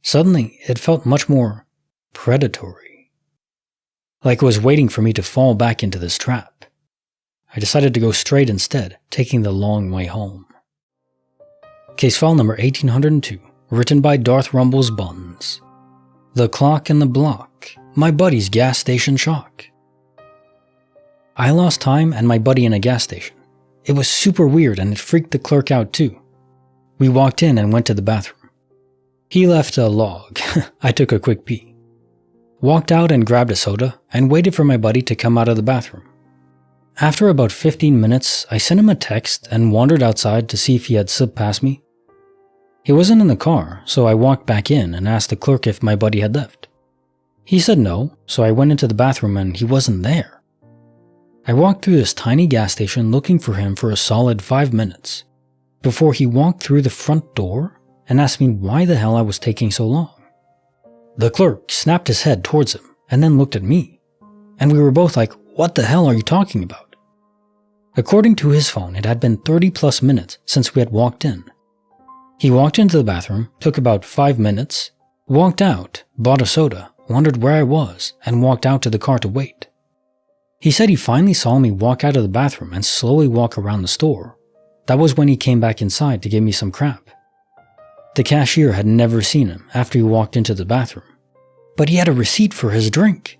Suddenly, it felt much more predatory. Like it was waiting for me to fall back into this trap. I decided to go straight instead, taking the long way home. Case file number 1802, written by Darth Rumble's Buns. The Clock and the Block, my buddy's gas station shock. I lost time and my buddy in a gas station. It was super weird and it freaked the clerk out too. We walked in and went to the bathroom. He left a log. I took a quick pee. Walked out and grabbed a soda and waited for my buddy to come out of the bathroom. After about 15 minutes, I sent him a text and wandered outside to see if he had slipped past me. He wasn't in the car, so I walked back in and asked the clerk if my buddy had left. He said no, so I went into the bathroom and he wasn't there. I walked through this tiny gas station looking for him for a solid 5 minutes, before he walked through the front door and asked me why the hell I was taking so long. The clerk snapped his head towards him and then looked at me, and we were both like, "What the hell are you talking about?" According to his phone, it had been 30 plus minutes since we had walked in. He walked into the bathroom, took about 5 minutes, walked out, bought a soda, wondered where I was, and walked out to the car to wait. He said he finally saw me walk out of the bathroom and slowly walk around the store. That was when he came back inside to give me some crap. The cashier had never seen him after he walked into the bathroom, but he had a receipt for his drink.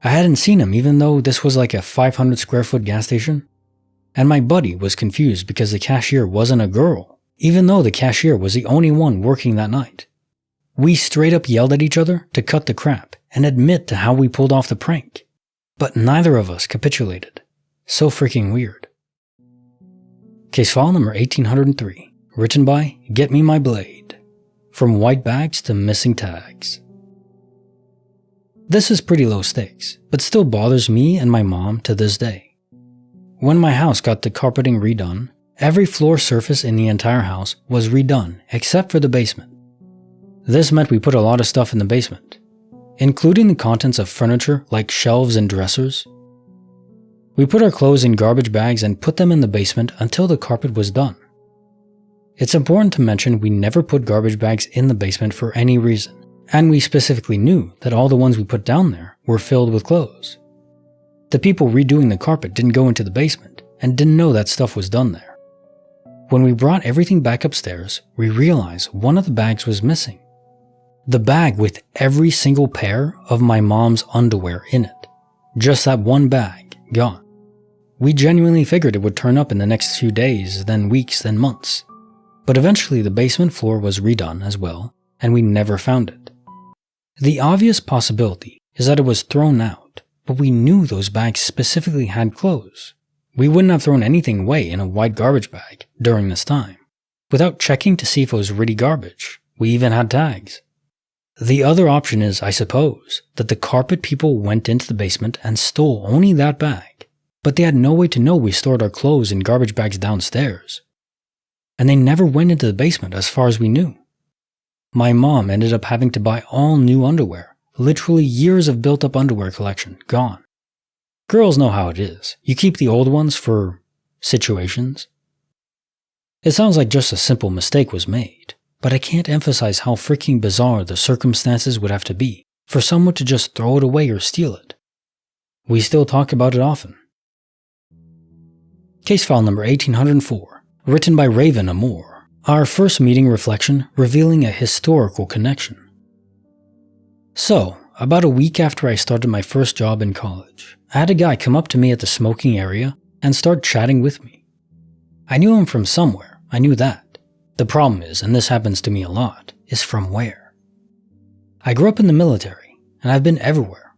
I hadn't seen him even though this was like a 500 square foot gas station, and my buddy was confused because the cashier wasn't a girl, even though the cashier was the only one working that night. We straight up yelled at each other to cut the crap and admit to how we pulled off the prank, but neither of us capitulated. So freaking weird. Case file number 1803, written by Get Me My Blade. From white bags to missing tags. This is pretty low stakes, but still bothers me and my mom to this day. When my house got the carpeting redone, every floor surface in the entire house was redone except for the basement. This meant we put a lot of stuff in the basement, including the contents of furniture like shelves and dressers. We put our clothes in garbage bags and put them in the basement until the carpet was done. It's important to mention we never put garbage bags in the basement for any reason, and we specifically knew that all the ones we put down there were filled with clothes. The people redoing the carpet didn't go into the basement and didn't know that stuff was done there. When we brought everything back upstairs, we realized one of the bags was missing. The bag with every single pair of my mom's underwear in it. Just that one bag, gone. We genuinely figured it would turn up in the next few days, then weeks, then months. But eventually the basement floor was redone as well, and we never found it. The obvious possibility is that it was thrown out, but we knew those bags specifically had clothes. We wouldn't have thrown anything away in a white garbage bag during this time, without checking to see if it was really garbage. We even had tags. The other option is, I suppose, that the carpet people went into the basement and stole only that bag, but they had no way to know we stored our clothes in garbage bags downstairs. And they never went into the basement as far as we knew. My mom ended up having to buy all new underwear, literally years of built-up underwear collection, gone. Girls know how it is. You keep the old ones for situations. It sounds like just a simple mistake was made, but I can't emphasize how freaking bizarre the circumstances would have to be for someone to just throw it away or steal it. We still talk about it often. Case file number 1804, written by Raven Amour. Our first meeting reflection revealing a historical connection. So, about a week after I started my first job in college, I had a guy come up to me at the smoking area and start chatting with me. I knew him from somewhere, I knew that. The problem is, and this happens to me a lot, is from where. I grew up in the military, and I've been everywhere.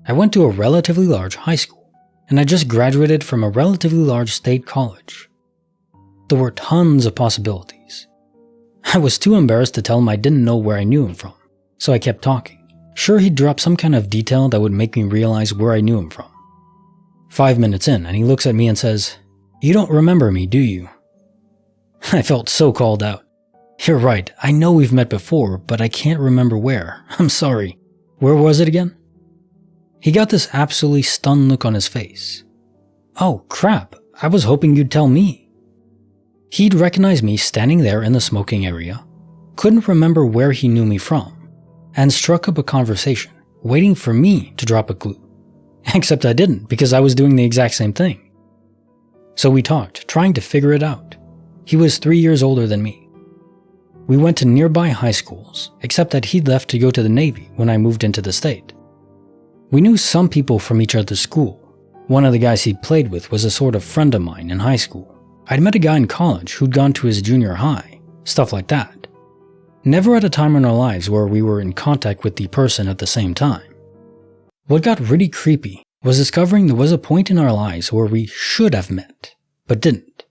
I went to a relatively large high school, and I just graduated from a relatively large state college. There were tons of possibilities. I was too embarrassed to tell him I didn't know where I knew him from, so I kept talking. Sure, he'd drop some kind of detail that would make me realize where I knew him from. 5 minutes in, and he looks at me and says, "You don't remember me, do you?" I felt so called out. "You're right, I know we've met before, but I can't remember where. I'm sorry. Where was it again?" He got this absolutely stunned look on his face. "Oh, crap, I was hoping you'd tell me." He'd recognized me standing there in the smoking area, couldn't remember where he knew me from, and struck up a conversation, waiting for me to drop a clue. Except I didn't, because I was doing the exact same thing. So we talked, trying to figure it out. He was 3 years older than me. We went to nearby high schools, except that he'd left to go to the Navy when I moved into the state. We knew some people from each other's school. One of the guys he'd played with was a sort of friend of mine in high school. I'd met a guy in college who'd gone to his junior high, stuff like that. Never at a time in our lives where we were in contact with the person at the same time. What got really creepy was discovering there was a point in our lives where we should have met, but didn't.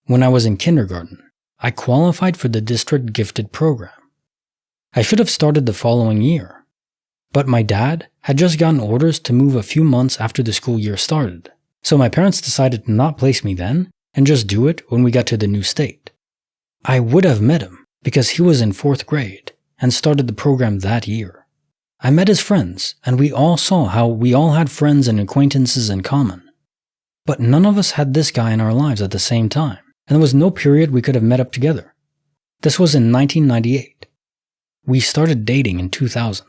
When I was in kindergarten, I qualified for the district gifted program. I should have started the following year, but my dad had just gotten orders to move a few months after the school year started, so my parents decided to not place me then and just do it when we got to the new state. I would have met him because he was in 4th grade and started the program that year. I met his friends, and we all saw how we all had friends and acquaintances in common. But none of us had this guy in our lives at the same time, and there was no period we could have met up together. This was in 1998. We started dating in 2000.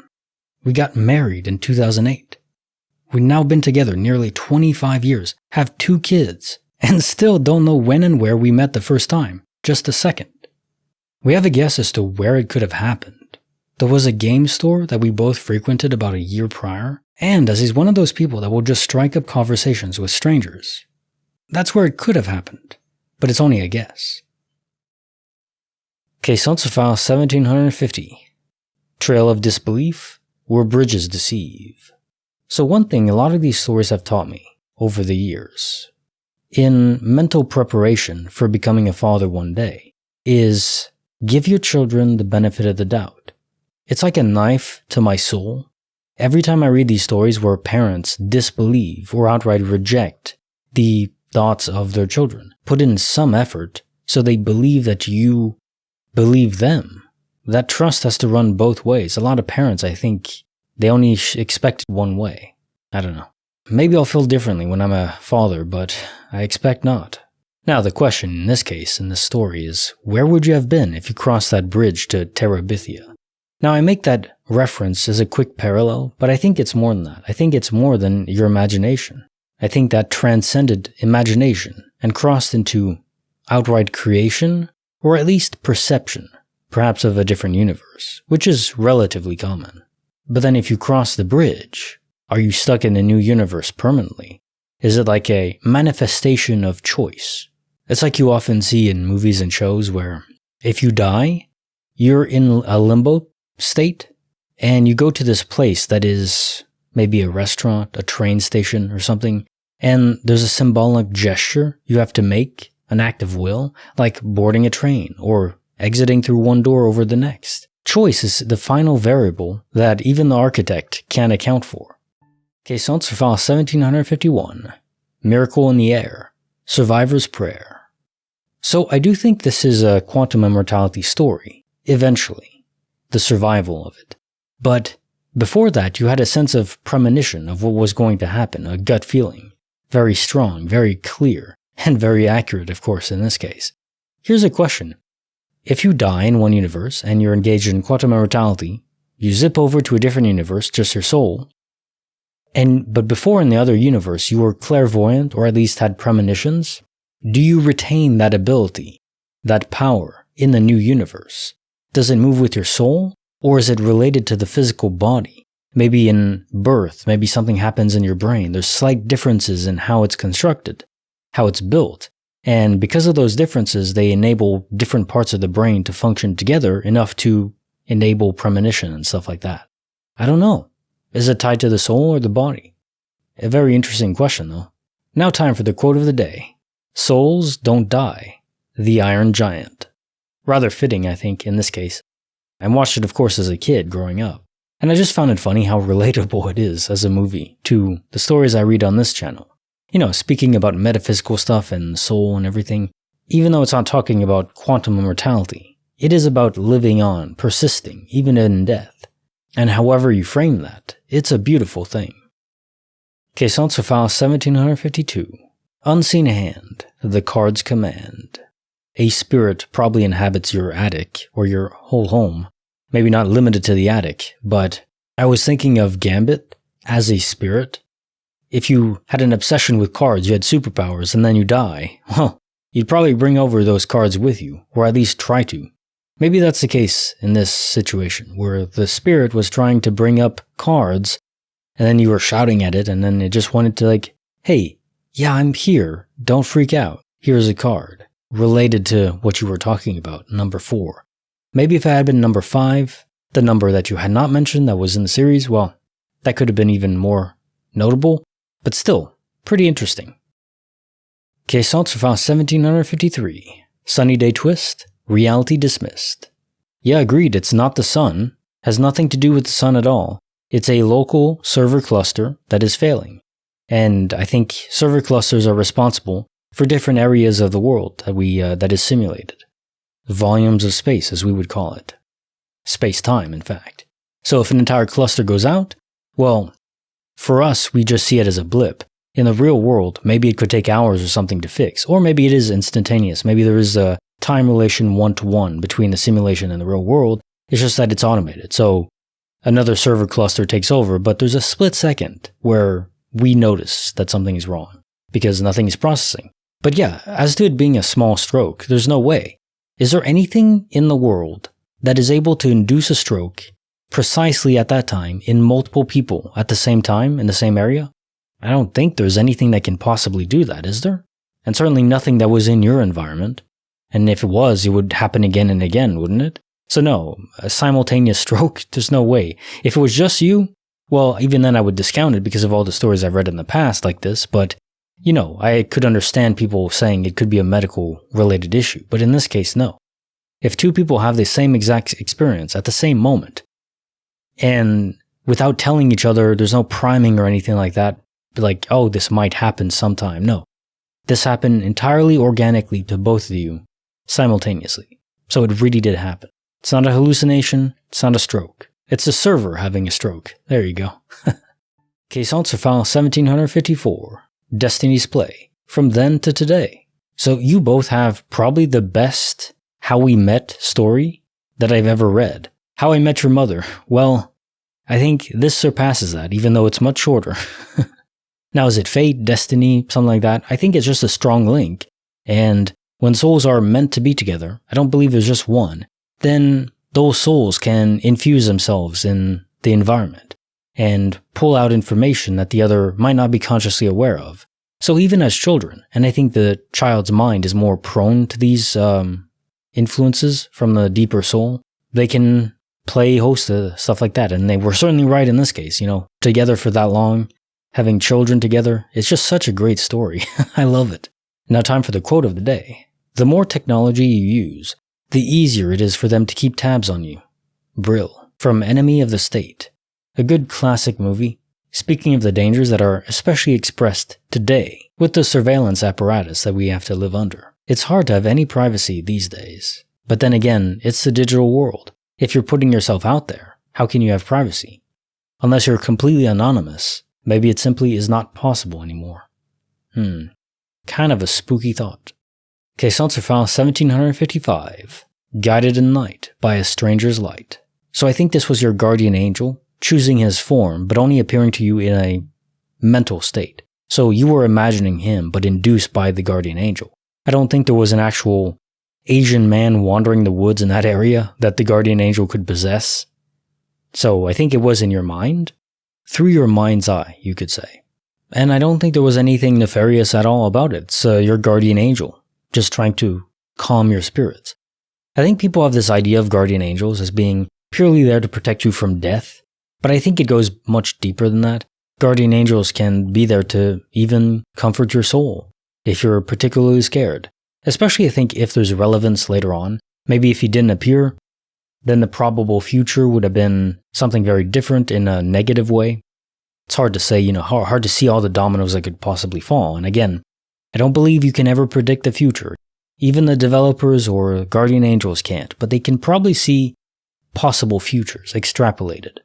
We got married in 2008. We've now been together nearly 25 years, have 2 kids, and still don't know when and where we met the first time, just a second. We have a guess as to where it could have happened. There was a game store that we both frequented about a year prior, and as he's one of those people that will just strike up conversations with strangers, that's where it could have happened, but it's only a guess. Case file 1750. Trail of Disbelief, Where Bridges Deceive. So one thing a lot of these stories have taught me over the years, in mental preparation for becoming a father one day, is give your children the benefit of the doubt. It's like a knife to my soul. Every time I read these stories where parents disbelieve or outright reject the thoughts of their children, put in some effort so they believe that you believe them. That trust has to run both ways. A lot of parents, I think, they only expect it one way. I don't know. Maybe I'll feel differently when I'm a father, but I expect not. Now, the question in this case, in this story, is where would you have been if you crossed that bridge to Terabithia? Now, I make that reference as a quick parallel, but I think it's more than that. I think it's more than your imagination. I think that transcended imagination and crossed into outright creation, or at least perception, perhaps of a different universe, which is relatively common. But then if you cross the bridge, are you stuck in a new universe permanently? Is it like a manifestation of choice? It's like you often see in movies and shows where if you die, you're in a limbo state and you go to this place that is maybe a restaurant, a train station or something, and there's a symbolic gesture you have to make, an act of will, like boarding a train or exiting through one door over the next. Choice is the final variable that even the architect can't account for. Case file 1751. Miracle in the Air. Survivor's Prayer. So I do think this is a quantum immortality story, eventually. The survival of it. But before that, you had a sense of premonition of what was going to happen, a gut feeling. Very strong, very clear, and very accurate, of course, in this case. Here's a question. If you die in one universe and you're engaged in quantum immortality, you zip over to a different universe, just your soul. But before in the other universe you were clairvoyant or at least had premonitions, do you retain that ability, that power in the new universe? Does it move with your soul, or is it related to the physical body? Maybe in birth, maybe something happens in your brain. There's slight differences in how it's constructed, how it's built. And because of those differences, they enable different parts of the brain to function together enough to enable premonition and stuff like that. I don't know. Is it tied to the soul or the body? A very interesting question, though. Now time for the quote of the day. Souls don't die. The Iron Giant. Rather fitting, I think, in this case. I watched it, of course, as a kid growing up. And I just found it funny how relatable it is as a movie to the stories I read on this channel. You know, speaking about metaphysical stuff and soul and everything, even though it's not talking about quantum immortality, it is about living on, persisting, even in death. And however you frame that, it's a beautiful thing. Caissons sur file 1752. Unseen hand, the card's command. A spirit probably inhabits your attic or your whole home. Maybe not limited to the attic, but I was thinking of Gambit as a spirit. If you had an obsession with cards, you had superpowers, and then you die, well, you'd probably bring over those cards with you, or at least try to. Maybe that's the case in this situation, where the spirit was trying to bring up cards, and then you were shouting at it, and then it just wanted to like, hey, yeah, I'm here, don't freak out, here's a card, related to what you were talking about, number 4. Maybe if it had been number 5, the number that you had not mentioned that was in the series, well, that could have been even more notable. But still, pretty interesting. Caissons sur file 1753. Sunny Day Twist. Reality dismissed. Yeah, agreed, it's not the sun. Has nothing to do with the sun at all. It's a local server cluster that is failing. And I think server clusters are responsible for different areas of the world that is simulated. Volumes of space, as we would call it. Space-time, in fact. So if an entire cluster goes out, well, for us, we just see it as a blip. In the real world, maybe it could take hours or something to fix, or maybe it is instantaneous. Maybe there is a time relation 1-to-1 between the simulation and the real world. It's just that it's automated. So another server cluster takes over, but there's a split second where we notice that something is wrong because nothing is processing. But yeah, as to it being a small stroke, there's no way. Is there anything in the world that is able to induce a stroke precisely at that time in multiple people at the same time in the same area? I don't think there's anything that can possibly do that, is there? And certainly nothing that was in your environment. And if it was, it would happen again and again, wouldn't it? So no, a simultaneous stroke, there's no way. If it was just you, well, even then I would discount it because of all the stories I've read in the past like this, but you know, I could understand people saying it could be a medical related issue, but in this case, no. If two people have the same exact experience at the same moment, and without telling each other, there's no priming or anything like that, like, oh, this might happen sometime. No. This happened entirely organically to both of you simultaneously. So it really did happen. It's not a hallucination. It's not a stroke. It's the server having a stroke. There you go. Caissons sur file 1754. Destiny's Play. From then to today. So you both have probably the best How We Met story that I've ever read. How I Met Your Mother. Well, I think this surpasses that, even though it's much shorter. Now, is it fate, destiny, something like that? I think it's just a strong link. And when souls are meant to be together, I don't believe there's just one, then those souls can infuse themselves in the environment and pull out information that the other might not be consciously aware of. So even as children, and I think the child's mind is more prone to these influences from the deeper soul, they can play host to stuff like that. And they were certainly right in this case, you know, together for that long, having children together. It's just such a great story. I love it. Now time for the quote of the day. The more technology you use, the easier it is for them to keep tabs on you. Brill, from Enemy of the State. A good classic movie, speaking of the dangers that are especially expressed today with the surveillance apparatus that we have to live under. It's hard to have any privacy these days. But then again, it's the digital world. If you're putting yourself out there, how can you have privacy? Unless you're completely anonymous, maybe it simply is not possible anymore. Kind of a spooky thought. Caissons sur file 1755. Guided in Night by a Stranger's Light. So I think this was your guardian angel choosing his form, but only appearing to you in a mental state. So you were imagining him, but induced by the guardian angel. I don't think there was an actual Asian man wandering the woods in that area that the guardian angel could possess. So I think it was in your mind, through your mind's eye, you could say. And I don't think there was anything nefarious at all about it. It's your guardian angel, just trying to calm your spirits. I think people have this idea of guardian angels as being purely there to protect you from death, but I think it goes much deeper than that. Guardian angels can be there to even comfort your soul if you're particularly scared. Especially I think if there's relevance later on. Maybe if he didn't appear, then the probable future would have been something very different in a negative way. It's hard to say, hard to see all the dominoes that could possibly fall. And again, I don't believe you can ever predict the future. Even the developers or guardian angels can't, but they can probably see possible futures extrapolated.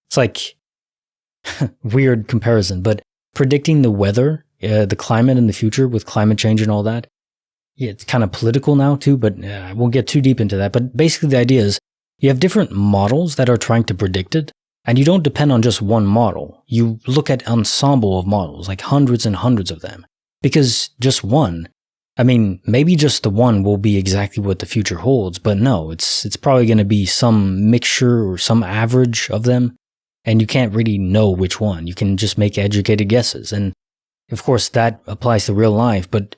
It's like, weird comparison, but predicting the weather, the climate in the future with climate change and all that, yeah, it's kind of political now too, but I won't get too deep into that. But basically the idea is you have different models that are trying to predict it, and you don't depend on just one model. You look at ensemble of models, like hundreds and hundreds of them, because just one, maybe just the one will be exactly what the future holds, but no, it's probably going to be some mixture or some average of them. And you can't really know which one. You can just make educated guesses. And of course, that applies to real life, but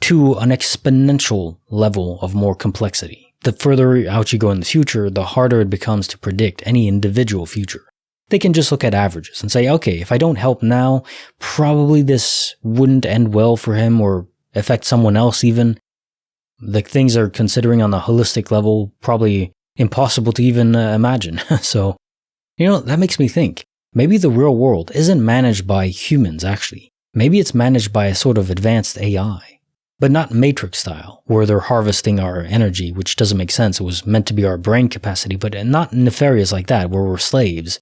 to an exponential level of more complexity. The further out you go in the future, the harder it becomes to predict any individual future. They can just look at averages and say, okay, if I don't help now, probably this wouldn't end well for him or affect someone else even. The things they're considering on the holistic level, probably impossible to even imagine. So, that makes me think, maybe the real world isn't managed by humans, actually. Maybe it's managed by a sort of advanced AI, but not Matrix style, where they're harvesting our energy, which doesn't make sense. It was meant to be our brain capacity, but not nefarious like that, where we're slaves,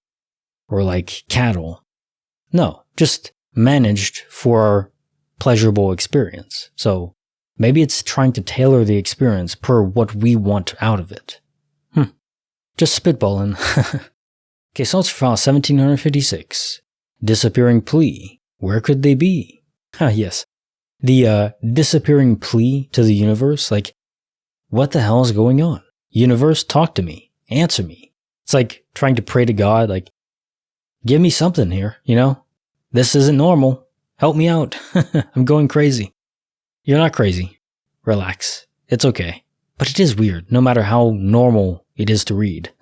or like cattle. No, just managed for our pleasurable experience. So maybe it's trying to tailor the experience per what we want out of it. Just spitballing. Okay, so let's file 1756. Disappearing plea. Where could they be? Yes. The disappearing plea to the universe, like, what the hell is going on? Universe, talk to me. Answer me. It's like trying to pray to God, like, give me something here, This isn't normal. Help me out. I'm going crazy. You're not crazy. Relax. It's okay. But it is weird, no matter how normal it is to read.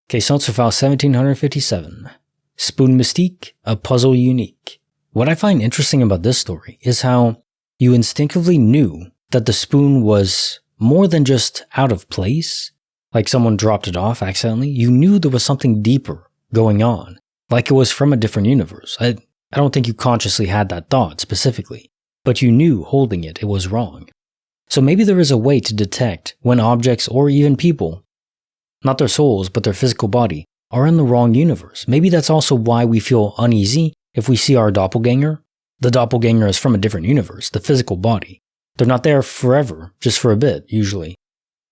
Okay, so let's file 1757. Spoon Mystique, a puzzle unique. What I find interesting about this story is how you instinctively knew that the spoon was more than just out of place, like someone dropped it off accidentally. You knew there was something deeper going on, like it was from a different universe. I don't think you consciously had that thought specifically, but you knew holding it was wrong. So maybe there is a way to detect when objects or even people, not their souls, but their physical body, are in the wrong universe. Maybe that's also why we feel uneasy if we see our doppelganger. The doppelganger is from a different universe, the physical body. They're not there forever, just for a bit, usually.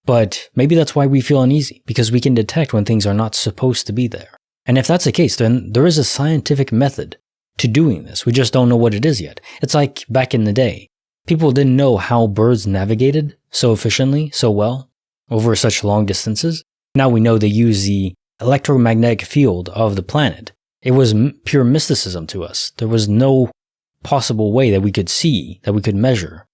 But maybe that's why we feel uneasy, because we can detect when things are not supposed to be there. And if that's the case, then there is a scientific method to doing this. We just don't know what it is yet. It's like back in the day. People didn't know how birds navigated so efficiently, so well, over such long distances. Now we know they use the electromagnetic field of the planet. It was pure mysticism to us. There was no possible way that we could see, that we could measure,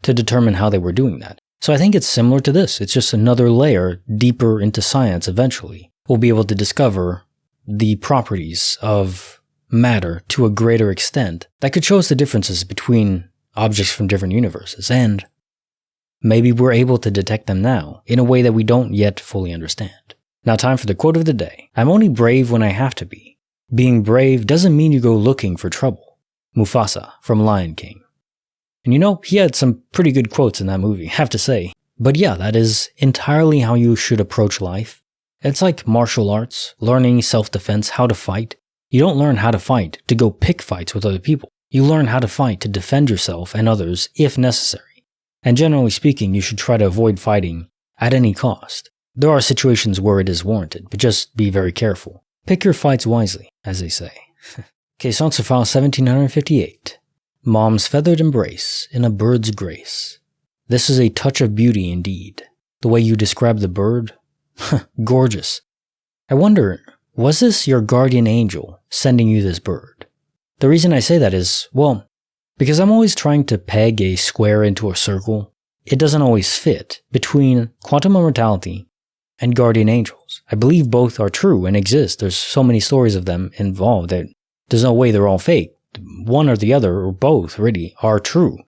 to determine how they were doing that. So I think it's similar to this. It's just another layer deeper into science eventually. We'll be able to discover the properties of matter to a greater extent that could show us the differences between objects from different universes, and maybe we're able to detect them now in a way that we don't yet fully understand. Now, time for the quote of the day. I'm only brave when I have to be. Being brave doesn't mean you go looking for trouble. Mufasa from Lion King. And he had some pretty good quotes in that movie, I have to say. But yeah, that is entirely how you should approach life. It's like martial arts, learning self-defense, how to fight. You don't learn how to fight to go pick fights with other people. You learn how to fight to defend yourself and others if necessary. And generally speaking, you should try to avoid fighting at any cost. there are situations where it is warranted, but just be very careful. Pick your fights wisely, as they say. Case answer file 1758. Mom's feathered embrace in a bird's grace. This is a touch of beauty indeed. The way you describe the bird? Gorgeous. I wonder, was this your guardian angel sending you this bird? The reason I say that is, well, because I'm always trying to peg a square into a circle. It doesn't always fit between quantum immortality and guardian angels. I believe both are true and exist. There's so many stories of them involved that there's no way they're all fake. One or the other, or both, really, are true.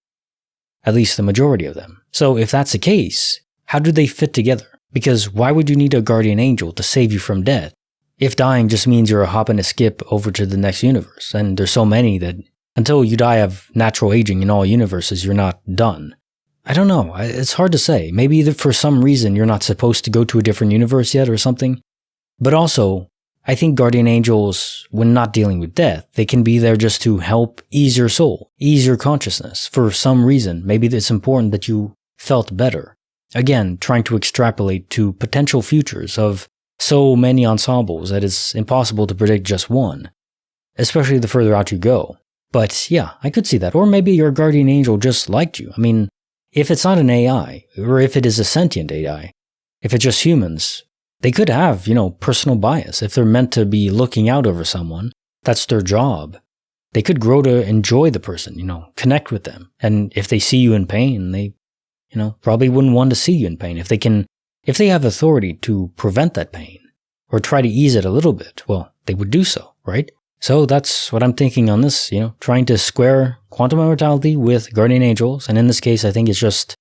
At least the majority of them. So if that's the case, how do they fit together? Because why would you need a guardian angel to save you from death? If dying just means you're a hop and a skip over to the next universe, and there's so many that until you die of natural aging in all universes, you're not done. I don't know, it's hard to say. Maybe for some reason you're not supposed to go to a different universe yet or something. But also, I think guardian angels, when not dealing with death, they can be there just to help ease your soul, ease your consciousness. For some reason, maybe it's important that you felt better. Again, trying to extrapolate to potential futures of so many ensembles that it's impossible to predict just one, especially the further out you go. But yeah, I could see that. Or maybe your guardian angel just liked you. I mean, if it's not an AI, or if it is a sentient AI, if it's just humans, they could have, personal bias. If they're meant to be looking out over someone, that's their job. They could grow to enjoy the person, connect with them. And if they see you in pain, they, probably wouldn't want to see you in pain. If they have authority to prevent that pain, or try to ease it a little bit, well, they would do so, right? So that's what I'm thinking on this, trying to square quantum immortality with guardian angels. And in this case, I think it's just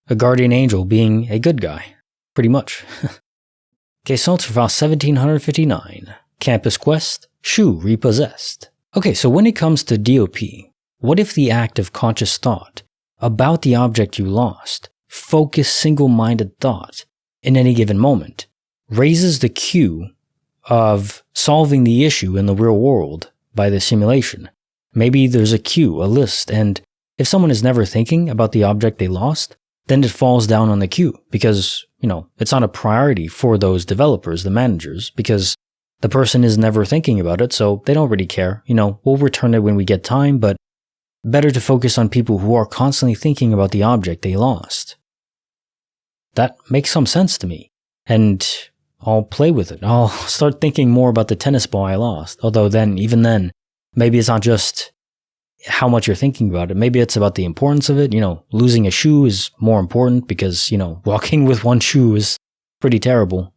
a guardian angel being a good guy, pretty much. Case answer file 1759. Campus Quest, Shoe Repossessed. Okay, so when it comes to DOP, what if the act of conscious thought about the object you lost, focused single-minded thought in any given moment, raises the queue of solving the issue in the real world by the simulation? Maybe there's a queue, a list, and if someone is never thinking about the object they lost, then it falls down on the queue because, it's not a priority for those developers, the managers, because the person is never thinking about it, so they don't really care. We'll return it when we get time, but better to focus on people who are constantly thinking about the object they lost. That makes some sense to me, and I'll play with it. I'll start thinking more about the tennis ball I lost, although even then, maybe it's not just how much you're thinking about it. Maybe it's about the importance of it. Losing a shoe is more important because, walking with one shoe is pretty terrible.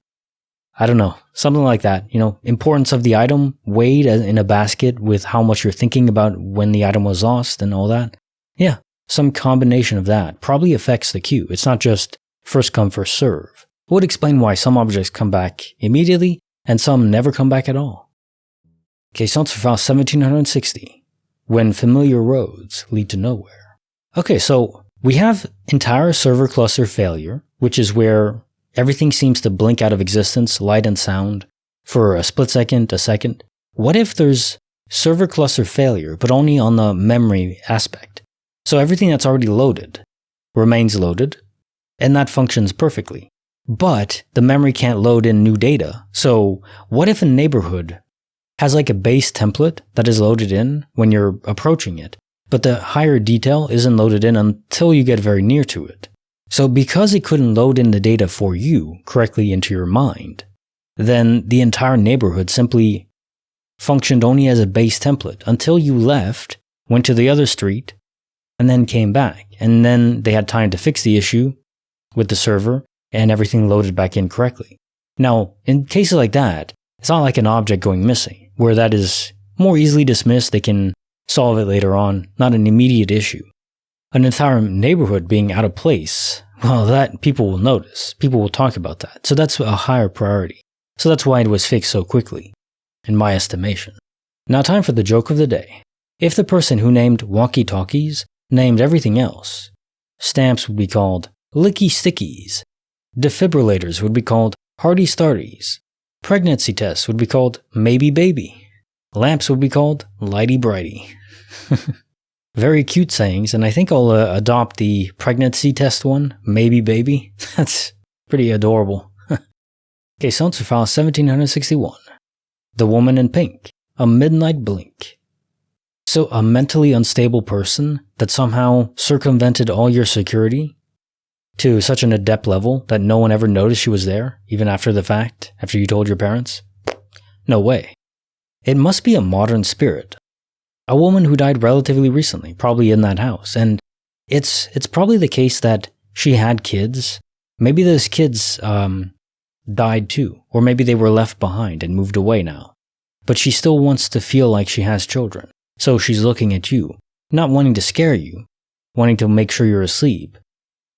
I don't know. Something like that. Importance of the item weighed in a basket with how much you're thinking about when the item was lost and all that. Yeah, some combination of that probably affects the queue. It's not just first come, first serve. It would explain why some objects come back immediately and some never come back at all. Case answer file 1760. When familiar roads lead to nowhere. Okay, so we have entire server cluster failure, which is where everything seems to blink out of existence, light and sound, for a split second, a second. What if there's server cluster failure, but only on the memory aspect? So everything that's already loaded remains loaded, and that functions perfectly. But the memory can't load in new data. So what if a neighborhood has like a base template that is loaded in when you're approaching it, but the higher detail isn't loaded in until you get very near to it? So because it couldn't load in the data for you correctly into your mind, then the entire neighborhood simply functioned only as a base template until you left, went to the other street, and then came back. And then they had time to fix the issue with the server and everything loaded back in correctly. Now, in cases like that, it's not like an object going missing, where that is more easily dismissed. They can solve it later on, not an immediate issue. An entire neighborhood being out of place, well, that people will notice. People will talk about that. So that's a higher priority. So that's why it was fixed so quickly, in my estimation. Now time for the joke of the day. If the person who named walkie-talkies named everything else, stamps would be called licky stickies, defibrillators would be called hearty starties, pregnancy tests would be called maybe baby, lamps would be called lighty brighty. Very cute sayings, and I think I'll adopt the pregnancy test one, maybe baby. That's pretty adorable. Case answer file 1761. The Woman in Pink, a midnight blink. So a mentally unstable person that somehow circumvented all your security to such an adept level that no one ever noticed she was there, even after the fact, after you told your parents? No way. It must be a modern spirit. A woman who died relatively recently, probably in that house, and it's probably the case that she had kids. Maybe those kids died too, or maybe they were left behind and moved away now. But she still wants to feel like she has children. So she's looking at you, not wanting to scare you, wanting to make sure you're asleep,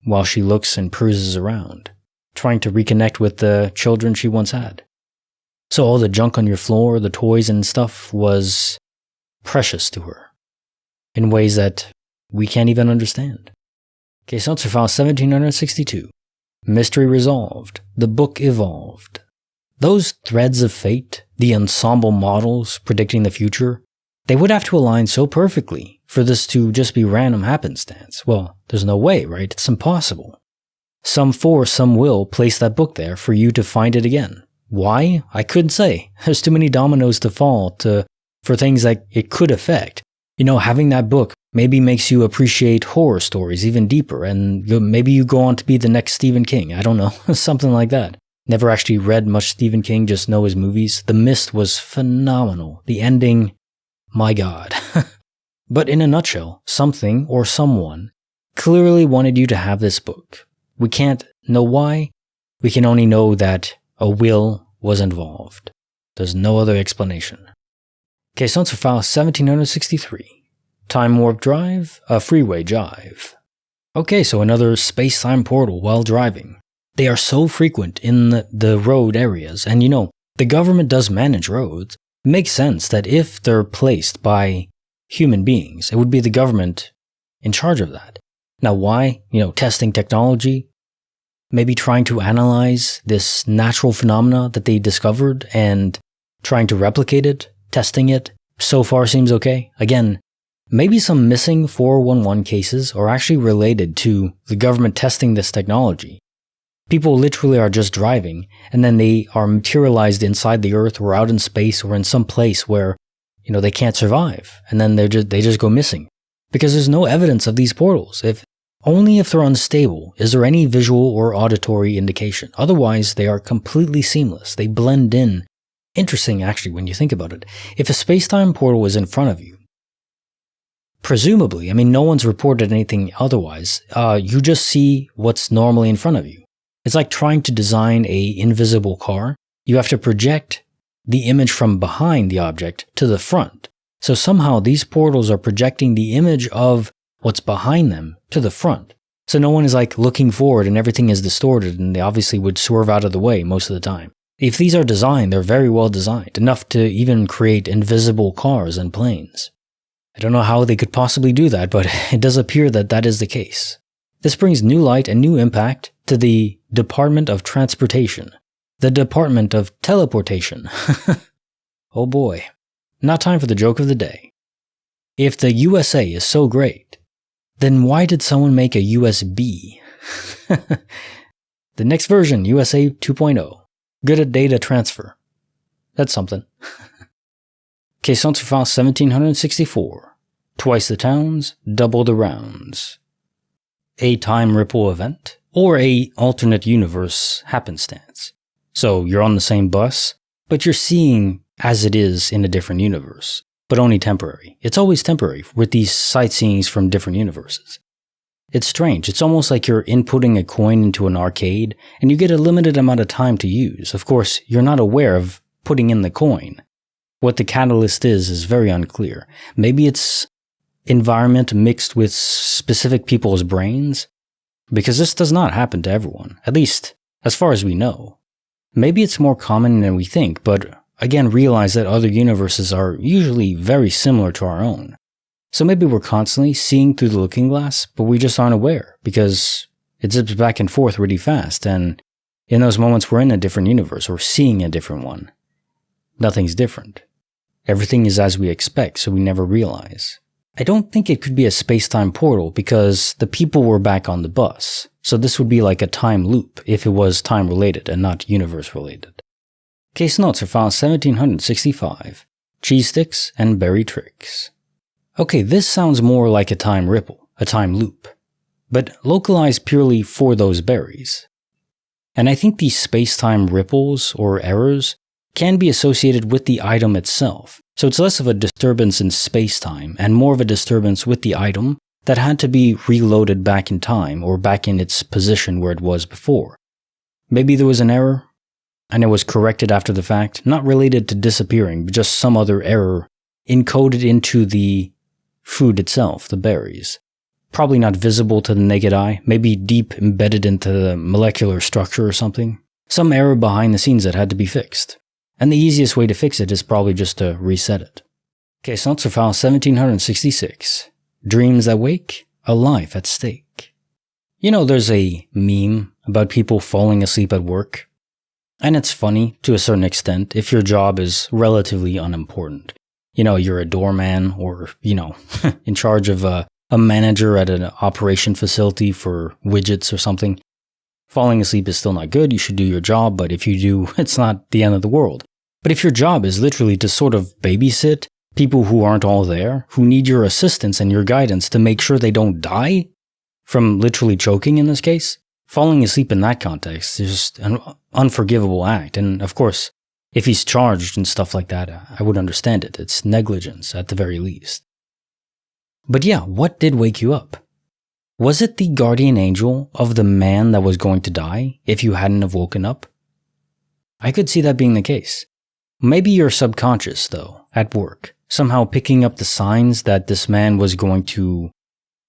while she looks and peruses around, trying to reconnect with the children she once had. So all the junk on your floor, the toys and stuff, was precious to her, in ways that we can't even understand. Case answer file 1762. Mystery resolved. The book evolved. Those threads of fate, the ensemble models predicting the future, they would have to align so perfectly for this to just be random happenstance. Well, there's no way, right? It's impossible. Some force, some will place that book there for you to find it again. Why? I couldn't say. There's too many dominoes to fall for things that it could affect. You know, having that book maybe makes you appreciate horror stories even deeper, and maybe you go on to be the next Stephen King. I don't know, something like that. Never actually read much Stephen King, just know his movies. The Mist was phenomenal. The ending, my God. But in a nutshell, something or someone clearly wanted you to have this book. We can't know why. We can only know that a will was involved. There's no other explanation. Case answer file 1763. Time warp drive, a freeway jive. Okay, so another space-time portal while driving. They are so frequent in the road areas, and you know, the government does manage roads. It makes sense that if they're placed by human beings, it would be the government in charge of that. Now why? You know, testing technology, maybe trying to analyze this natural phenomena that they discovered and trying to replicate it, testing it. So far seems okay. Again, maybe some missing 411 cases are actually related to the government testing this technology. People literally are just driving, and then they are materialized inside the Earth or out in space or in some place where, you know, they can't survive, and then they just go missing. Because there's no evidence of these portals. Only if they're unstable is there any visual or auditory indication. Otherwise, they are completely seamless. They blend in. Interesting, actually, when you think about it. If a space-time portal is in front of you, presumably, I mean, no one's reported anything otherwise, you just see what's normally in front of you. It's like trying to design an invisible car. You have to project the image from behind the object to the front. So somehow these portals are projecting the image of what's behind them to the front. So no one is like looking forward and everything is distorted, and they obviously would swerve out of the way most of the time. If these are designed, they're very well designed, enough to even create invisible cars and planes. I don't know how they could possibly do that, but it does appear that that is the case. This brings new light and new impact to the Department of Transportation, the Department of Teleportation. Oh boy. Not time for the joke of the day. If the USA is so great, then why did someone make a USB? The next version, USA 2.0. Good at data transfer. That's something. Case answer file 1764. Twice the towns, double the rounds. A time ripple event, or a alternate universe happenstance. So you're on the same bus, but you're seeing as it is in a different universe, but only temporary. It's always temporary with these sightseeings from different universes. It's strange. It's almost like you're inputting a coin into an arcade, and you get a limited amount of time to use. Of course, you're not aware of putting in the coin. What the catalyst is very unclear. Maybe it's environment mixed with specific people's brains, because this does not happen to everyone, at least as far as we know. Maybe it's more common than we think, but again, realize that other universes are usually very similar to our own. So maybe we're constantly seeing through the looking glass, but we just aren't aware, because it zips back and forth really fast, and in those moments we're in a different universe, or seeing a different one. Nothing's different. Everything is as we expect, so we never realize. I don't think it could be a space-time portal because the people were back on the bus, so this would be like a time loop if it was time-related and not universe-related. Case notes are found 1765, cheese sticks and berry tricks. Okay, this sounds more like a time ripple, a time loop, but localized purely for those berries. And I think these space-time ripples or errors can be associated with the item itself, so it's less of a disturbance in space-time and more of a disturbance with the item that had to be reloaded back in time or back in its position where it was before. Maybe there was an error, and it was corrected after the fact, not related to disappearing, but just some other error encoded into the food itself, the berries. Probably not visible to the naked eye, maybe deep embedded into the molecular structure or something. Some error behind the scenes that had to be fixed. And the easiest way to fix it is probably just to reset it. Case notes are file 1766. Dreams that wake, a life at stake. You know, there's a meme about people falling asleep at work. And it's funny to a certain extent if your job is relatively unimportant. You know, you're a doorman or, in charge of a manager at an operation facility for widgets or something. Falling asleep is still not good, you should do your job, but if you do, it's not the end of the world. But if your job is literally to sort of babysit people who aren't all there, who need your assistance and your guidance to make sure they don't die from literally choking in this case, falling asleep in that context is just an unforgivable act. And of course, if he's charged and stuff like that, I would understand it. It's negligence at the very least. But yeah, what did wake you up? Was it the guardian angel of the man that was going to die if you hadn't have woken up? I could see that being the case. Maybe your subconscious, though, at work, somehow picking up the signs that this man was going to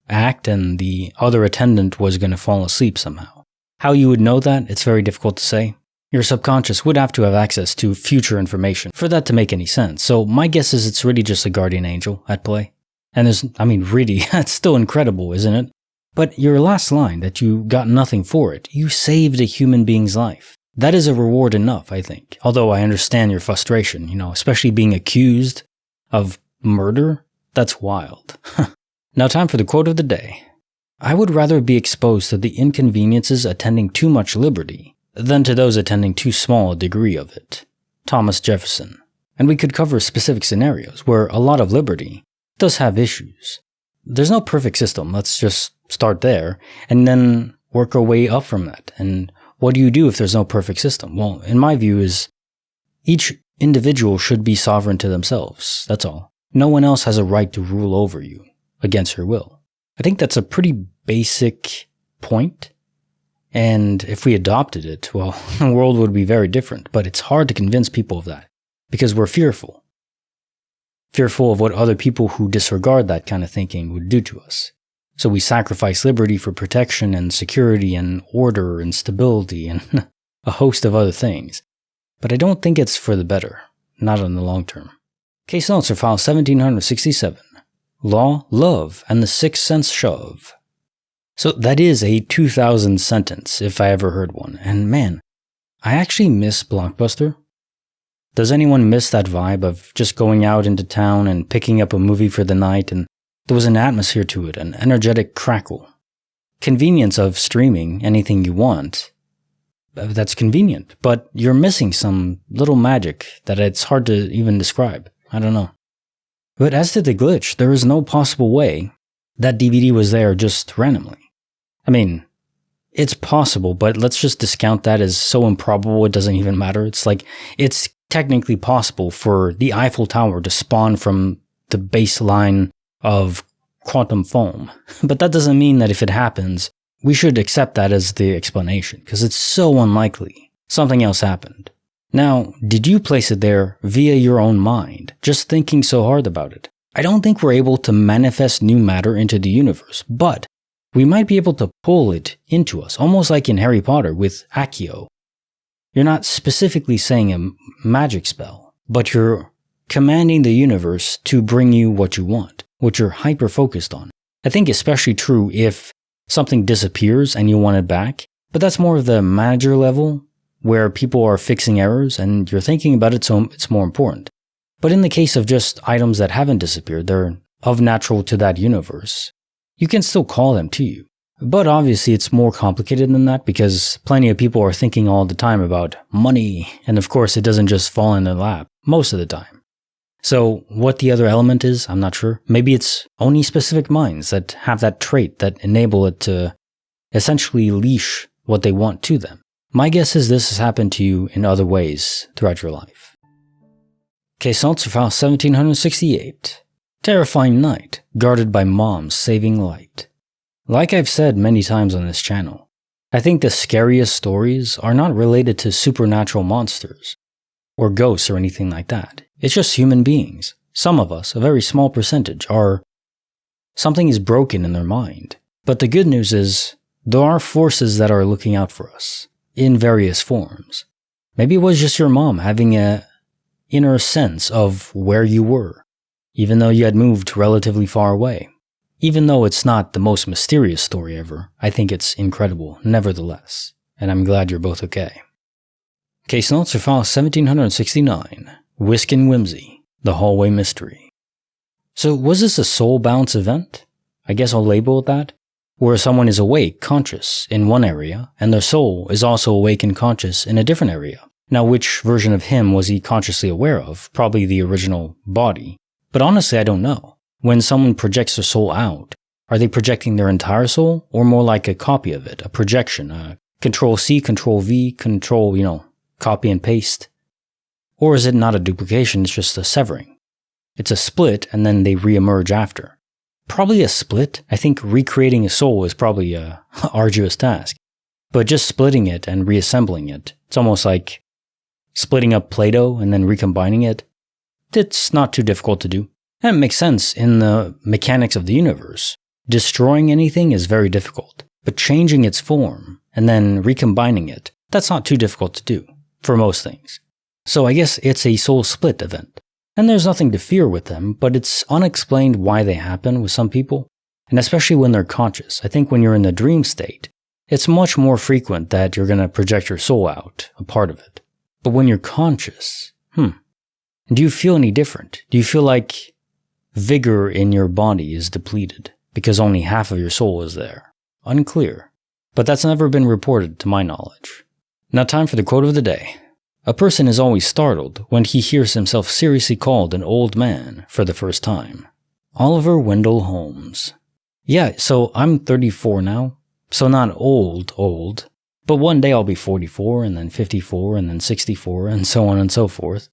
act and the other attendant was going to fall asleep somehow. How you would know that, it's very difficult to say. Your subconscious would have to have access to future information for that to make any sense. So my guess is it's really just a guardian angel at play. And really, that's still incredible, isn't it? But your last line, that you got nothing for it, you saved a human being's life. That is a reward enough, I think. Although I understand your frustration, especially being accused of murder. That's wild. Now time for the quote of the day. I would rather be exposed to the inconveniences attending too much liberty than to those attending too small a degree of it. Thomas Jefferson. And we could cover specific scenarios where a lot of liberty does have issues. There's no perfect system, let's just start there, and then work our way up from that. And what do you do if there's no perfect system? Well, in my view is each individual should be sovereign to themselves, that's all. No one else has a right to rule over you against your will. I think that's a pretty basic point, and if we adopted it, well, the world would be very different, but it's hard to convince people of that, because we're fearful. Fearful of what other people who disregard that kind of thinking would do to us. So we sacrifice liberty for protection and security and order and stability and a host of other things. But I don't think it's for the better, not in the long term. Case notes are file 1767. Law, Love, and the Sixth Sense Shove. So that is a 2000 sentence, if I ever heard one. And man, I actually miss Blockbuster. Does anyone miss that vibe of just going out into town and picking up a movie for the night, and there was an atmosphere to it, an energetic crackle? Convenience of streaming anything you want. That's convenient, but you're missing some little magic that it's hard to even describe. I don't know. But as to the glitch, there is no possible way that DVD was there just randomly. I mean, it's possible, but let's just discount that as so improbable it doesn't even matter. It's technically possible for the Eiffel Tower to spawn from the baseline of quantum foam. But that doesn't mean that if it happens, we should accept that as the explanation, because it's so unlikely. Something else happened. Now, did you place it there via your own mind, just thinking so hard about it? I don't think we're able to manifest new matter into the universe, but we might be able to pull it into us, almost like in Harry Potter with Accio. You're not specifically saying a magic spell, but you're commanding the universe to bring you what you want, what you're hyper-focused on. I think especially true if something disappears and you want it back, but that's more of the manager level, where people are fixing errors and you're thinking about it, so it's more important. But in the case of just items that haven't disappeared, they're of natural to that universe, you can still call them to you. But obviously it's more complicated than that because plenty of people are thinking all the time about money, and of course it doesn't just fall in their lap, most of the time. So what the other element is, I'm not sure. Maybe it's only specific minds that have that trait that enable it to essentially leash what they want to them. My guess is this has happened to you in other ways throughout your life. Case notes for file 1768. Terrifying night, guarded by mom's saving light. Like I've said many times on this channel, I think the scariest stories are not related to supernatural monsters or ghosts or anything like that. It's just human beings. Some of us, a very small percentage, something is broken in their mind. But the good news is, there are forces that are looking out for us, in various forms. Maybe it was just your mom having an inner sense of where you were, even though you had moved relatively far away. Even though it's not the most mysterious story ever, I think it's incredible, nevertheless. And I'm glad you're both okay. Case notes for file 1769. Whisk and Whimsy, the Hallway Mystery. So was this a soul bounce event? I guess I'll label it that. Where someone is awake, conscious, in one area, and their soul is also awake and conscious in a different area. Now which version of him was he consciously aware of? Probably the original body. But honestly, I don't know. When someone projects their soul out, are they projecting their entire soul, or more like a copy of it, a projection, a Control-C, Control-V, copy and paste? Or is it not a duplication, it's just a severing? It's a split, and then they re-emerge after. Probably a split. I think recreating a soul is probably a arduous task. But just splitting it and reassembling it, it's almost like splitting up Play-Doh and then recombining it. It's not too difficult to do. And it makes sense in the mechanics of the universe. Destroying anything is very difficult, but changing its form and then recombining it, that's not too difficult to do, for most things. So I guess it's a soul split event. And there's nothing to fear with them, but it's unexplained why they happen with some people, and especially when they're conscious. I think when you're in the dream state, it's much more frequent that you're going to project your soul out, a part of it. But when you're conscious, do you feel any different? Do you feel like vigor in your body is depleted because only half of your soul is there? Unclear. But that's never been reported to my knowledge. Now time for the quote of the day. A person is always startled when he hears himself seriously called an old man for the first time. Oliver Wendell Holmes. Yeah, so I'm 34 now, so not old, but one day I'll be 44 and then 54 and then 64 and so on and so forth.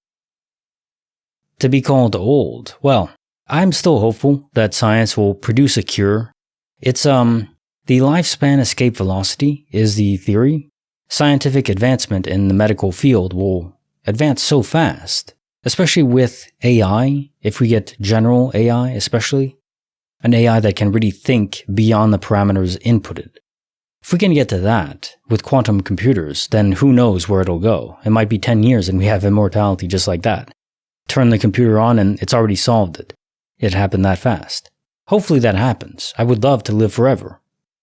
To be called old, well, I'm still hopeful that science will produce a cure. It's, the lifespan escape velocity is the theory. Scientific advancement in the medical field will advance so fast, especially with AI, if we get general AI especially, an AI that can really think beyond the parameters inputted. If we can get to that with quantum computers, then who knows where it'll go. It might be 10 years and we have immortality just like that. Turn the computer on and it's already solved it. It happened that fast. Hopefully that happens. I would love to live forever.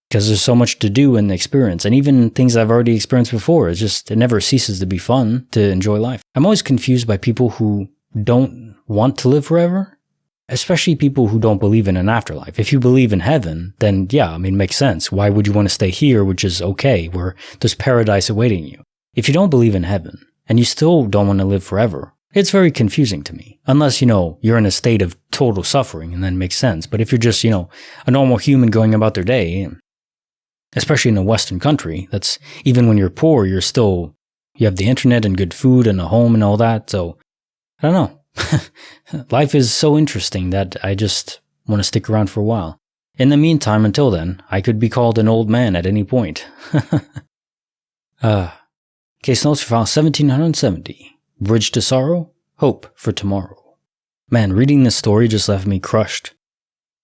Because there's so much to do and experience, and even things I've already experienced before, it never ceases to be fun to enjoy life. I'm always confused by people who don't want to live forever, especially people who don't believe in an afterlife. If you believe in heaven, then yeah, it makes sense. Why would you want to stay here, which is okay, where there's paradise awaiting you? If you don't believe in heaven, and you still don't want to live forever, it's very confusing to me. Unless, you're in a state of total suffering, and then it makes sense. But if you're just, a normal human going about their day, especially in a Western country, that's even when you're poor, you have the internet and good food and a home and all that. So, I don't know. Life is so interesting that I just want to stick around for a while. In the meantime, until then, I could be called an old man at any point. Case notes for file 1770. Bridge to Sorrow, Hope for Tomorrow. Man, reading this story just left me crushed.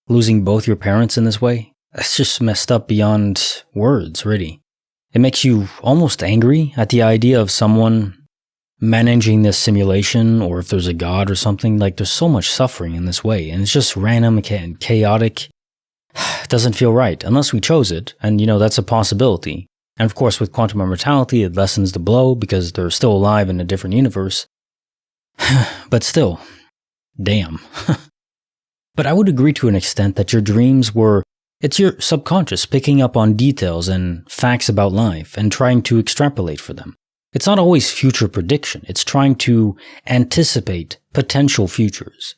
Losing both your parents in this way? That's just messed up beyond words, really. It makes you almost angry at the idea of someone managing this simulation, or if there's a god or something. Like, there's so much suffering in this way, and it's just random and chaotic. It doesn't feel right, unless we chose it, and that's a possibility. And of course, with quantum immortality, it lessens the blow, because they're still alive in a different universe. But still, damn. But I would agree to an extent that your dreams it's your subconscious picking up on details and facts about life and trying to extrapolate for them. It's not always future prediction, it's trying to anticipate potential futures.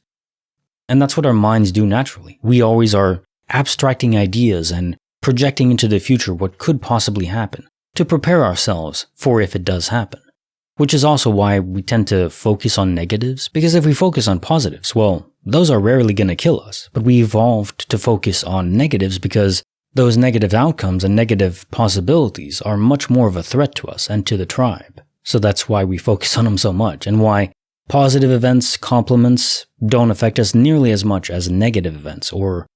And that's what our minds do naturally. We always are abstracting ideas and projecting into the future what could possibly happen to prepare ourselves for if it does happen. Which is also why we tend to focus on negatives, because if we focus on positives, well, those are rarely going to kill us, but we evolved to focus on negatives because those negative outcomes and negative possibilities are much more of a threat to us and to the tribe. So that's why we focus on them so much, and why positive events, compliments, don't affect us nearly as much as negative events or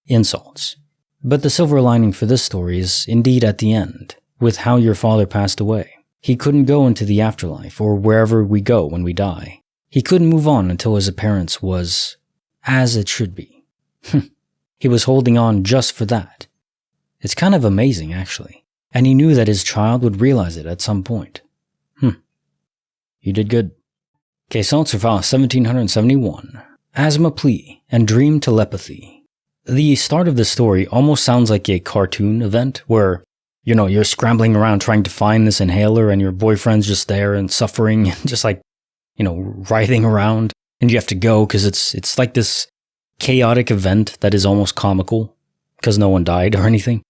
insults. But the silver lining for this story is indeed at the end, with how your father passed away. He couldn't go into the afterlife or wherever we go when we die. He couldn't move on until his appearance was as it should be. He was holding on just for that. It's kind of amazing, actually. And he knew that his child would realize it at some point. You did good. Case answer file 1771. Asthma plea and dream telepathy. The start of the story almost sounds like a cartoon event where you're scrambling around trying to find this inhaler and your boyfriend's just there and suffering, just like, writhing around, and you have to go because it's like this chaotic event that is almost comical because no one died or anything.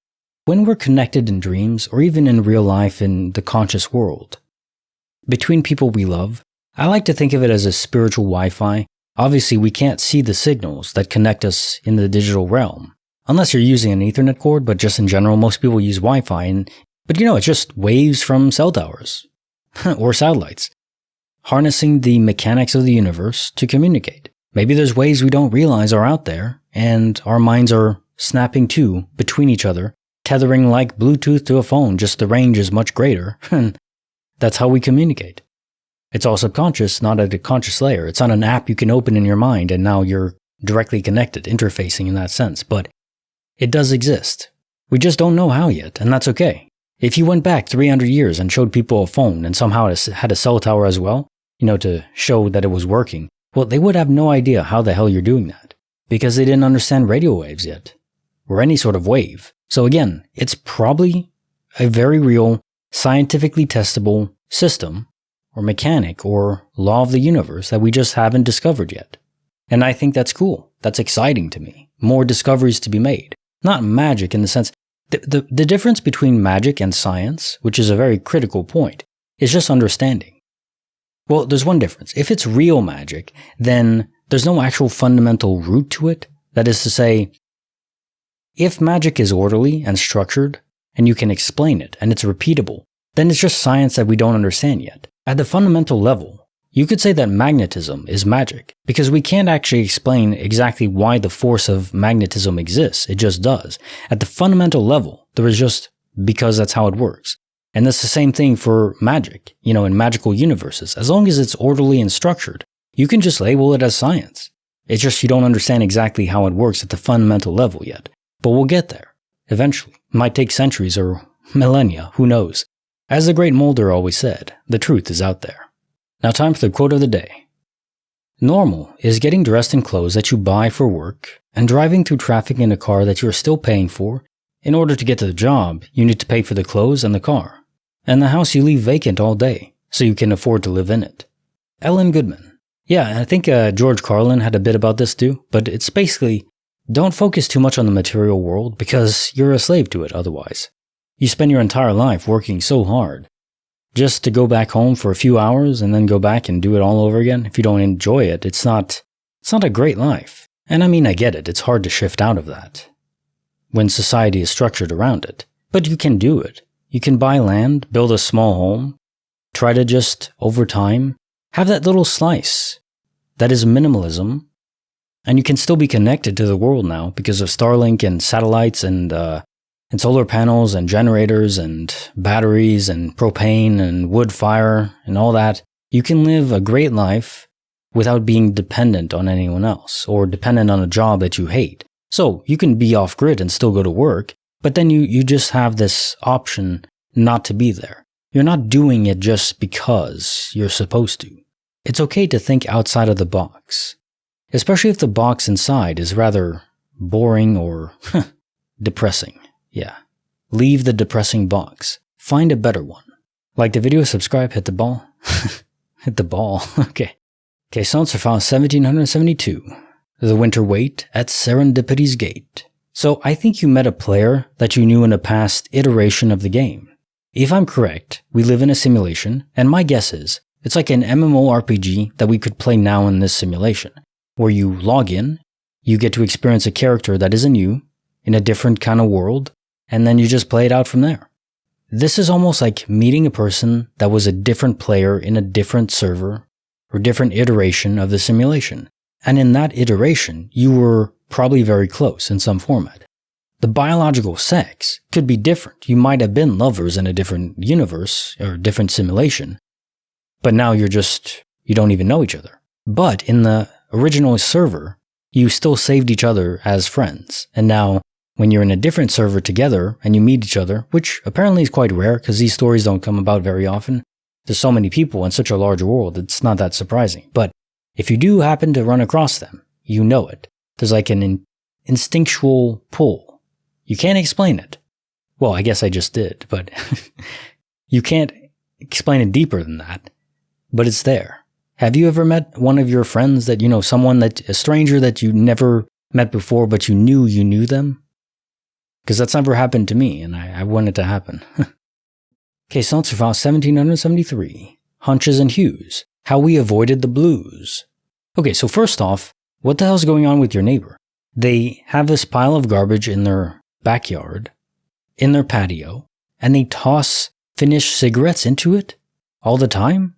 When we're connected in dreams or even in real life in the conscious world, between people we love, I like to think of it as a spiritual Wi-Fi. Obviously, we can't see the signals that connect us in the digital realm. Unless you're using an Ethernet cord, but just in general, most people use Wi-Fi, but it's just waves from cell towers or satellites, harnessing the mechanics of the universe to communicate. Maybe there's ways we don't realize are out there, and our minds are snapping to between each other, tethering like Bluetooth to a phone, just the range is much greater, and that's how we communicate. It's all subconscious, not at a conscious layer. It's not an app you can open in your mind, and now you're directly connected, interfacing in that sense, but it does exist. We just don't know how yet, and that's okay. If you went back 300 years and showed people a phone and somehow had a cell tower as well, to show that it was working, well, they would have no idea how the hell you're doing that, because they didn't understand radio waves yet, or any sort of wave. So again, it's probably a very real, scientifically testable system, or mechanic, or law of the universe that we just haven't discovered yet. And I think that's cool. That's exciting to me. More discoveries to be made. Not magic in the sense, the difference between magic and science, which is a very critical point, is just understanding. Well, there's one difference. If it's real magic, then there's no actual fundamental root to it. That is to say, if magic is orderly and structured, and you can explain it, and it's repeatable, then it's just science that we don't understand yet. At the fundamental level, you could say that magnetism is magic, because we can't actually explain exactly why the force of magnetism exists, it just does. At the fundamental level, there is just because that's how it works. And that's the same thing for magic, in magical universes. As long as it's orderly and structured, you can just label it as science. It's just you don't understand exactly how it works at the fundamental level yet. But we'll get there, eventually. It might take centuries or millennia, who knows. As the great Mulder always said, the truth is out there. Now time for the quote of the day. Normal is getting dressed in clothes that you buy for work and driving through traffic in a car that you are still paying for. In order to get to the job, you need to pay for the clothes and the car, and the house you leave vacant all day so you can afford to live in it. Ellen Goodman. Yeah, I think George Carlin had a bit about this too, but it's basically, don't focus too much on the material world because you're a slave to it otherwise. You spend your entire life working so hard just to go back home for a few hours and then go back and do it all over again. If you don't enjoy it, it's not a great life. And I mean, I get it. It's hard to shift out of that when society is structured around it. But you can do it. You can buy land, build a small home, try to just, over time, have that little slice that is minimalism, and you can still be connected to the world now because of Starlink and satellites and solar panels and generators and batteries and propane and wood fire and all that. You can live a great life without being dependent on anyone else or dependent on a job that you hate. So you can be off grid and still go to work, but then you just have this option not to be there. You're not doing it just because you're supposed to. It's okay to think outside of the box. especially if the box inside is rather boring or depressing. Yeah. Leave the depressing box. Find a better one. Like the video, subscribe, hit the ball. Hit the ball. Okay. Caissons are found 1772. The winter wait at Serendipity's Gate. So I think you met a player that you knew in a past iteration of the game. If I'm correct, we live in a simulation, and my guess is it's like an MMORPG that we could play now in this simulation, where you log in, you get to experience a character that isn't you, in a different kind of world, and then you just play it out from there. This is almost like meeting a person that was a different player in a different server, or different iteration of the simulation. And in that iteration, you were probably very close in some format. The biological sex could be different. You might have been lovers in a different universe or different simulation, but now you don't even know each other. But in the original server, you still saved each other as friends. And now when you're in a different server together and you meet each other, which apparently is quite rare because these stories don't come about very often. There's so many people in such a large world, it's not that surprising. But if you do happen to run across them, you know it. There's like an instinctual pull. You can't explain it. Well, I guess I just did, but you can't explain it deeper than that. But it's there. Have you ever met one of your friends that, a stranger that you never met before, but you knew them? Because that's never happened to me, and I want it to happen. Caissons are found 1773. Hunches and Hues. How we avoided the blues. Okay, so first off, what the hell's going on with your neighbor? They have this pile of garbage in their backyard, in their patio, and they toss finished cigarettes into it all the time?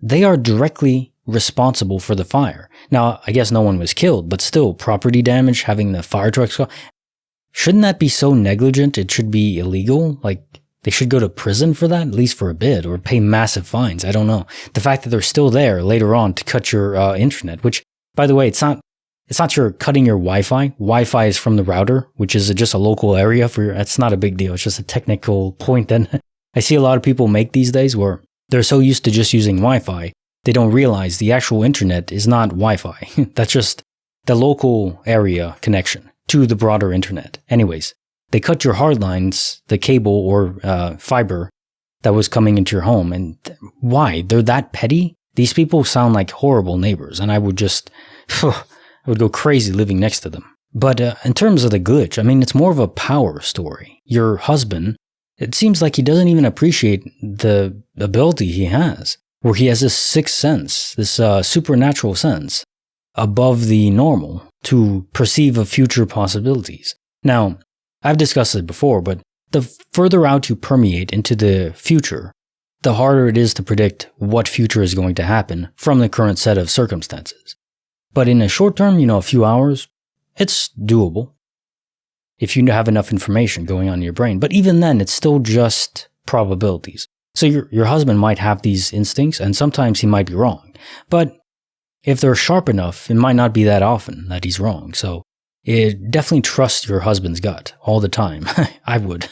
They are directly responsible for the fire. Now, I guess no one was killed, but still, property damage, having the fire trucks go. Shouldn't that be so negligent it should be illegal? Like, they should go to prison for that, at least for a bit, or pay massive fines. I don't know. The fact that they're still there later on to cut your internet, which, by the way, it's not you're cutting your Wi-Fi. Wi-Fi is from the router, which is just a local area that's not a big deal. It's just a technical point that I see a lot of people make these days where they're so used to just using Wi-Fi, they don't realize the actual internet is not Wi-Fi. That's just the local area connection to the broader internet. Anyways, they cut your hard lines, the cable or fiber that was coming into your home. And why? They're that petty? These people sound like horrible neighbors, and I would I would go crazy living next to them. But in terms of the glitch, I mean, it's more of a power story. Your husband, it seems like he doesn't even appreciate the ability he has, where he has this sixth sense, this supernatural sense above the normal to perceive of future possibilities. Now, I've discussed it before, but the further out you permeate into the future, the harder it is to predict what future is going to happen from the current set of circumstances. But in a short term, a few hours, it's doable if you have enough information going on in your brain. But even then, it's still just probabilities. So your husband might have these instincts, and sometimes he might be wrong. But if they're sharp enough, it might not be that often that he's wrong. So definitely trust your husband's gut all the time. I would.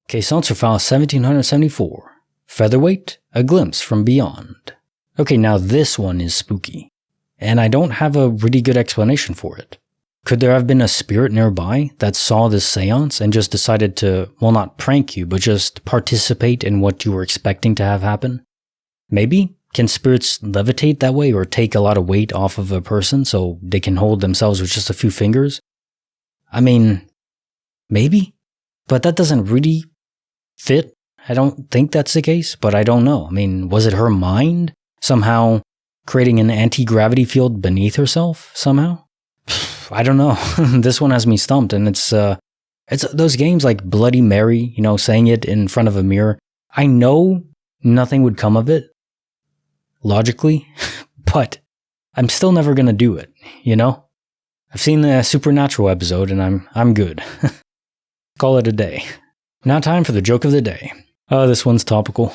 Caissons are found 1774. Featherweight, a glimpse from beyond. Okay, now this one is spooky. And I don't have a really good explanation for it. Could there have been a spirit nearby that saw this seance and just decided to, well, not prank you, but just participate in what you were expecting to have happen? Maybe? Can spirits levitate that way or take a lot of weight off of a person so they can hold themselves with just a few fingers? I mean, maybe? But that doesn't really fit. I don't think that's the case, but I don't know. I mean, was it her mind somehow creating an anti-gravity field beneath herself somehow? I don't know. This one has me stumped, and it's those games like Bloody Mary, saying it in front of a mirror. I know nothing would come of it, logically, but I'm still never gonna do it, I've seen the Supernatural episode, and I'm good. Call it a day. Now time for the joke of the day. Oh, this one's topical.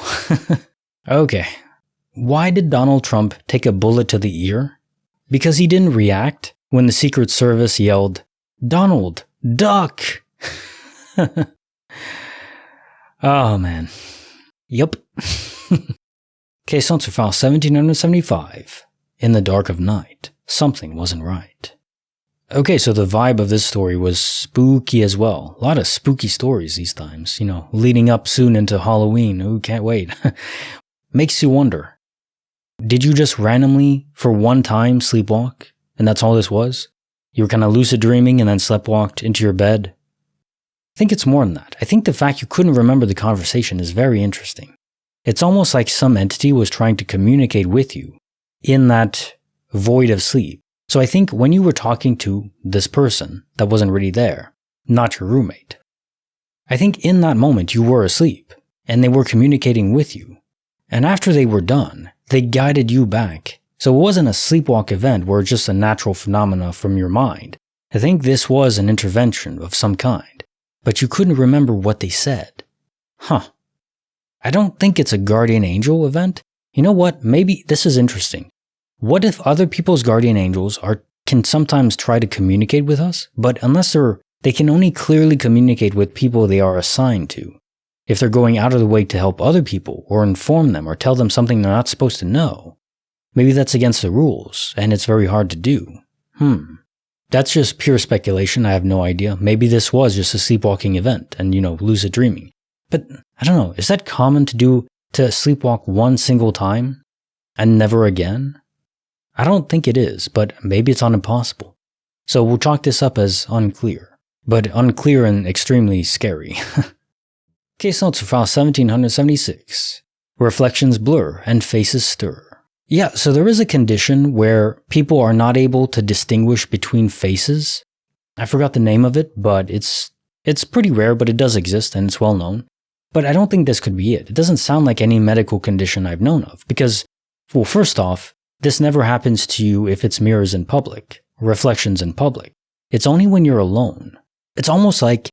Okay. Why did Donald Trump take a bullet to the ear? Because he didn't react when the Secret Service yelled, "Donald, duck!" Oh, man. Yup. Caissons are found 1775. In the dark of night. something wasn't right. Okay, so the vibe of this story was spooky as well. A lot of spooky stories these times, leading up soon into Halloween. Ooh, can't wait. Makes you wonder, did you just randomly, for one time, sleepwalk? And that's all this was? You were kind of lucid dreaming and then sleptwalked into your bed? I think it's more than that. I think the fact you couldn't remember the conversation is very interesting. It's almost like some entity was trying to communicate with you in that void of sleep. So I think when you were talking to this person that wasn't really there, not your roommate, I think in that moment you were asleep and they were communicating with you. And after they were done, they guided you back. So it wasn't a sleepwalk event where it's just a natural phenomena from your mind. I think this was an intervention of some kind, but you couldn't remember what they said. I don't think it's a guardian angel event. You know what? Maybe this is interesting. What if other people's guardian angels can sometimes try to communicate with us, but unless they can only clearly communicate with people they are assigned to. If they're going out of the way to help other people or inform them or tell them something they're not supposed to know, maybe that's against the rules and it's very hard to do. That's just pure speculation. I have no idea. Maybe this was just a sleepwalking event and, lucid dreaming. But I don't know. Is that common to sleepwalk one single time and never again? I don't think it is, but maybe it's not impossible. So we'll chalk this up as unclear, but unclear and extremely scary. Case notes for file 1776. Reflections blur and faces stir. Yeah, so there is a condition where people are not able to distinguish between faces. I forgot the name of it, but it's pretty rare, but it does exist and it's well known. But I don't think this could be it. It doesn't sound like any medical condition I've known of because, well, first off, this never happens to you if it's mirrors in public, reflections in public. It's only when you're alone. It's almost like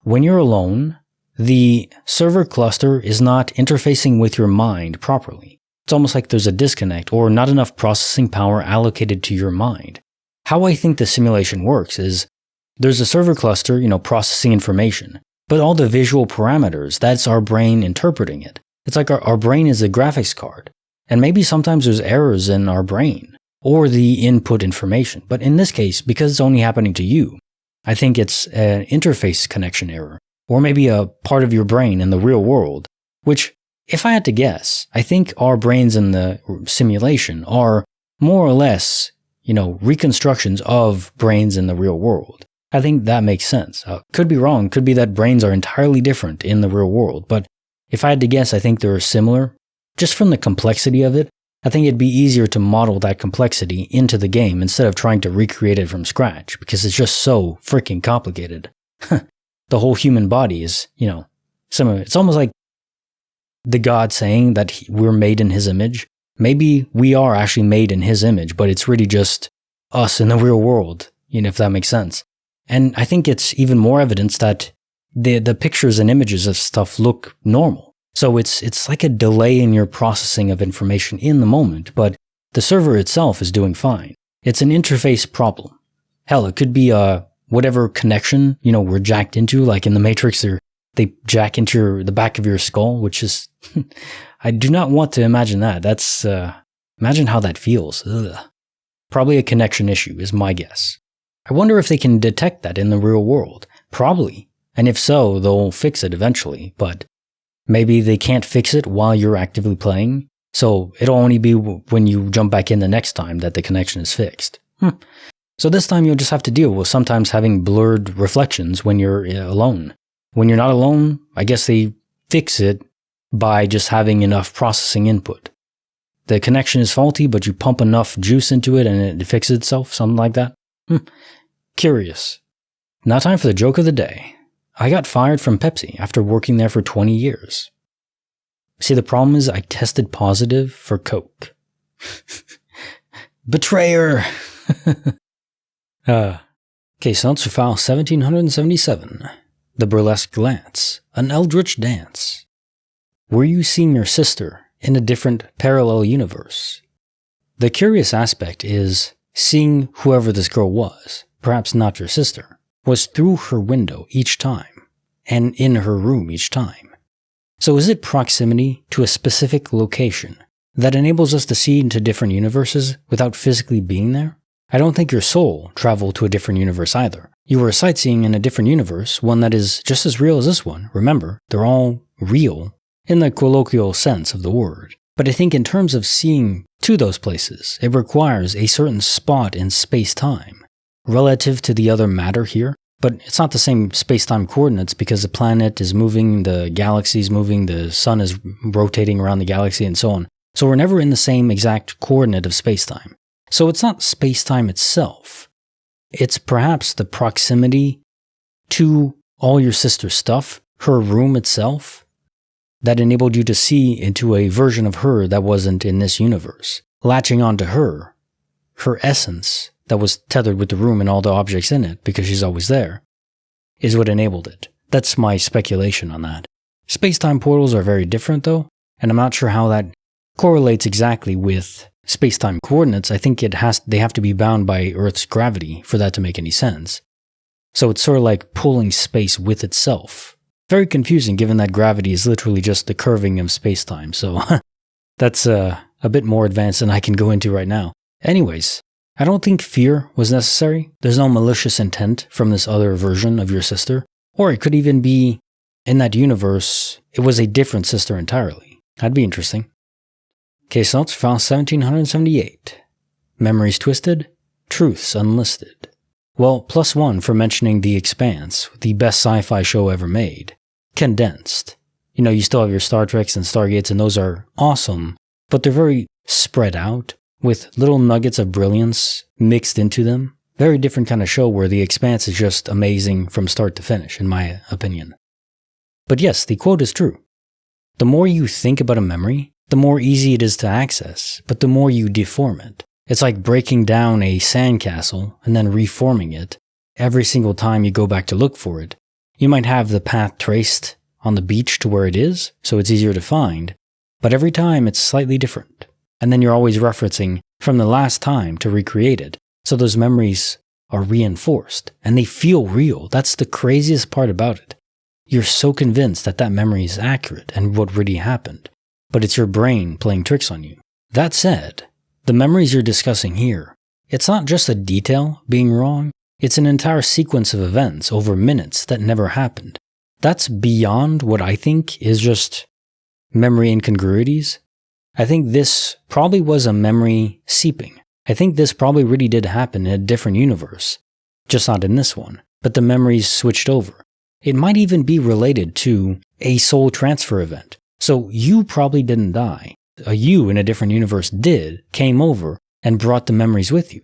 when you're alone, the server cluster is not interfacing with your mind properly. It's almost like there's a disconnect or not enough processing power allocated to your mind. How I think the simulation works is there's a server cluster, processing information, but all the visual parameters, that's our brain interpreting it. It's like our brain is a graphics card. And maybe sometimes there's errors in our brain or the input information. But in this case, because it's only happening to you, I think it's an interface connection error or maybe a part of your brain in the real world, which, if I had to guess, I think our brains in the simulation are more or less, reconstructions of brains in the real world. I think that makes sense. Could be wrong. Could be that brains are entirely different in the real world. But if I had to guess, I think they're similar. Just from the complexity of it, I think it'd be easier to model that complexity into the game instead of trying to recreate it from scratch, because it's just so freaking complicated. The whole human body is, similar. It's almost like the God saying that we're made in his image. Maybe we are actually made in his image, but it's really just us in the real world, if that makes sense. And I think it's even more evidence that the pictures and images of stuff look normal. So it's like a delay in your processing of information in the moment, but the server itself is doing fine. It's an interface problem. Hell, it could be whatever connection, we're jacked into, like in the Matrix, they jack into the back of your skull, which is, I do not want to imagine that. That's, imagine how that feels. Ugh. Probably a connection issue is my guess. I wonder if they can detect that in the real world. Probably. And if so, they'll fix it eventually, but maybe they can't fix it while you're actively playing, so it'll only be when you jump back in the next time that the connection is fixed. So this time you'll just have to deal with sometimes having blurred reflections when you're alone. When you're not alone, I guess they fix it by just having enough processing input. The connection is faulty, but you pump enough juice into it and it fixes itself, something like that. Curious. Now time for the joke of the day. I got fired from Pepsi after working there for 20 years. See, the problem is I tested positive for Coke. Betrayer! Case notes for file 1777. The burlesque glance. An eldritch dance. Were you seeing your sister in a different parallel universe? The curious aspect is seeing whoever this girl was, perhaps not your sister, was through her window each time, and in her room each time. So is it proximity to a specific location that enables us to see into different universes without physically being there? I don't think your soul traveled to a different universe either. You were sightseeing in a different universe, one that is just as real as this one. Remember, they're all real in the colloquial sense of the word. But I think in terms of seeing to those places, it requires a certain spot in space-time relative to the other matter here. But it's not the same space-time coordinates because the planet is moving, the galaxy is moving, the sun is rotating around the galaxy, and so on. So we're never in the same exact coordinate of space-time. So it's not space-time itself. It's perhaps the proximity to all your sister's stuff, her room itself, that enabled you to see into a version of her that wasn't in this universe. Latching onto her essence that was tethered with the room and all the objects in it, because she's always there, is what enabled it. That's my speculation on that. Space-time portals are very different though, and I'm not sure how that correlates exactly with space-time coordinates. I think they have to be bound by Earth's gravity for that to make any sense. So it's sort of like pulling space with itself. Very confusing given that gravity is literally just the curving of space-time, so that's a bit more advanced than I can go into right now. Anyways, I don't think fear was necessary. There's no malicious intent from this other version of your sister. Or it could even be, in that universe, it was a different sister entirely. That'd be interesting. Case notes, file 1778. Memories twisted, truths unlisted. Well, +1 for mentioning The Expanse, the best sci-fi show ever made. Condensed. You still have your Star Treks and Stargates, and those are awesome, but they're very spread out, with little nuggets of brilliance mixed into them. Very different kind of show where The Expanse is just amazing from start to finish, in my opinion. But yes, the quote is true. The more you think about a memory, the more easy it is to access, but the more you deform it. It's like breaking down a sandcastle and then reforming it. Every single time you go back to look for it, you might have the path traced on the beach to where it is, so it's easier to find, but every time it's slightly different. And then you're always referencing from the last time to recreate it, so those memories are reinforced, and they feel real. That's the craziest part about it. You're so convinced that that memory is accurate and what really happened, but it's your brain playing tricks on you. That said, the memories you're discussing here, it's not just a detail being wrong, it's an entire sequence of events over minutes that never happened. That's beyond what I think is just memory incongruities. I think this probably was a memory seeping. I think this probably really did happen in a different universe, just not in this one, but the memories switched over. It might even be related to a soul transfer event. So you probably didn't die. A you in a different universe came over and brought the memories with you.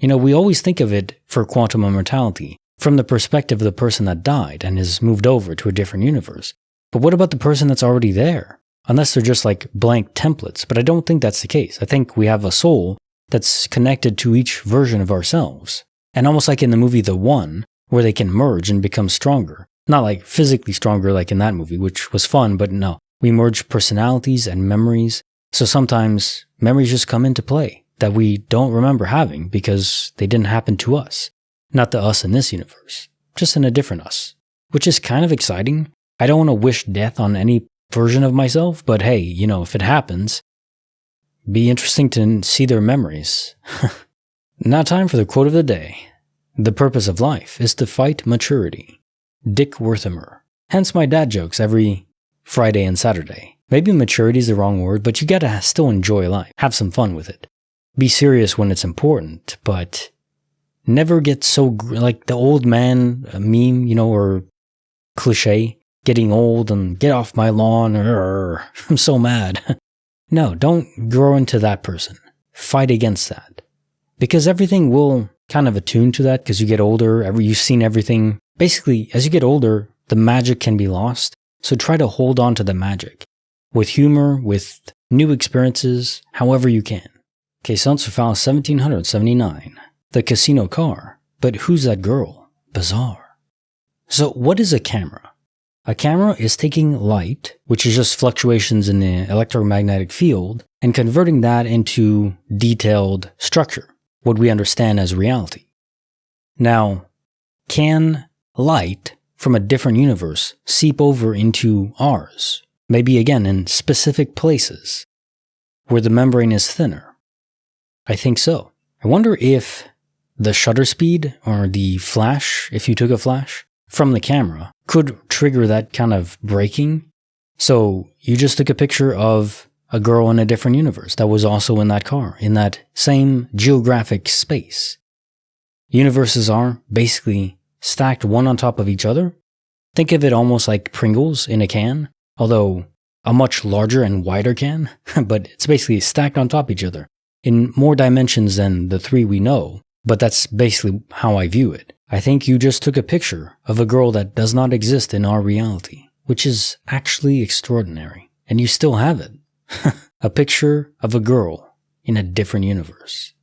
We always think of it for quantum immortality from the perspective of the person that died and has moved over to a different universe. But what about the person that's already there? Unless they're just like blank templates, but I don't think that's the case. I think we have a soul that's connected to each version of ourselves. And almost like in the movie The One, where they can merge and become stronger. Not like physically stronger like in that movie, which was fun, but no. We merge personalities and memories, so sometimes memories just come into play that we don't remember having because they didn't happen to us. Not the us in this universe, just in a different us. Which is kind of exciting. I don't want to wish death on any version of myself, but hey, if it happens, be interesting to see their memories. Now time for the quote of the day. The purpose of life is to fight maturity. Dick Werthimer. Hence my dad jokes every Friday and Saturday. Maybe maturity is the wrong word, but you gotta still enjoy life. Have some fun with it. Be serious when it's important, but never get so, like the old man meme, or cliche. Getting old and get off my lawn, I'm so mad. No, don't grow into that person. Fight against that. Because everything will kind of attune to that because you get older, you've seen everything. Basically, as you get older, the magic can be lost, so try to hold on to the magic. With humor, with new experiences, however you can. Case answer file 1779. The casino car. But who's that girl? Bizarre. So what is a camera? A camera is taking light, which is just fluctuations in the electromagnetic field, and converting that into detailed structure, what we understand as reality. Now, can light from a different universe seep over into ours? Maybe again in specific places where the membrane is thinner. I think so. I wonder if the shutter speed or the flash, if you took a flash from the camera, could trigger that kind of breaking. So you just took a picture of a girl in a different universe that was also in that car, in that same geographic space. Universes are basically stacked one on top of each other. Think of it almost like Pringles in a can, although a much larger and wider can, but it's basically stacked on top of each other in more dimensions than the three we know, but that's basically how I view it. I think you just took a picture of a girl that does not exist in our reality, which is actually extraordinary, and you still have it. A picture of a girl in a different universe.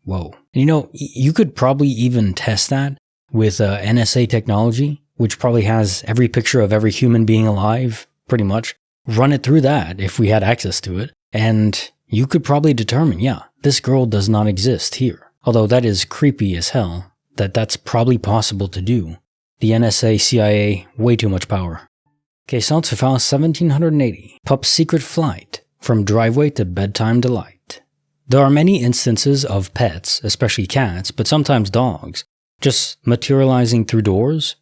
Whoa. And you could probably even test that with NSA technology, which probably has every picture of every human being alive, pretty much. Run it through that if we had access to it, and you could probably determine, yeah, this girl does not exist here. Although that is creepy as hell, that's probably possible to do. The NSA, CIA, way too much power. Caissons to file 1780, Pup's Secret Flight, From Driveway to Bedtime Delight. There are many instances of pets, especially cats, but sometimes dogs, just materializing through doors.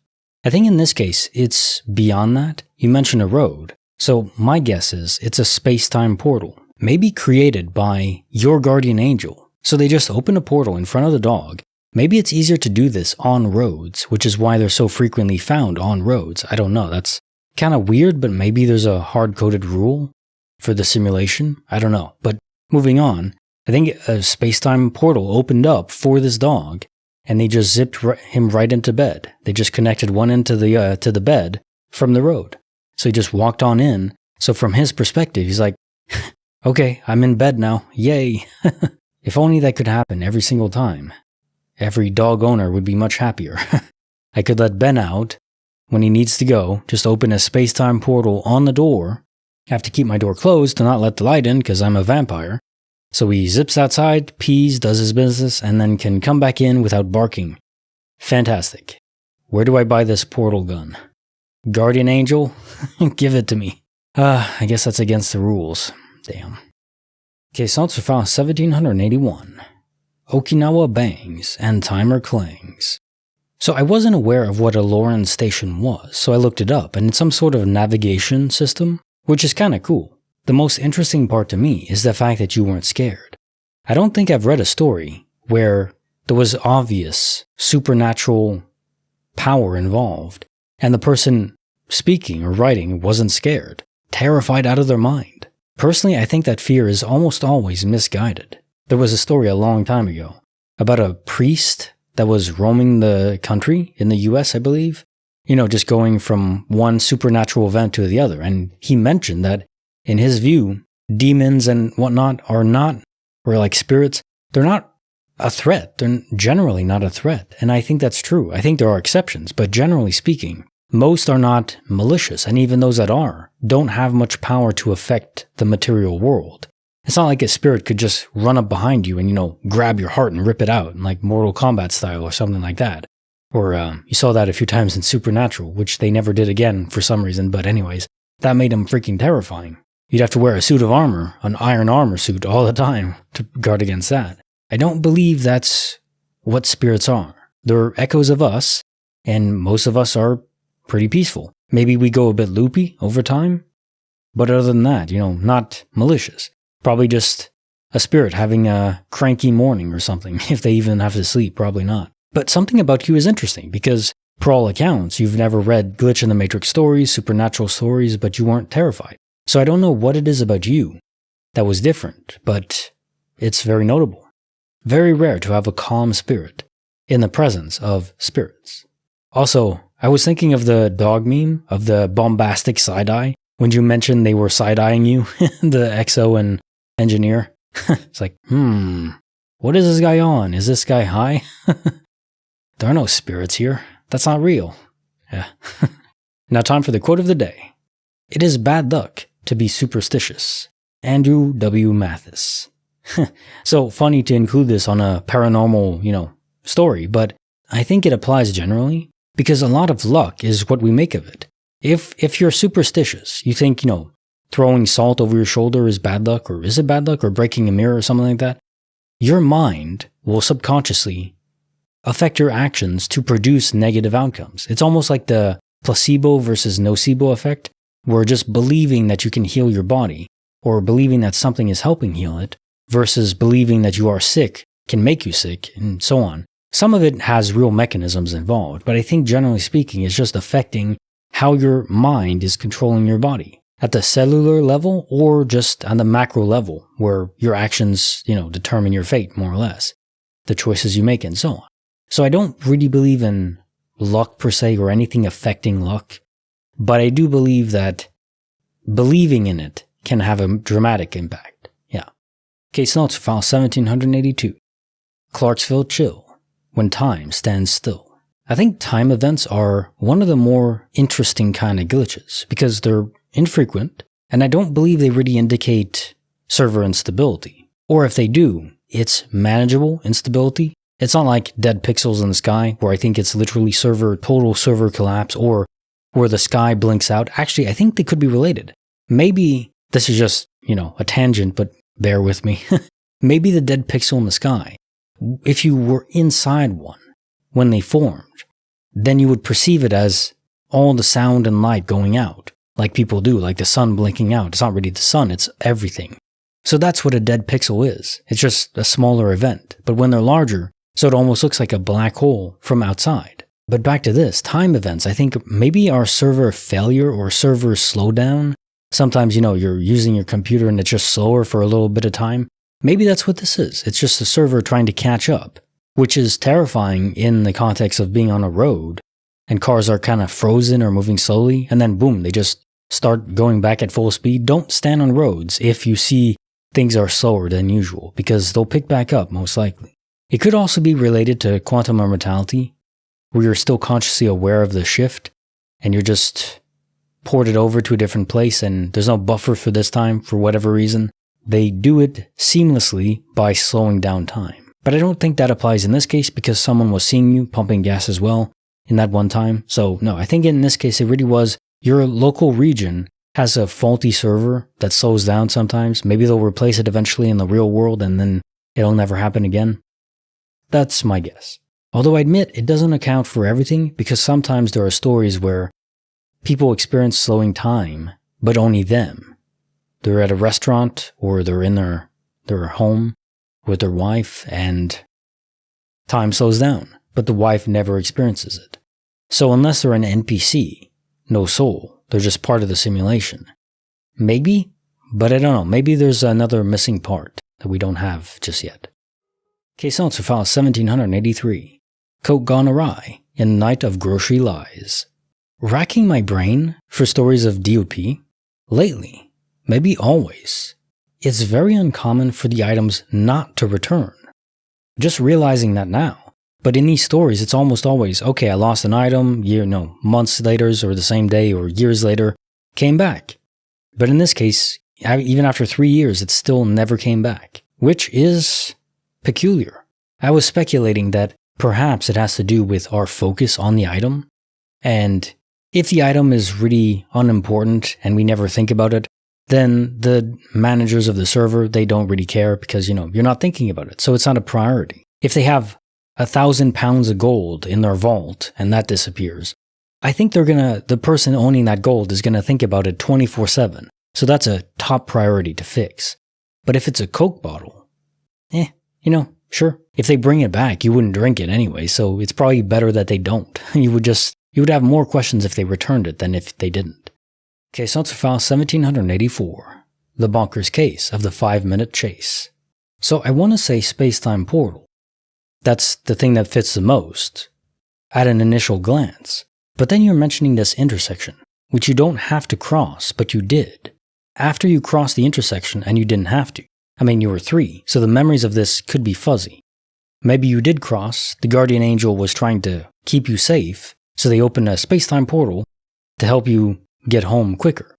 I think in this case, it's beyond that. You mentioned a road, so my guess is it's a space-time portal, maybe created by your guardian angel. So they just open a portal in front of the dog. Maybe it's easier to do this on roads, which is why they're so frequently found on roads. I don't know, that's kind of weird, but maybe there's a hard-coded rule for the simulation. I don't know. But moving on, I think a space-time portal opened up for this dog, and they just zipped him right into bed. They just connected one end to the bed from the road. So he just walked on in. So from his perspective, he's like, okay, I'm in bed now. Yay. If only that could happen every single time. Every dog owner would be much happier. I could let Ben out when he needs to go, just open a space-time portal on the door. I have to keep my door closed to not let the light in because I'm a vampire. So he zips outside, pees, does his business, and then can come back in without barking. Fantastic. Where do I buy this portal gun? Guardian Angel? Give it to me. I guess that's against the rules. Damn. Caissons to file 1781. Okinawa bangs and timer clangs. So I wasn't aware of what a Lauren station was, so I looked it up, and it's some sort of navigation system, which is kinda cool. The most interesting part to me is the fact that you weren't scared. I don't think I've read a story where there was obvious supernatural power involved, and the person speaking or writing wasn't scared, terrified out of their mind. Personally, I think that fear is almost always misguided. There was a story a long time ago about a priest that was roaming the country in the US, I believe. Just going from one supernatural event to the other. And he mentioned that, in his view, demons and whatnot are not, or like spirits, they're not a threat. They're generally not a threat. And I think that's true. I think there are exceptions, but generally speaking, most are not malicious. And even those that are, don't have much power to affect the material world. It's not like a spirit could just run up behind you and, grab your heart and rip it out, like Mortal Kombat style or something like that. Or you saw that a few times in Supernatural, which they never did again for some reason, but anyways, that made them freaking terrifying. You'd have to wear a suit of armor, an iron armor suit all the time to guard against that. I don't believe that's what spirits are. They're echoes of us, and most of us are pretty peaceful. Maybe we go a bit loopy over time, but other than that, not malicious. Probably just a spirit having a cranky morning or something, if they even have to sleep, probably not. But something about you is interesting, because per all accounts, you've never read Glitch in the Matrix stories, supernatural stories, but you weren't terrified. So I don't know what it is about you that was different, but it's very notable. Very rare to have a calm spirit in the presence of spirits. Also, I was thinking of the dog meme of the bombastic side-eye, when you mentioned they were side-eyeing you, the EXO and engineer. It's like, what is this guy on? Is this guy high? There are no spirits here. That's not real. Yeah. Now time for the quote of the day. It is bad luck to be superstitious. Andrew W. Mathis. So funny to include this on a paranormal, story, but I think it applies generally, because a lot of luck is what we make of it. If you're superstitious, you think, throwing salt over your shoulder is bad luck, or is it bad luck, or breaking a mirror or something like that, your mind will subconsciously affect your actions to produce negative outcomes. It's almost like the placebo versus nocebo effect, where just believing that you can heal your body or believing that something is helping heal it versus believing that you are sick can make you sick and so on. Some of it has real mechanisms involved, but I think generally speaking, it's just affecting how your mind is controlling your body at the cellular level or just on the macro level where your actions, determine your fate more or less, the choices you make and so on. So I don't really believe in luck per se or anything affecting luck, but I do believe that believing in it can have a dramatic impact. Yeah. Case notes, file 1782. Clarksville chill, when time stands still. I think time events are one of the more interesting kind of glitches because they're infrequent, and I don't believe they really indicate server instability. Or if they do, it's manageable instability. It's not like dead pixels in the sky, where I think it's literally total server collapse, or where the sky blinks out. Actually, I think they could be related. Maybe this is just, a tangent, but bear with me. Maybe the dead pixel in the sky, if you were inside one when they formed, then you would perceive it as all the sound and light going out, like people do, like the sun blinking out. It's not really the sun, it's everything. So that's what a dead pixel is. It's just a smaller event. But when they're larger, so it almost looks like a black hole from outside. But back to this, time events, I think maybe our server failure or server slowdown. Sometimes, you're using your computer and it's just slower for a little bit of time. Maybe that's what this is. It's just the server trying to catch up, which is terrifying in the context of being on a road and cars are kind of frozen or moving slowly, and then boom, they just start going back at full speed. Don't stand on roads if you see things are slower than usual, because they'll pick back up most likely. It could also be related to quantum immortality, where you're still consciously aware of the shift and you're just ported over to a different place and there's no buffer for this time for whatever reason. They do it seamlessly by slowing down time. But I don't think that applies in this case because someone was seeing you pumping gas as well in that one time. So no, I think in this case it really was your local region has a faulty server that slows down sometimes. Maybe they'll replace it eventually in the real world and then it'll never happen again. That's my guess. Although I admit it doesn't account for everything because sometimes there are stories where people experience slowing time, but only them. They're at a restaurant or they're in their home with their wife and time slows down, but the wife never experiences it. So unless they're an NPC, no soul, they're just part of the simulation. Maybe, but I don't know. Maybe there's another missing part that we don't have just yet. Case notes for file 1783. Coke gone awry in Night of Grocery Lies. Racking my brain for stories of DOP lately, maybe always. It's very uncommon for the items not to return. Just realizing that now. But in these stories, it's almost always, okay, I lost an item, months later or the same day or years later, came back. But in this case, even after 3 years, it still never came back, which is peculiar. I was speculating that perhaps it has to do with our focus on the item. And if the item is really unimportant and we never think about it, then the managers of the server, they don't really care because, you're not thinking about it. So it's not a priority. If they have 1,000 pounds of gold in their vault and that disappears, I think the person owning that gold is gonna think about it 24/7. So that's a top priority to fix. But if it's a Coke bottle, sure. If they bring it back, you wouldn't drink it anyway, so it's probably better that they don't. You would have more questions if they returned it than if they didn't. Case notes for file 1784. The bonkers case of the 5-minute chase. So I want to say space-time portal. That's the thing that fits the most at an initial glance. But then you're mentioning this intersection, which you don't have to cross, but you did. After you crossed the intersection and you didn't have to. You were 3, so the memories of this could be fuzzy. Maybe you did cross, the guardian angel was trying to keep you safe, so they opened a space-time portal to help you get home quicker.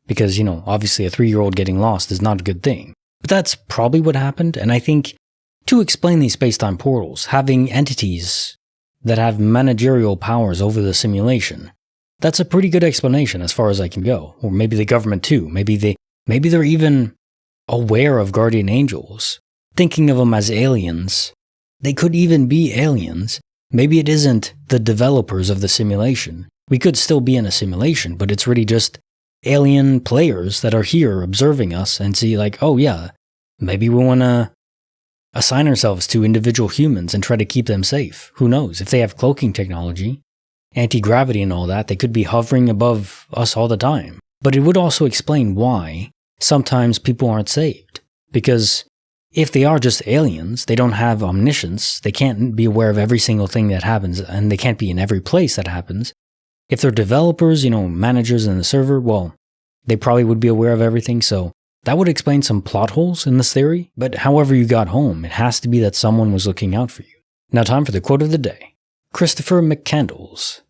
Because, obviously a 3-year-old getting lost is not a good thing. But that's probably what happened, and I think to explain these space-time portals, having entities that have managerial powers over the simulation, that's a pretty good explanation as far as I can go. Or maybe the government too. Maybe they're even aware of guardian angels, thinking of them as aliens they could even be aliens. Maybe it isn't the developers of the simulation. We could still be in a simulation, but it's really just alien players that are here observing us and see like, oh yeah, maybe we want to assign ourselves to individual humans and try to keep them safe. Who knows? If they have cloaking technology, anti-gravity and all that, they could be hovering above us all the time. But it would also explain why sometimes people aren't saved. Because if they are just aliens, they don't have omniscience, they can't be aware of every single thing that happens, and they can't be in every place that happens. If they're developers, managers in the server, well, they probably would be aware of everything, so that would explain some plot holes in this theory. But however you got home, it has to be that someone was looking out for you. Now time for the quote of the day. Christopher McCandles.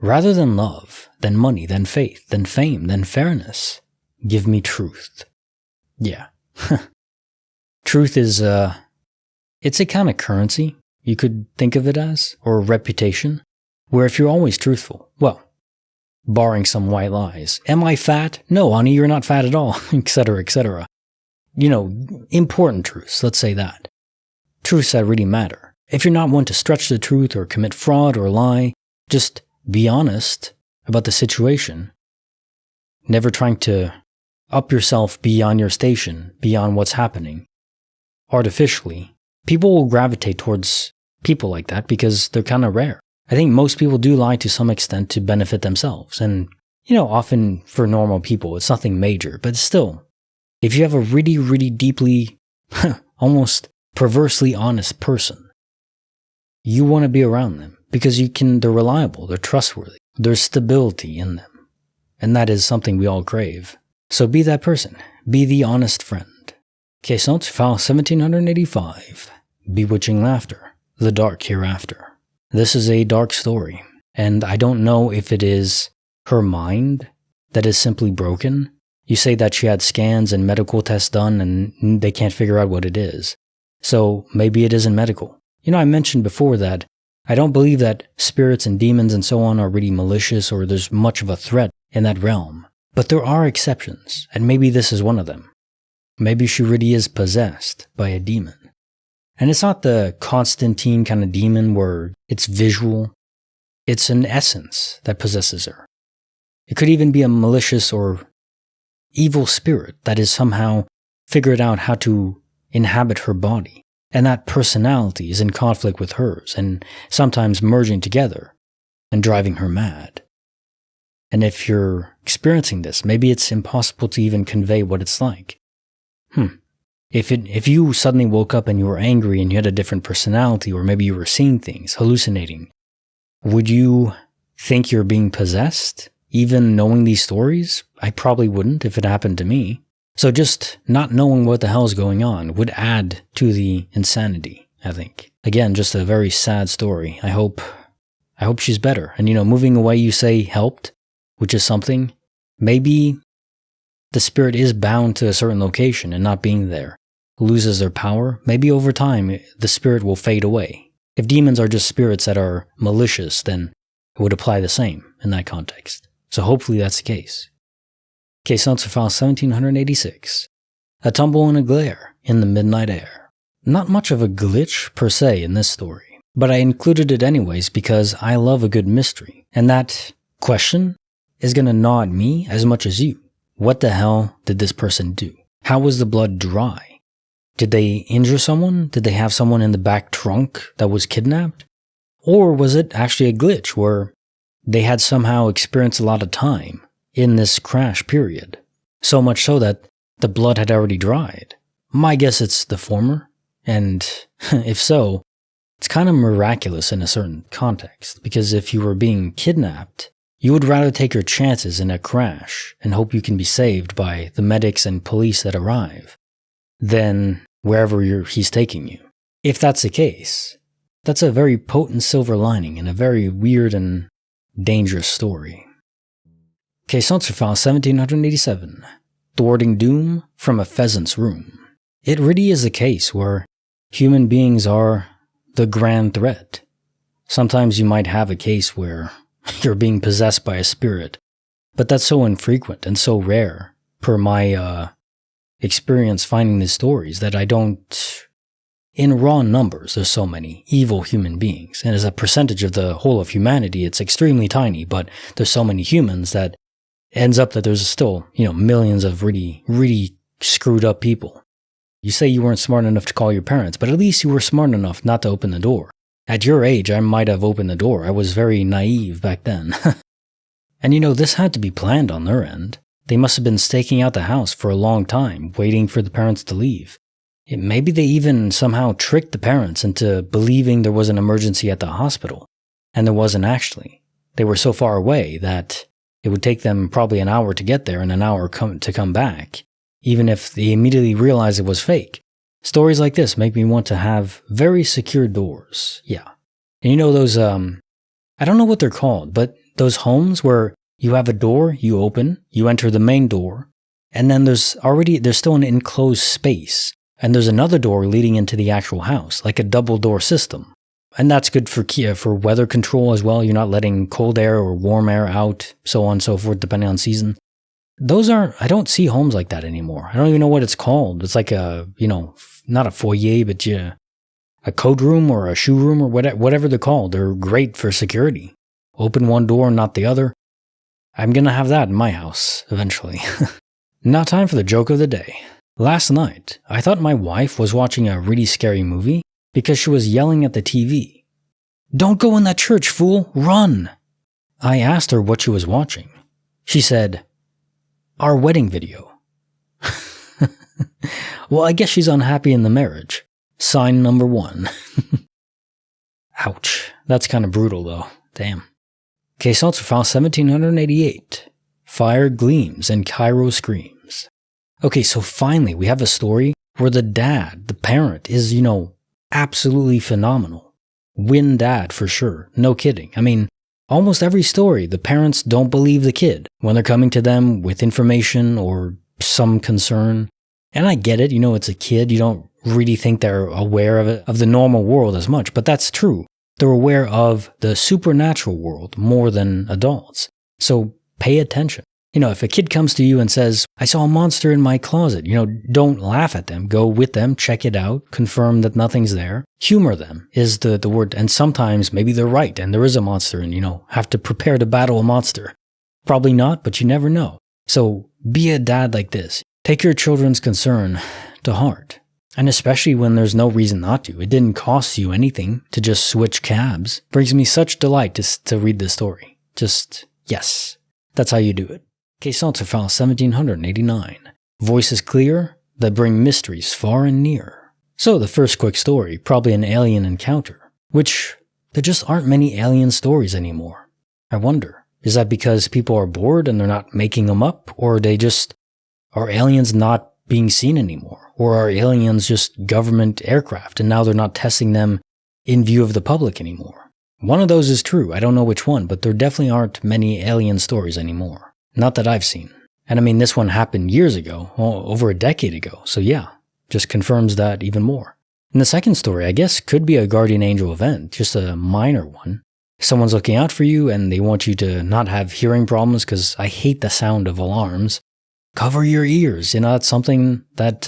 Rather than love, than money, than faith, than fame, than fairness, give me truth. Yeah. Truth is, it's a kind of currency, you could think of it as, or reputation, where if you're always truthful, well, barring some white lies. Am I fat? No, honey, you're not fat at all, etc., etc. Important truths, let's say that. Truths that really matter. If you're not one to stretch the truth or commit fraud or lie, just be honest about the situation. Never trying to up yourself beyond your station, beyond what's happening. Artificially, people will gravitate towards people like that because they're kind of rare. I think most people do lie to some extent to benefit themselves. And, often for normal people, it's nothing major. But still, if you have a really, really deeply, almost perversely honest person, you want to be around them because they're reliable, they're trustworthy, there's stability in them. And that is something we all crave. So be that person. Be the honest friend. Case notes, file 1785. Bewitching laughter. The dark hereafter. This is a dark story, and I don't know if it is her mind that is simply broken. You say that she had scans and medical tests done and they can't figure out what it is. So maybe it isn't medical. I mentioned before that I don't believe that spirits and demons and so on are really malicious or there's much of a threat in that realm. But there are exceptions, and maybe this is one of them. Maybe she really is possessed by a demon. And it's not the Constantine kind of demon where it's visual. It's an essence that possesses her. It could even be a malicious or evil spirit that has somehow figured out how to inhabit her body. And that personality is in conflict with hers and sometimes merging together and driving her mad. And if you're experiencing this, maybe it's impossible to even convey what it's like. If you suddenly woke up and you were angry and you had a different personality, or maybe you were seeing things, hallucinating, would you think you're being possessed, even knowing these stories? I probably wouldn't if it happened to me. So just not knowing what the hell's going on would add to the insanity, I think. Again, just a very sad story. I hope she's better. And moving away, you say helped, which is something. Maybe the spirit is bound to a certain location and not being there loses their power. Maybe over time, the spirit will fade away. If demons are just spirits that are malicious, then it would apply the same in that context. So hopefully that's the case. Case notes for file 1786. A tumble and a glare in the midnight air. Not much of a glitch per se in this story, but I included it anyways because I love a good mystery. And that question is going to gnaw at me as much as you. What the hell did this person do? How was the blood dry? Did they injure someone? Did they have someone in the back trunk that was kidnapped? Or was it actually a glitch where they had somehow experienced a lot of time in this crash period? So much so that the blood had already dried. My guess it's the former. And if so, it's kind of miraculous in a certain context. Because if you were being kidnapped, you would rather take your chances in a crash and hope you can be saved by the medics and police that arrive than wherever he's taking you. If that's the case, that's a very potent silver lining in a very weird and dangerous story. Case notes for file 1787. Thwarting doom from a pheasant's room. It really is the case where human beings are the grand threat. Sometimes you might have a case where you're being possessed by a spirit, but that's so infrequent and so rare, per my experience finding these stories, that I don't in raw numbers, there's so many evil human beings. And as a percentage of the whole of humanity, it's extremely tiny, but there's so many humans that ends up that there's still, millions of really, really screwed up people. You say you weren't smart enough to call your parents, but at least you were smart enough not to open the door. At your age, I might have opened the door. I was very naive back then. And this had to be planned on their end. They must have been staking out the house for a long time, waiting for the parents to leave. Maybe they even somehow tricked the parents into believing there was an emergency at the hospital, and there wasn't actually. They were so far away that it would take them probably an hour to get there and an hour to come back, even if they immediately realized it was fake. Stories like this make me want to have very secure doors. Yeah. And those, I don't know what they're called, but those homes where you have a door, you open, you enter the main door, and then there's still an enclosed space, and there's another door leading into the actual house, like a double door system. And that's good for weather control as well. You're not letting cold air or warm air out, so on and so forth, depending on season. I don't see homes like that anymore. I don't even know what it's called. It's like not a foyer, but a coat room or a shoe room or whatever they're called. They're great for security. Open one door, not the other. I'm gonna have that in my house, eventually. Now time for the joke of the day. Last night, I thought my wife was watching a really scary movie because she was yelling at the TV. "Don't go in that church, fool! Run!" I asked her what she was watching. She said, "Our wedding video." Well, I guess she's unhappy in the marriage. Sign number 1. Ouch. That's kind of brutal, though. Damn. Case also file 1788. Fire gleams and Cairo screams. Okay, so finally we have a story where the dad, the parent, is, absolutely phenomenal. Win dad for sure. No kidding. I mean, almost every story, the parents don't believe the kid when they're coming to them with information or some concern. And I get it, it's a kid, you don't really think they're aware of the normal world as much, but that's true. They're aware of the supernatural world more than adults. So pay attention. If a kid comes to you and says, "I saw a monster in my closet," don't laugh at them. Go with them, check it out, confirm that nothing's there. Humor them is the word. And sometimes maybe they're right and there is a monster and, have to prepare to battle a monster. Probably not, but you never know. So be a dad like this. Take your children's concern to heart. And especially when there's no reason not to. It didn't cost you anything to just switch cabs. Brings me such delight to read this story. Just, yes. That's how you do it. Case also file 1789. Voices clear that bring mysteries far and near. So the first quick story, probably an alien encounter. Which, there just aren't many alien stories anymore. I wonder, is that because people are bored and they're not making them up? Or are aliens not being seen anymore? Or are aliens just government aircraft and now they're not testing them in view of the public anymore? One of those is true. I don't know which one, but there definitely aren't many alien stories anymore. Not that I've seen. And I mean, this one happened years ago, over a decade ago. So yeah, just confirms that even more. And the second story, I guess, could be a guardian angel event, just a minor one. Someone's looking out for you and they want you to not have hearing problems because I hate the sound of alarms. Cover your ears. That's something that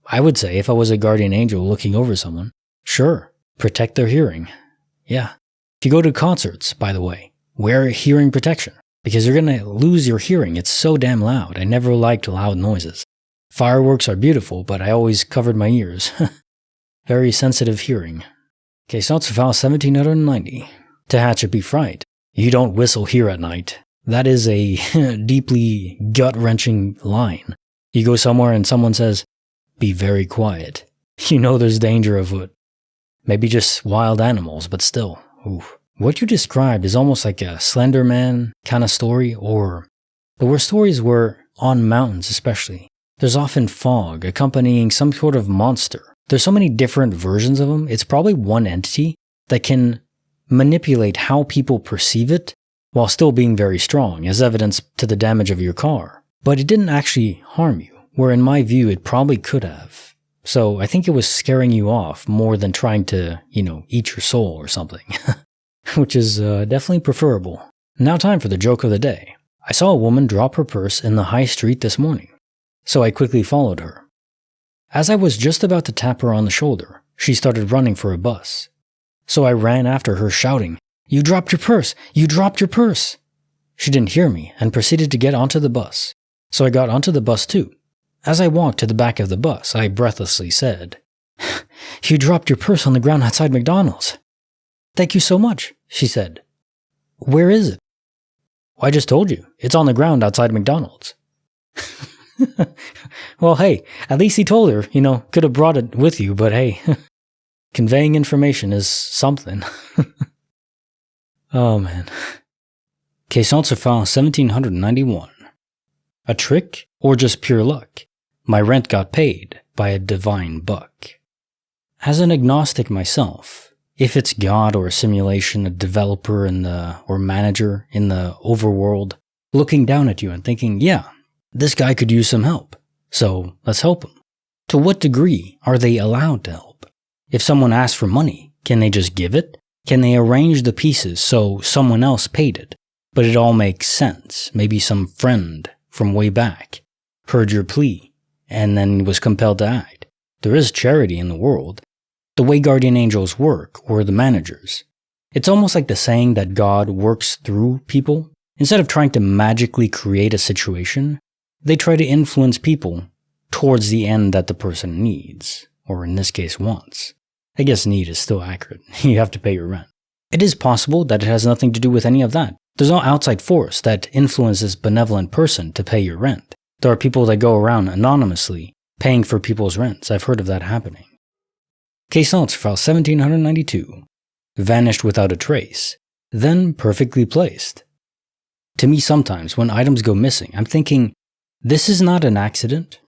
I would say if I was a guardian angel looking over someone. Sure, protect their hearing. Yeah. If you go to concerts, by the way, wear hearing protection because you're going to lose your hearing. It's so damn loud. I never liked loud noises. Fireworks are beautiful, but I always covered my ears. Very sensitive hearing. Case also file 1790. To hatch a beef fright, you don't whistle here at night. That is a deeply gut-wrenching line. You go somewhere and someone says, "Be very quiet." There's danger afoot. Maybe just wild animals, but still. Ooh. What you described is almost like a Slender Man kind of story, or there were stories where, on mountains especially, there's often fog accompanying some sort of monster. There's so many different versions of them, it's probably one entity that can manipulate how people perceive it while still being very strong, as evidence to the damage of your car. But it didn't actually harm you, where in my view it probably could have. So I think it was scaring you off more than trying to, eat your soul or something. Which is definitely preferable. Now time for the joke of the day. I saw a woman drop her purse in the high street this morning, so I quickly followed her. As I was just about to tap her on the shoulder, she started running for a bus. So I ran after her shouting, "You dropped your purse! You dropped your purse!" She didn't hear me and proceeded to get onto the bus. So I got onto the bus too. As I walked to the back of the bus, I breathlessly said, "You dropped your purse on the ground outside McDonald's." "Thank you so much," she said. "Where is it?" "I just told you. It's on the ground outside McDonald's." Well, hey, at least he told her, could have brought it with you, but hey, conveying information is something. Oh man. Case answer file 1791. A trick or just pure luck? My rent got paid by a divine buck. As an agnostic myself, if it's God or a simulation, a developer or manager in the overworld, looking down at you and thinking, yeah, this guy could use some help, so let's help him. To what degree are they allowed to help? If someone asks for money, can they just give it? Can they arrange the pieces so someone else paid it, but it all makes sense? Maybe some friend from way back heard your plea and then was compelled to act. There is charity in the world. The way guardian angels work, or the managers. It's almost like the saying that God works through people. Instead of trying to magically create a situation, they try to influence people towards the end that the person needs, or in this case wants. I guess need is still accurate. You have to pay your rent. It is possible that it has nothing to do with any of that. There's no outside force that influences benevolent person to pay your rent. There are people that go around anonymously paying for people's rents. I've heard of that happening. Case answer file 1792. Vanished without a trace, then perfectly placed. To me sometimes, when items go missing, I'm thinking, this is not an accident.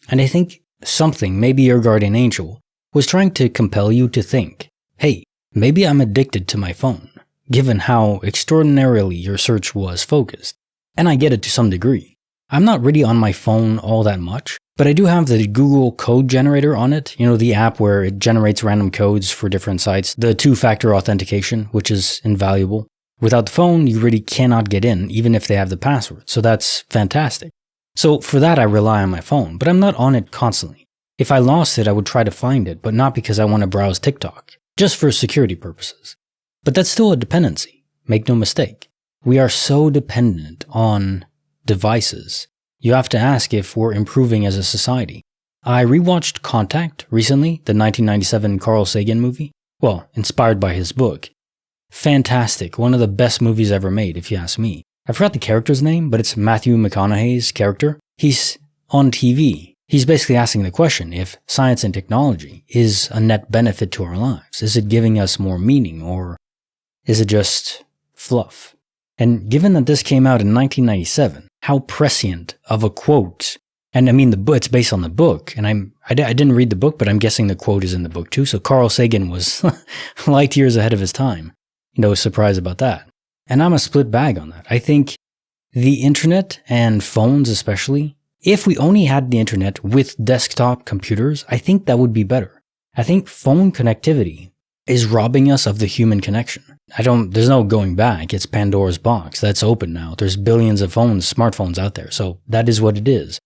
And I think something, maybe your guardian angel, was trying to compel you to think, hey, maybe I'm addicted to my phone, given how extraordinarily your search was focused. And I get it to some degree. I'm not really on my phone all that much, but I do have the Google code generator on it, the app where it generates random codes for different sites, the two-factor authentication, which is invaluable. Without the phone, you really cannot get in, even if they have the password, so that's fantastic. So for that, I rely on my phone, but I'm not on it constantly. If I lost it, I would try to find it, but not because I want to browse TikTok, just for security purposes. But that's still a dependency, make no mistake. We are so dependent on devices. You have to ask if we're improving as a society. I rewatched Contact recently, the 1997 Carl Sagan movie. Well, inspired by his book. Fantastic, one of the best movies ever made, if you ask me. I forgot the character's name, but it's Matthew McConaughey's character. He's on TV. He's basically asking the question if science and technology is a net benefit to our lives. Is it giving us more meaning, or is it just fluff? And given that this came out in 1997, how prescient of a quote. And I mean, it's based on the book, and I didn't read the book, but I'm guessing the quote is in the book too. So Carl Sagan was light years ahead of his time. No surprise about that. And I'm a split bag on that. I think the internet and phones especially, if we only had the internet with desktop computers, I think that would be better. I think phone connectivity is robbing us of the human connection. There's no going back. It's Pandora's box. That's open now. There's billions of smartphones out there. So that is what it is.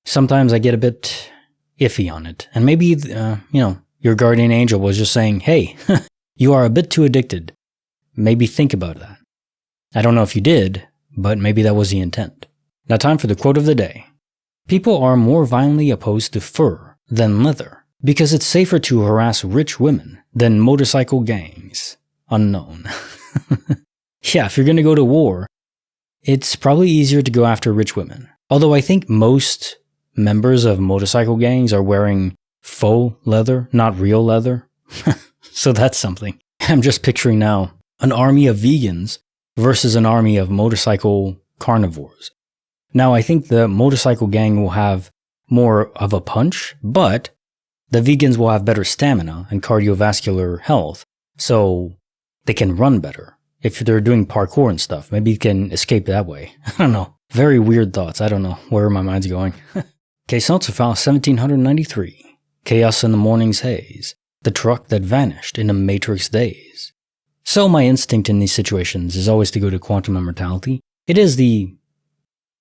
Sometimes I get a bit iffy on it. And maybe, your guardian angel was just saying, hey, you are a bit too addicted. Maybe think about that. I don't know if you did, but maybe that was the intent. Now time for the quote of the day. People are more violently opposed to fur than leather because it's safer to harass rich women than motorcycle gangs. Unknown. Yeah, if you're going to go to war, it's probably easier to go after rich women. Although I think most members of motorcycle gangs are wearing faux leather, not real leather. So that's something. I'm just picturing now an army of vegans versus an army of motorcycle carnivores. Now, I think the motorcycle gang will have more of a punch, but the vegans will have better stamina and cardiovascular health, so they can run better. If they're doing parkour and stuff, maybe you can escape that way. I don't know. Very weird thoughts. I don't know where my mind's going. Case answer file 1793. Chaos in the morning's haze. The truck that vanished in a matrix daze. So my instinct in these situations is always to go to quantum immortality. It is the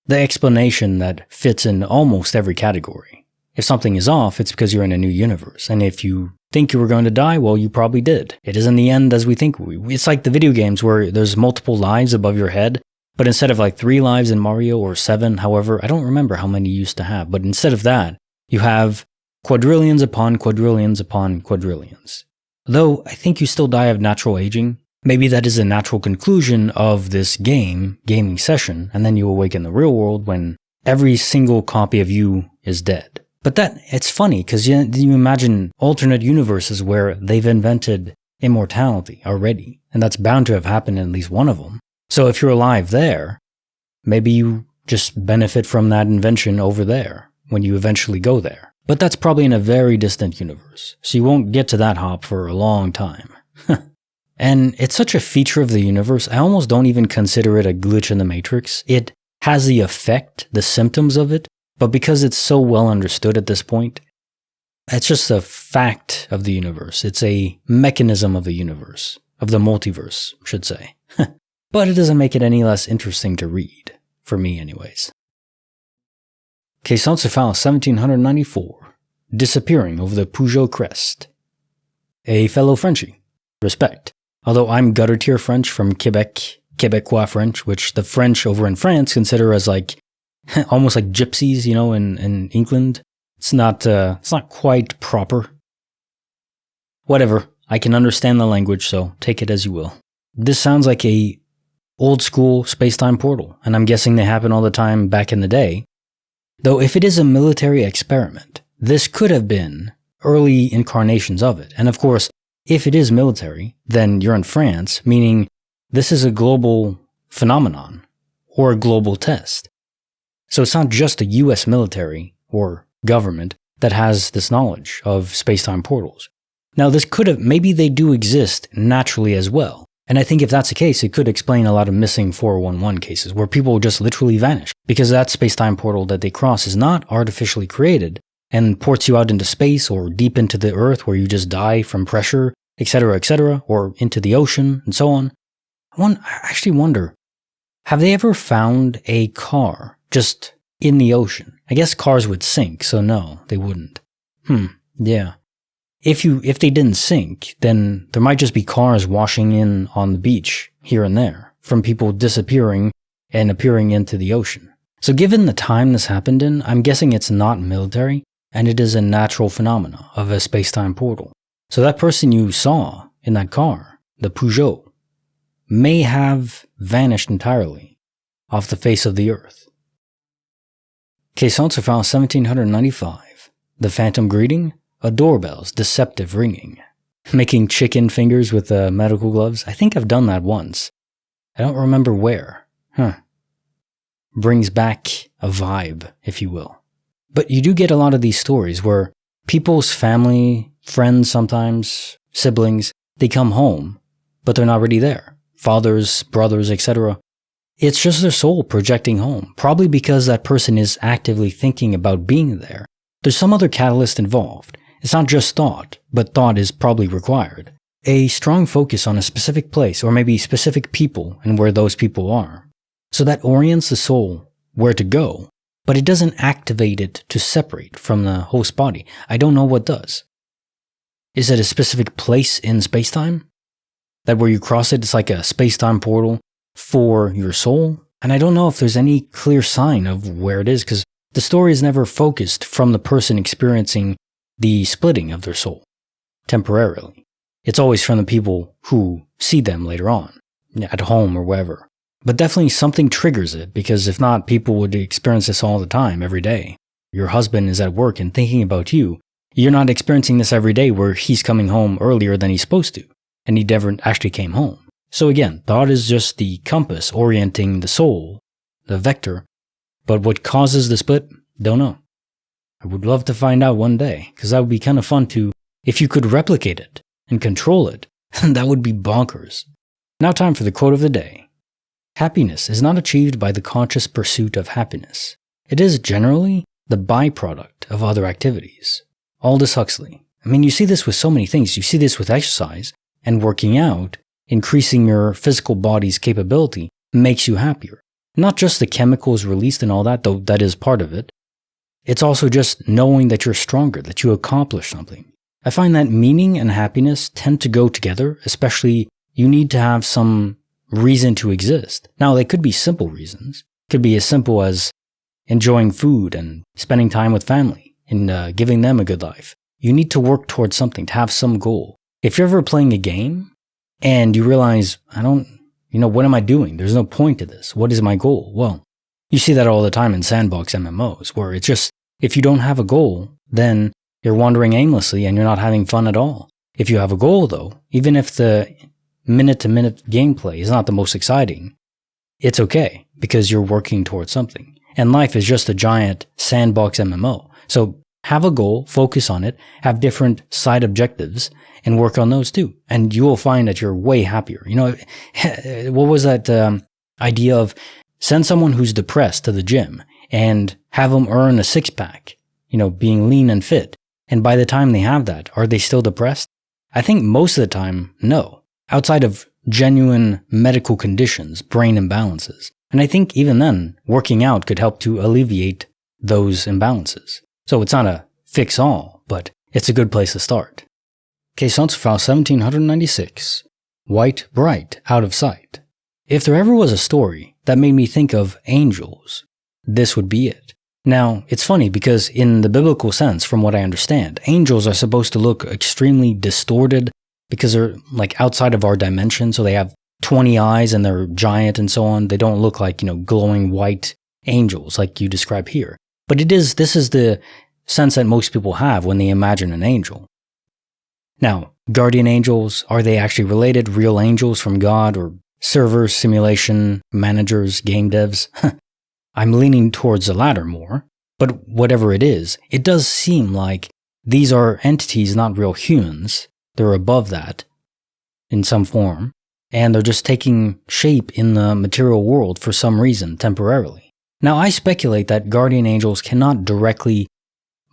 explanation that fits in almost every category. If something is off, it's because you're in a new universe. And if you think you were going to die, well, you probably did. It isn't the end as we think. It's like the video games where there's multiple lives above your head, but instead of like 3 lives in Mario or 7, however, I don't remember how many you used to have, but instead of that, you have quadrillions upon quadrillions upon quadrillions. Though I think you still die of natural aging. Maybe that is a natural conclusion of this gaming session, and then you awake in the real world when every single copy of you is dead. But it's funny, because you imagine alternate universes where they've invented immortality already, and that's bound to have happened in at least one of them. So if you're alive there, maybe you just benefit from that invention over there when you eventually go there. But that's probably in a very distant universe, so you won't get to that hop for a long time. And it's such a feature of the universe, I almost don't even consider it a glitch in the Matrix. It has the effect, the symptoms of it, but because it's so well understood at this point, it's just a fact of the universe. It's a mechanism of the universe, of the multiverse, I should say. But it doesn't make it any less interesting to read, for me anyways. Case on file 1794, disappearing over the Peugeot crest. A fellow Frenchie, respect. Although I'm gutter tier French from Quebec, Quebecois French, which the French over in France consider as like, almost like gypsies, in England. It's not quite proper. Whatever, I can understand the language, so take it as you will. This sounds like a old school space-time portal, and I'm guessing they happen all the time back in the day. Though if it is a military experiment, this could have been early incarnations of it. And of course, if it is military, then you're in France, meaning this is a global phenomenon, or a global test. So it's not just the US military or government that has this knowledge of space-time portals. Now maybe they do exist naturally as well. And I think if that's the case, it could explain a lot of missing 411 cases where people just literally vanish because that space-time portal that they cross is not artificially created and ports you out into space or deep into the earth where you just die from pressure, etc., or into the ocean and so on. I actually wonder, have they ever found a car just in the ocean? I guess cars would sink, so no, they wouldn't. Yeah. If they didn't sink, then there might just be cars washing in on the beach here and there from people disappearing and appearing into the ocean. So given the time this happened in, I'm guessing it's not military and it is a natural phenomena of a space-time portal. So that person you saw in that car, the Peugeot, may have vanished entirely off the face of the earth. Case on file 1795. The phantom greeting, a doorbell's deceptive ringing. Making chicken fingers with medical gloves. I think I've done that once. I don't remember where. Brings back a vibe, if you will. But you do get a lot of these stories where people's family, friends sometimes, siblings, they come home, but they're not really there. Fathers, brothers, etc. It's just their soul projecting home, probably because that person is actively thinking about being there. There's some other catalyst involved. It's not just thought, but thought is probably required. A strong focus on a specific place, or maybe specific people and where those people are. So that orients the soul where to go, but it doesn't activate it to separate from the host body. I don't know what does. Is it a specific place in space-time? That where you cross it, it's like a space-time portal for your soul? And I don't know if there's any clear sign of where it is, because the story is never focused from the person experiencing the splitting of their soul, temporarily. It's always from the people who see them later on, at home or wherever. But definitely something triggers it, because if not, people would experience this all the time, every day. Your husband is at work and thinking about you. You're not experiencing this every day where he's coming home earlier than he's supposed to, and he never actually came home. So again, thought is just the compass orienting the soul, the vector, but what causes the split, don't know. I would love to find out one day, because that would be kind of fun to, if you could replicate it and control it, that would be bonkers. Now time for the quote of the day. Happiness is not achieved by the conscious pursuit of happiness. It is generally the byproduct of other activities. Aldous Huxley. I mean, you see this with so many things. You see this with exercise and working out. Increasing your physical body's capability makes you happier. Not just the chemicals released and all that, though that is part of it. it's also just knowing that you're stronger, that you accomplished something. I find that meaning and happiness tend to go together, especially you need to have some reason to exist. Now, they could be simple reasons. It could be as simple as enjoying food and spending time with family and giving them a good life. You need to work towards something, to have some goal. If you're ever playing a game and you realize, what am I doing? There's no point to this. What is my goal? Well, you see that all the time in sandbox MMOs, where it's just, if you don't have a goal, then you're wandering aimlessly and you're not having fun at all. If you have a goal, though, even if the minute-to-minute gameplay is not the most exciting, it's okay, because you're working towards something. And life is just a giant sandbox MMO. So have a goal, focus on it, have different side objectives, and work on those too. And you will find that you're way happier. What was that idea of send someone who's depressed to the gym and have them earn a six-pack, being lean and fit. And by the time they have that, are they still depressed? I think most of the time, no. Outside of genuine medical conditions, brain imbalances. And I think even then, working out could help to alleviate those imbalances. So it's not a fix-all, but it's a good place to start. Case answer file 1796. White, bright, out of sight. If there ever was a story that made me think of angels, this would be it. Now, it's funny because in the biblical sense, from what I understand, angels are supposed to look extremely distorted because they're like outside of our dimension, so they have 20 eyes and they're giant and so on. They don't look like, glowing white angels like you describe here. But this is the sense that most people have when they imagine an angel. Now, guardian angels, are they actually related? Real angels from God, or servers, simulation, managers, game devs? I'm leaning towards the latter more, but whatever it is, it does seem like these are entities, not real humans. They're above that in some form, and they're just taking shape in the material world for some reason, temporarily. Now, I speculate that guardian angels cannot directly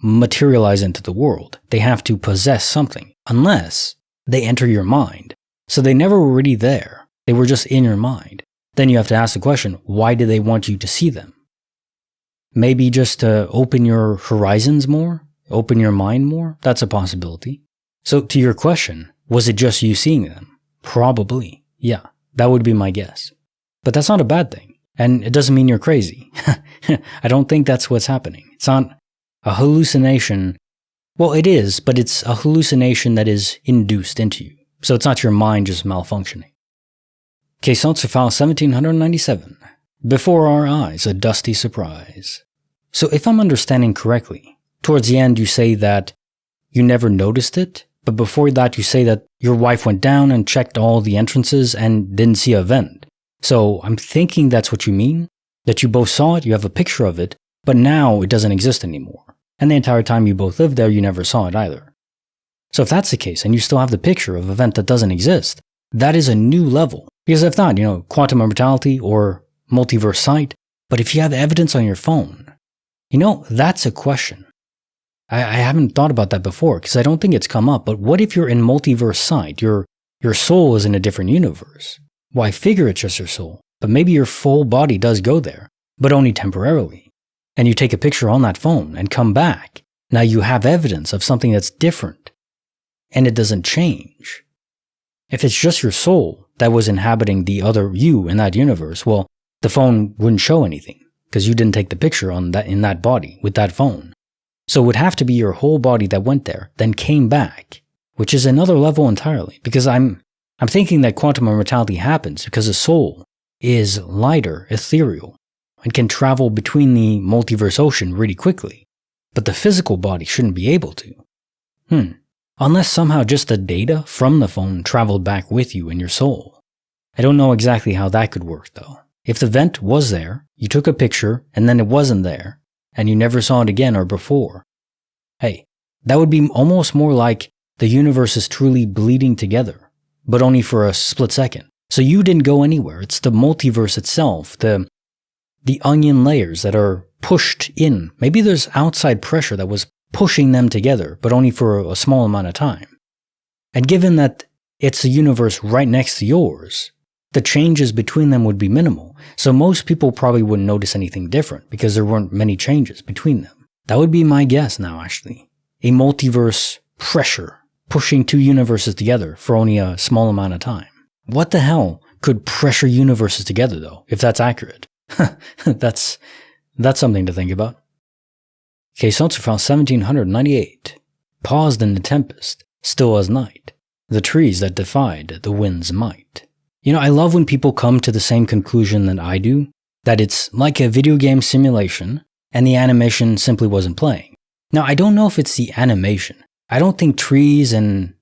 materialize into the world. They have to possess something, unless they enter your mind. So they never were really there. They were just in your mind. Then you have to ask the question, why do they want you to see them? Maybe just to open your horizons more? Open your mind more? That's a possibility. So to your question, was it just you seeing them? Probably. Yeah, that would be my guess. But that's not a bad thing. And it doesn't mean you're crazy. I don't think that's what's happening. It's not a hallucination. Well, it is, but it's a hallucination that is induced into you. So it's not your mind just malfunctioning. Case answer file 1797. Before our eyes, a dusty surprise. So if I'm understanding correctly, towards the end you say that you never noticed it, but before that you say that your wife went down and checked all the entrances and didn't see a vent. So I'm thinking that's what you mean, that you both saw it, you have a picture of it, but now it doesn't exist anymore. And the entire time you both lived there, you never saw it either. So if that's the case, and you still have the picture of an event that doesn't exist, that is a new level. Because if not, quantum immortality or multiverse sight, but if you have evidence on your phone, that's a question. I haven't thought about that before because I don't think it's come up, but what if you're in multiverse sight? Your soul is in a different universe. Well, I figure it's just your soul, but maybe your full body does go there, but only temporarily. And you take a picture on that phone and come back. Now you have evidence of something that's different, and it doesn't change. If it's just your soul that was inhabiting the other you in that universe, well, the phone wouldn't show anything because you didn't take the picture on that in that body with that phone. So it would have to be your whole body that went there, then came back, which is another level entirely, because I'm thinking that quantum immortality happens because the soul is lighter, ethereal, and can travel between the multiverse ocean really quickly, but the physical body shouldn't be able to. Unless somehow just the data from the phone traveled back with you in your soul. I don't know exactly how that could work though. If the vent was there, you took a picture, and then it wasn't there, and you never saw it again or before, hey, that would be almost more like the universe is truly bleeding together, but only for a split second. So you didn't go anywhere. It's the multiverse itself, the onion layers that are pushed in. Maybe there's outside pressure that was pushing them together, but only for a small amount of time. And given that it's a universe right next to yours, the changes between them would be minimal. So most people probably wouldn't notice anything different because there weren't many changes between them. That would be my guess now, actually. A multiverse pressure pushing two universes together for only a small amount of time. What the hell could pressure universes together, though, if that's accurate? That's something to think about. Case notes are found 1798. Paused in the tempest, still as night. The trees that defied the wind's might. You know, I love when people come to the same conclusion that I do, that it's like a video game simulation, and the animation simply wasn't playing. Now, I don't know if it's the animation. I don't think trees and,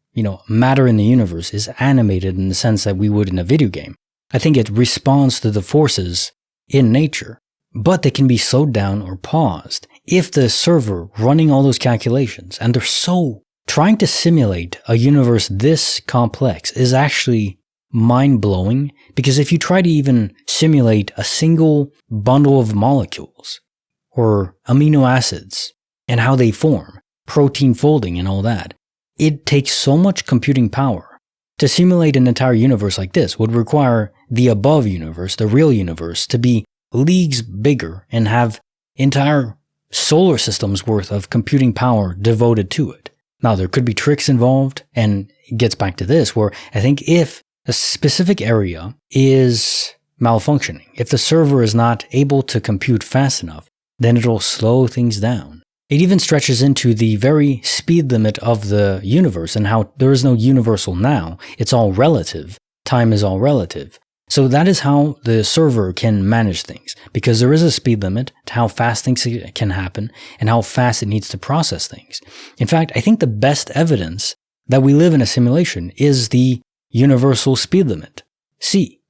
matter in the universe is animated in the sense that we would in a video game. I think it responds to the forces in nature, but they can be slowed down or paused if the server running all those calculations, and they're so trying to simulate a universe this complex is actually mind-blowing, because if you try to even simulate a single bundle of molecules or amino acids and how they form, protein folding and all that, it takes so much computing power. To simulate an entire universe like this would require the above universe, the real universe, to be leagues bigger and have entire solar systems worth of computing power devoted to it. Now, there could be tricks involved, and it gets back to this, where I think if a specific area is malfunctioning, if the server is not able to compute fast enough, then it'll slow things down. It even stretches into the very speed limit of the universe and how there is no universal now. It's all relative. Time is all relative. So that is how the server can manage things, because there is a speed limit to how fast things can happen and how fast it needs to process things. In fact, I think the best evidence that we live in a simulation is the universal speed limit, c,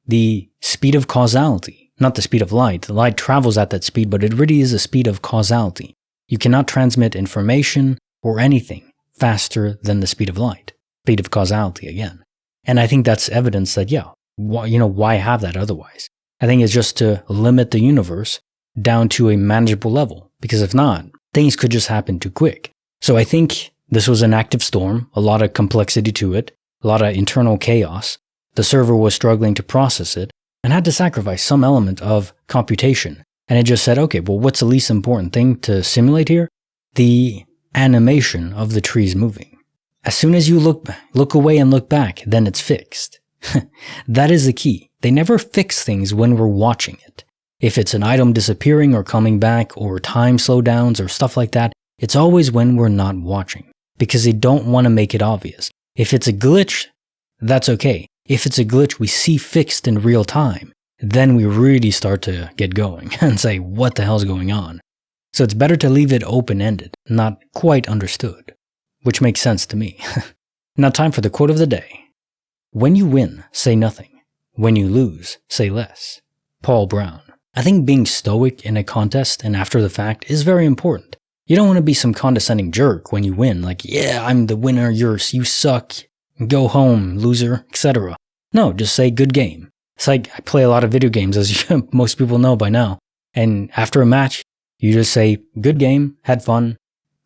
the speed of causality, not the speed of light. The light travels at that speed, but it really is the speed of causality. You cannot transmit information or anything faster than the speed of light, speed of causality again. And I think that's evidence that, why have that otherwise? I think it's just to limit the universe down to a manageable level, because if not, things could just happen too quick. So I think this was an active storm, a lot of complexity to it, a lot of internal chaos. The server was struggling to process it and had to sacrifice some element of computation. And it just said, okay, well, what's the least important thing to simulate here? The animation of the trees moving. As soon as you look away and look back, then it's fixed. That is the key. They never fix things when we're watching it. If it's an item disappearing or coming back or time slowdowns or stuff like that, it's always when we're not watching, because they don't want to make it obvious. If it's a glitch, that's okay. If it's a glitch we see fixed in real time, then we really start to get going and say, what the hell's going on? So it's better to leave it open-ended, not quite understood, which makes sense to me. Now, time for the quote of the day. When you win, say nothing. When you lose, say less. Paul Brown. I think being stoic in a contest and after the fact is very important. You don't want to be some condescending jerk when you win, like, yeah, I'm the winner, you suck, go home, loser, etc. No, just say good game. It's like I play a lot of video games, as most people know by now. And after a match, you just say, good game, had fun,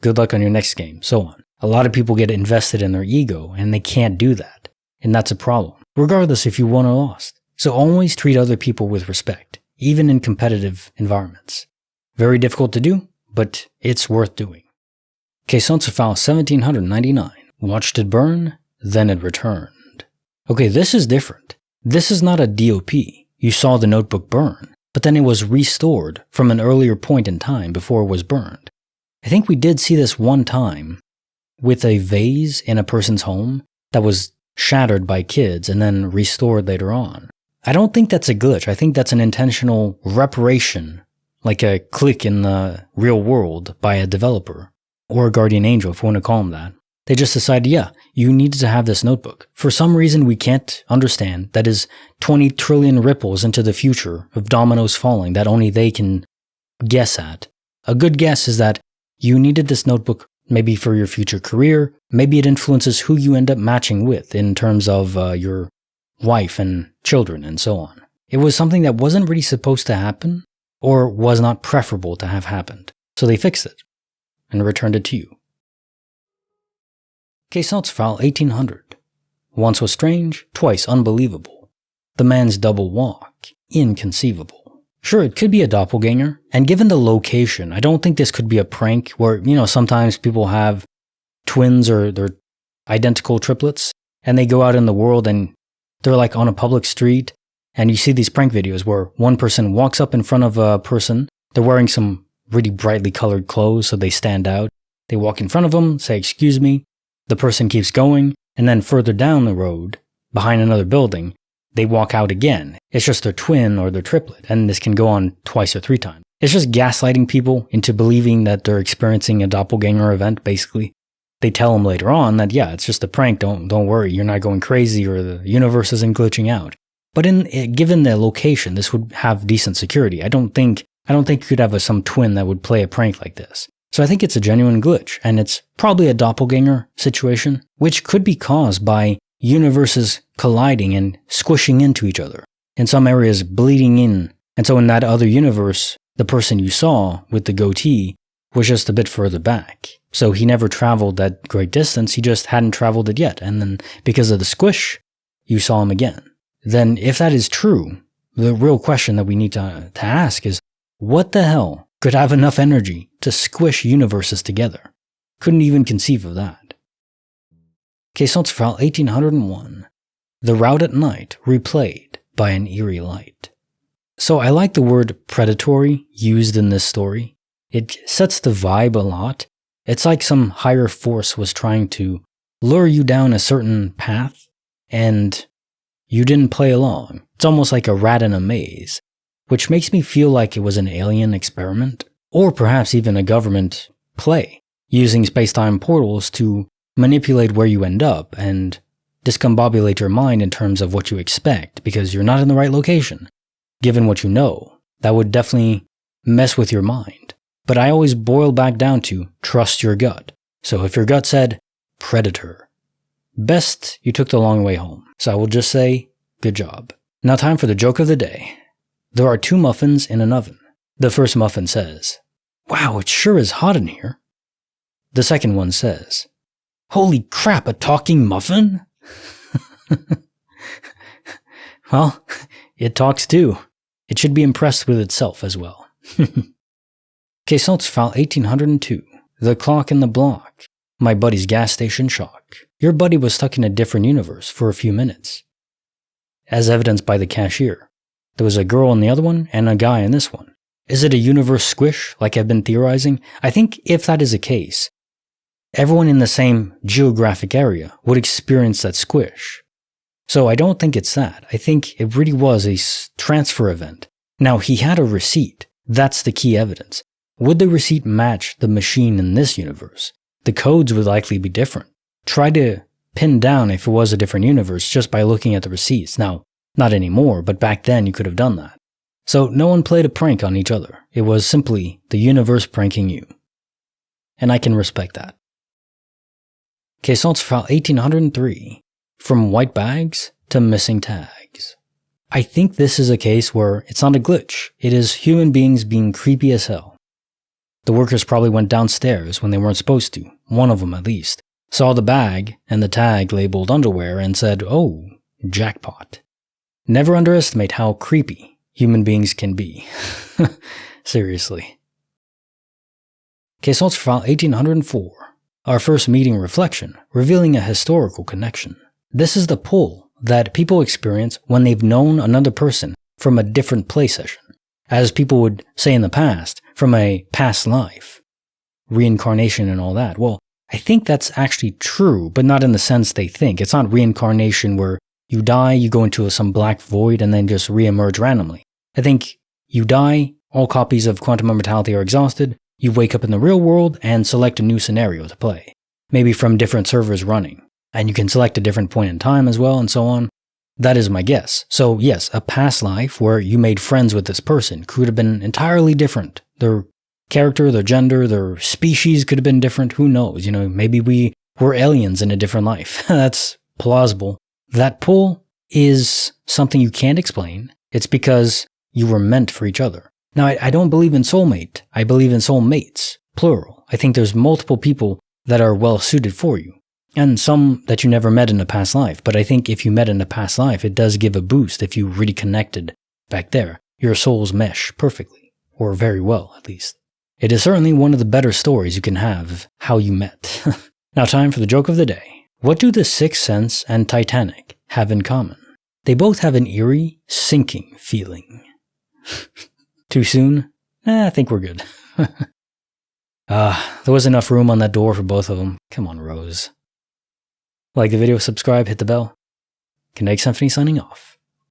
good luck on your next game, so on. A lot of people get invested in their ego, and they can't do that. And that's a problem, regardless if you won or lost. So always treat other people with respect, even in competitive environments. Very difficult to do, but it's worth doing. Caisson file 1799. Watched it burn, then it returned. Okay, this is different. This is not a DOP. You saw the notebook burn, but then it was restored from an earlier point in time before it was burned. I think we did see this one time with a vase in a person's home that was shattered by kids and then restored later on. I don't think that's a glitch. I think that's an intentional reparation, like a click in the real world by a developer or a guardian angel, if you want to call them that. They just decided, yeah, you needed to have this notebook. For some reason we can't understand, that is 20 trillion ripples into the future of dominoes falling that only they can guess at. A good guess is that you needed this notebook maybe for your future career. Maybe it influences who you end up matching with in terms of your wife and children and so on. It was something that wasn't really supposed to happen or was not preferable to have happened. So they fixed it and returned it to you. Case notes file 1800. Once was strange, twice unbelievable. The man's double walk, inconceivable. Sure, it could be a doppelganger, and given the location, I don't think this could be a prank where, sometimes people have twins or they're identical triplets, and they go out in the world and they're like on a public street, and you see these prank videos where one person walks up in front of a person, they're wearing some really brightly colored clothes so they stand out, they walk in front of them, say excuse me, the person keeps going, and then further down the road, behind another building, they walk out again. It's just their twin or their triplet, and this can go on twice or 3 times. It's just gaslighting people into believing that they're experiencing a doppelganger event, basically. They tell them later on that, yeah, it's just a prank, don't worry, you're not going crazy or the universe isn't glitching out. But given the location, this would have decent security. I don't think you could have some twin that would play a prank like this. So I think it's a genuine glitch, and it's probably a doppelganger situation, which could be caused by universes colliding and squishing into each other. In some areas, bleeding in. And so in that other universe, the person you saw with the goatee was just a bit further back. So he never traveled that great distance, he just hadn't traveled it yet. And then because of the squish, you saw him again. Then if that is true, the real question that we need to ask is, what the hell could have enough energy to squish universes together? Couldn't even conceive of that. Case notes file 1801. The Route at Night replayed by an eerie light. So I like the word predatory used in this story. It sets the vibe a lot. It's like some higher force was trying to lure you down a certain path, and you didn't play along. It's almost like a rat in a maze, which makes me feel like it was an alien experiment, or perhaps even a government play, using space-time portals to manipulate where you end up and discombobulate your mind in terms of what you expect because you're not in the right location. Given what you know, that would definitely mess with your mind. But I always boil back down to trust your gut. So if your gut said predator, best you took the long way home. So I will just say, good job. Now time for the joke of the day. There are 2 muffins in an oven. The first muffin says, "Wow, it sure is hot in here." The second one says, "Holy crap, a talking muffin?" Well, it talks too. It should be impressed with itself as well. Case notes file 1802. The Clock in the Block. My buddy's gas station shock. Your buddy was stuck in a different universe for a few minutes. As evidenced by the cashier. There was a girl in the other one and a guy in this one. Is it a universe squish, like I've been theorizing? I think if that is the case, everyone in the same geographic area would experience that squish. So I don't think it's that. I think it really was a transfer event. Now, he had a receipt. That's the key evidence. Would the receipt match the machine in this universe? The codes would likely be different. Try to pin down if it was a different universe just by looking at the receipts. Now, not anymore, but back then you could have done that. So no one played a prank on each other. It was simply the universe pranking you. And I can respect that. Case notes file 1803. From white bags to missing tags. I think this is a case where it's not a glitch. It is human beings being creepy as hell. The workers probably went downstairs when they weren't supposed to, one of them at least, saw the bag and the tag labeled underwear and said, "Oh, jackpot." Never underestimate how creepy human beings can be. Seriously. Case notes file 1804. Our first meeting reflection, revealing a historical connection. This is the pull that people experience when they've known another person from a different play session, as people would say in the past, from a past life, reincarnation and all that. Well, I think that's actually true, but not in the sense they think. It's not reincarnation where you die, you go into some black void and then just reemerge randomly. I think you die, all copies of Quantum Immortality are exhausted, you wake up in the real world and select a new scenario to play, maybe from different servers running. And you can select a different point in time as well and so on. That is my guess. So yes, a past life where you made friends with this person could have been entirely different. Their character, their gender, their species could have been different. Who knows? Maybe we were aliens in a different life. That's plausible. That pull is something you can't explain. It's because you were meant for each other. Now, I don't believe in soulmate. I believe in soulmates, plural. I think there's multiple people that are well suited for you. And some that you never met in a past life. But I think if you met in a past life, it does give a boost if you really connected back there. Your souls mesh perfectly, or very well at least. It is certainly one of the better stories you can have of how you met. Now time for the joke of the day. What do The Sixth Sense and Titanic have in common? They both have an eerie, sinking feeling. Too soon? I think we're good. There was enough room on that door for both of them. Come on, Rose. Like the video, subscribe, hit the bell. Kinetic Symphony signing off.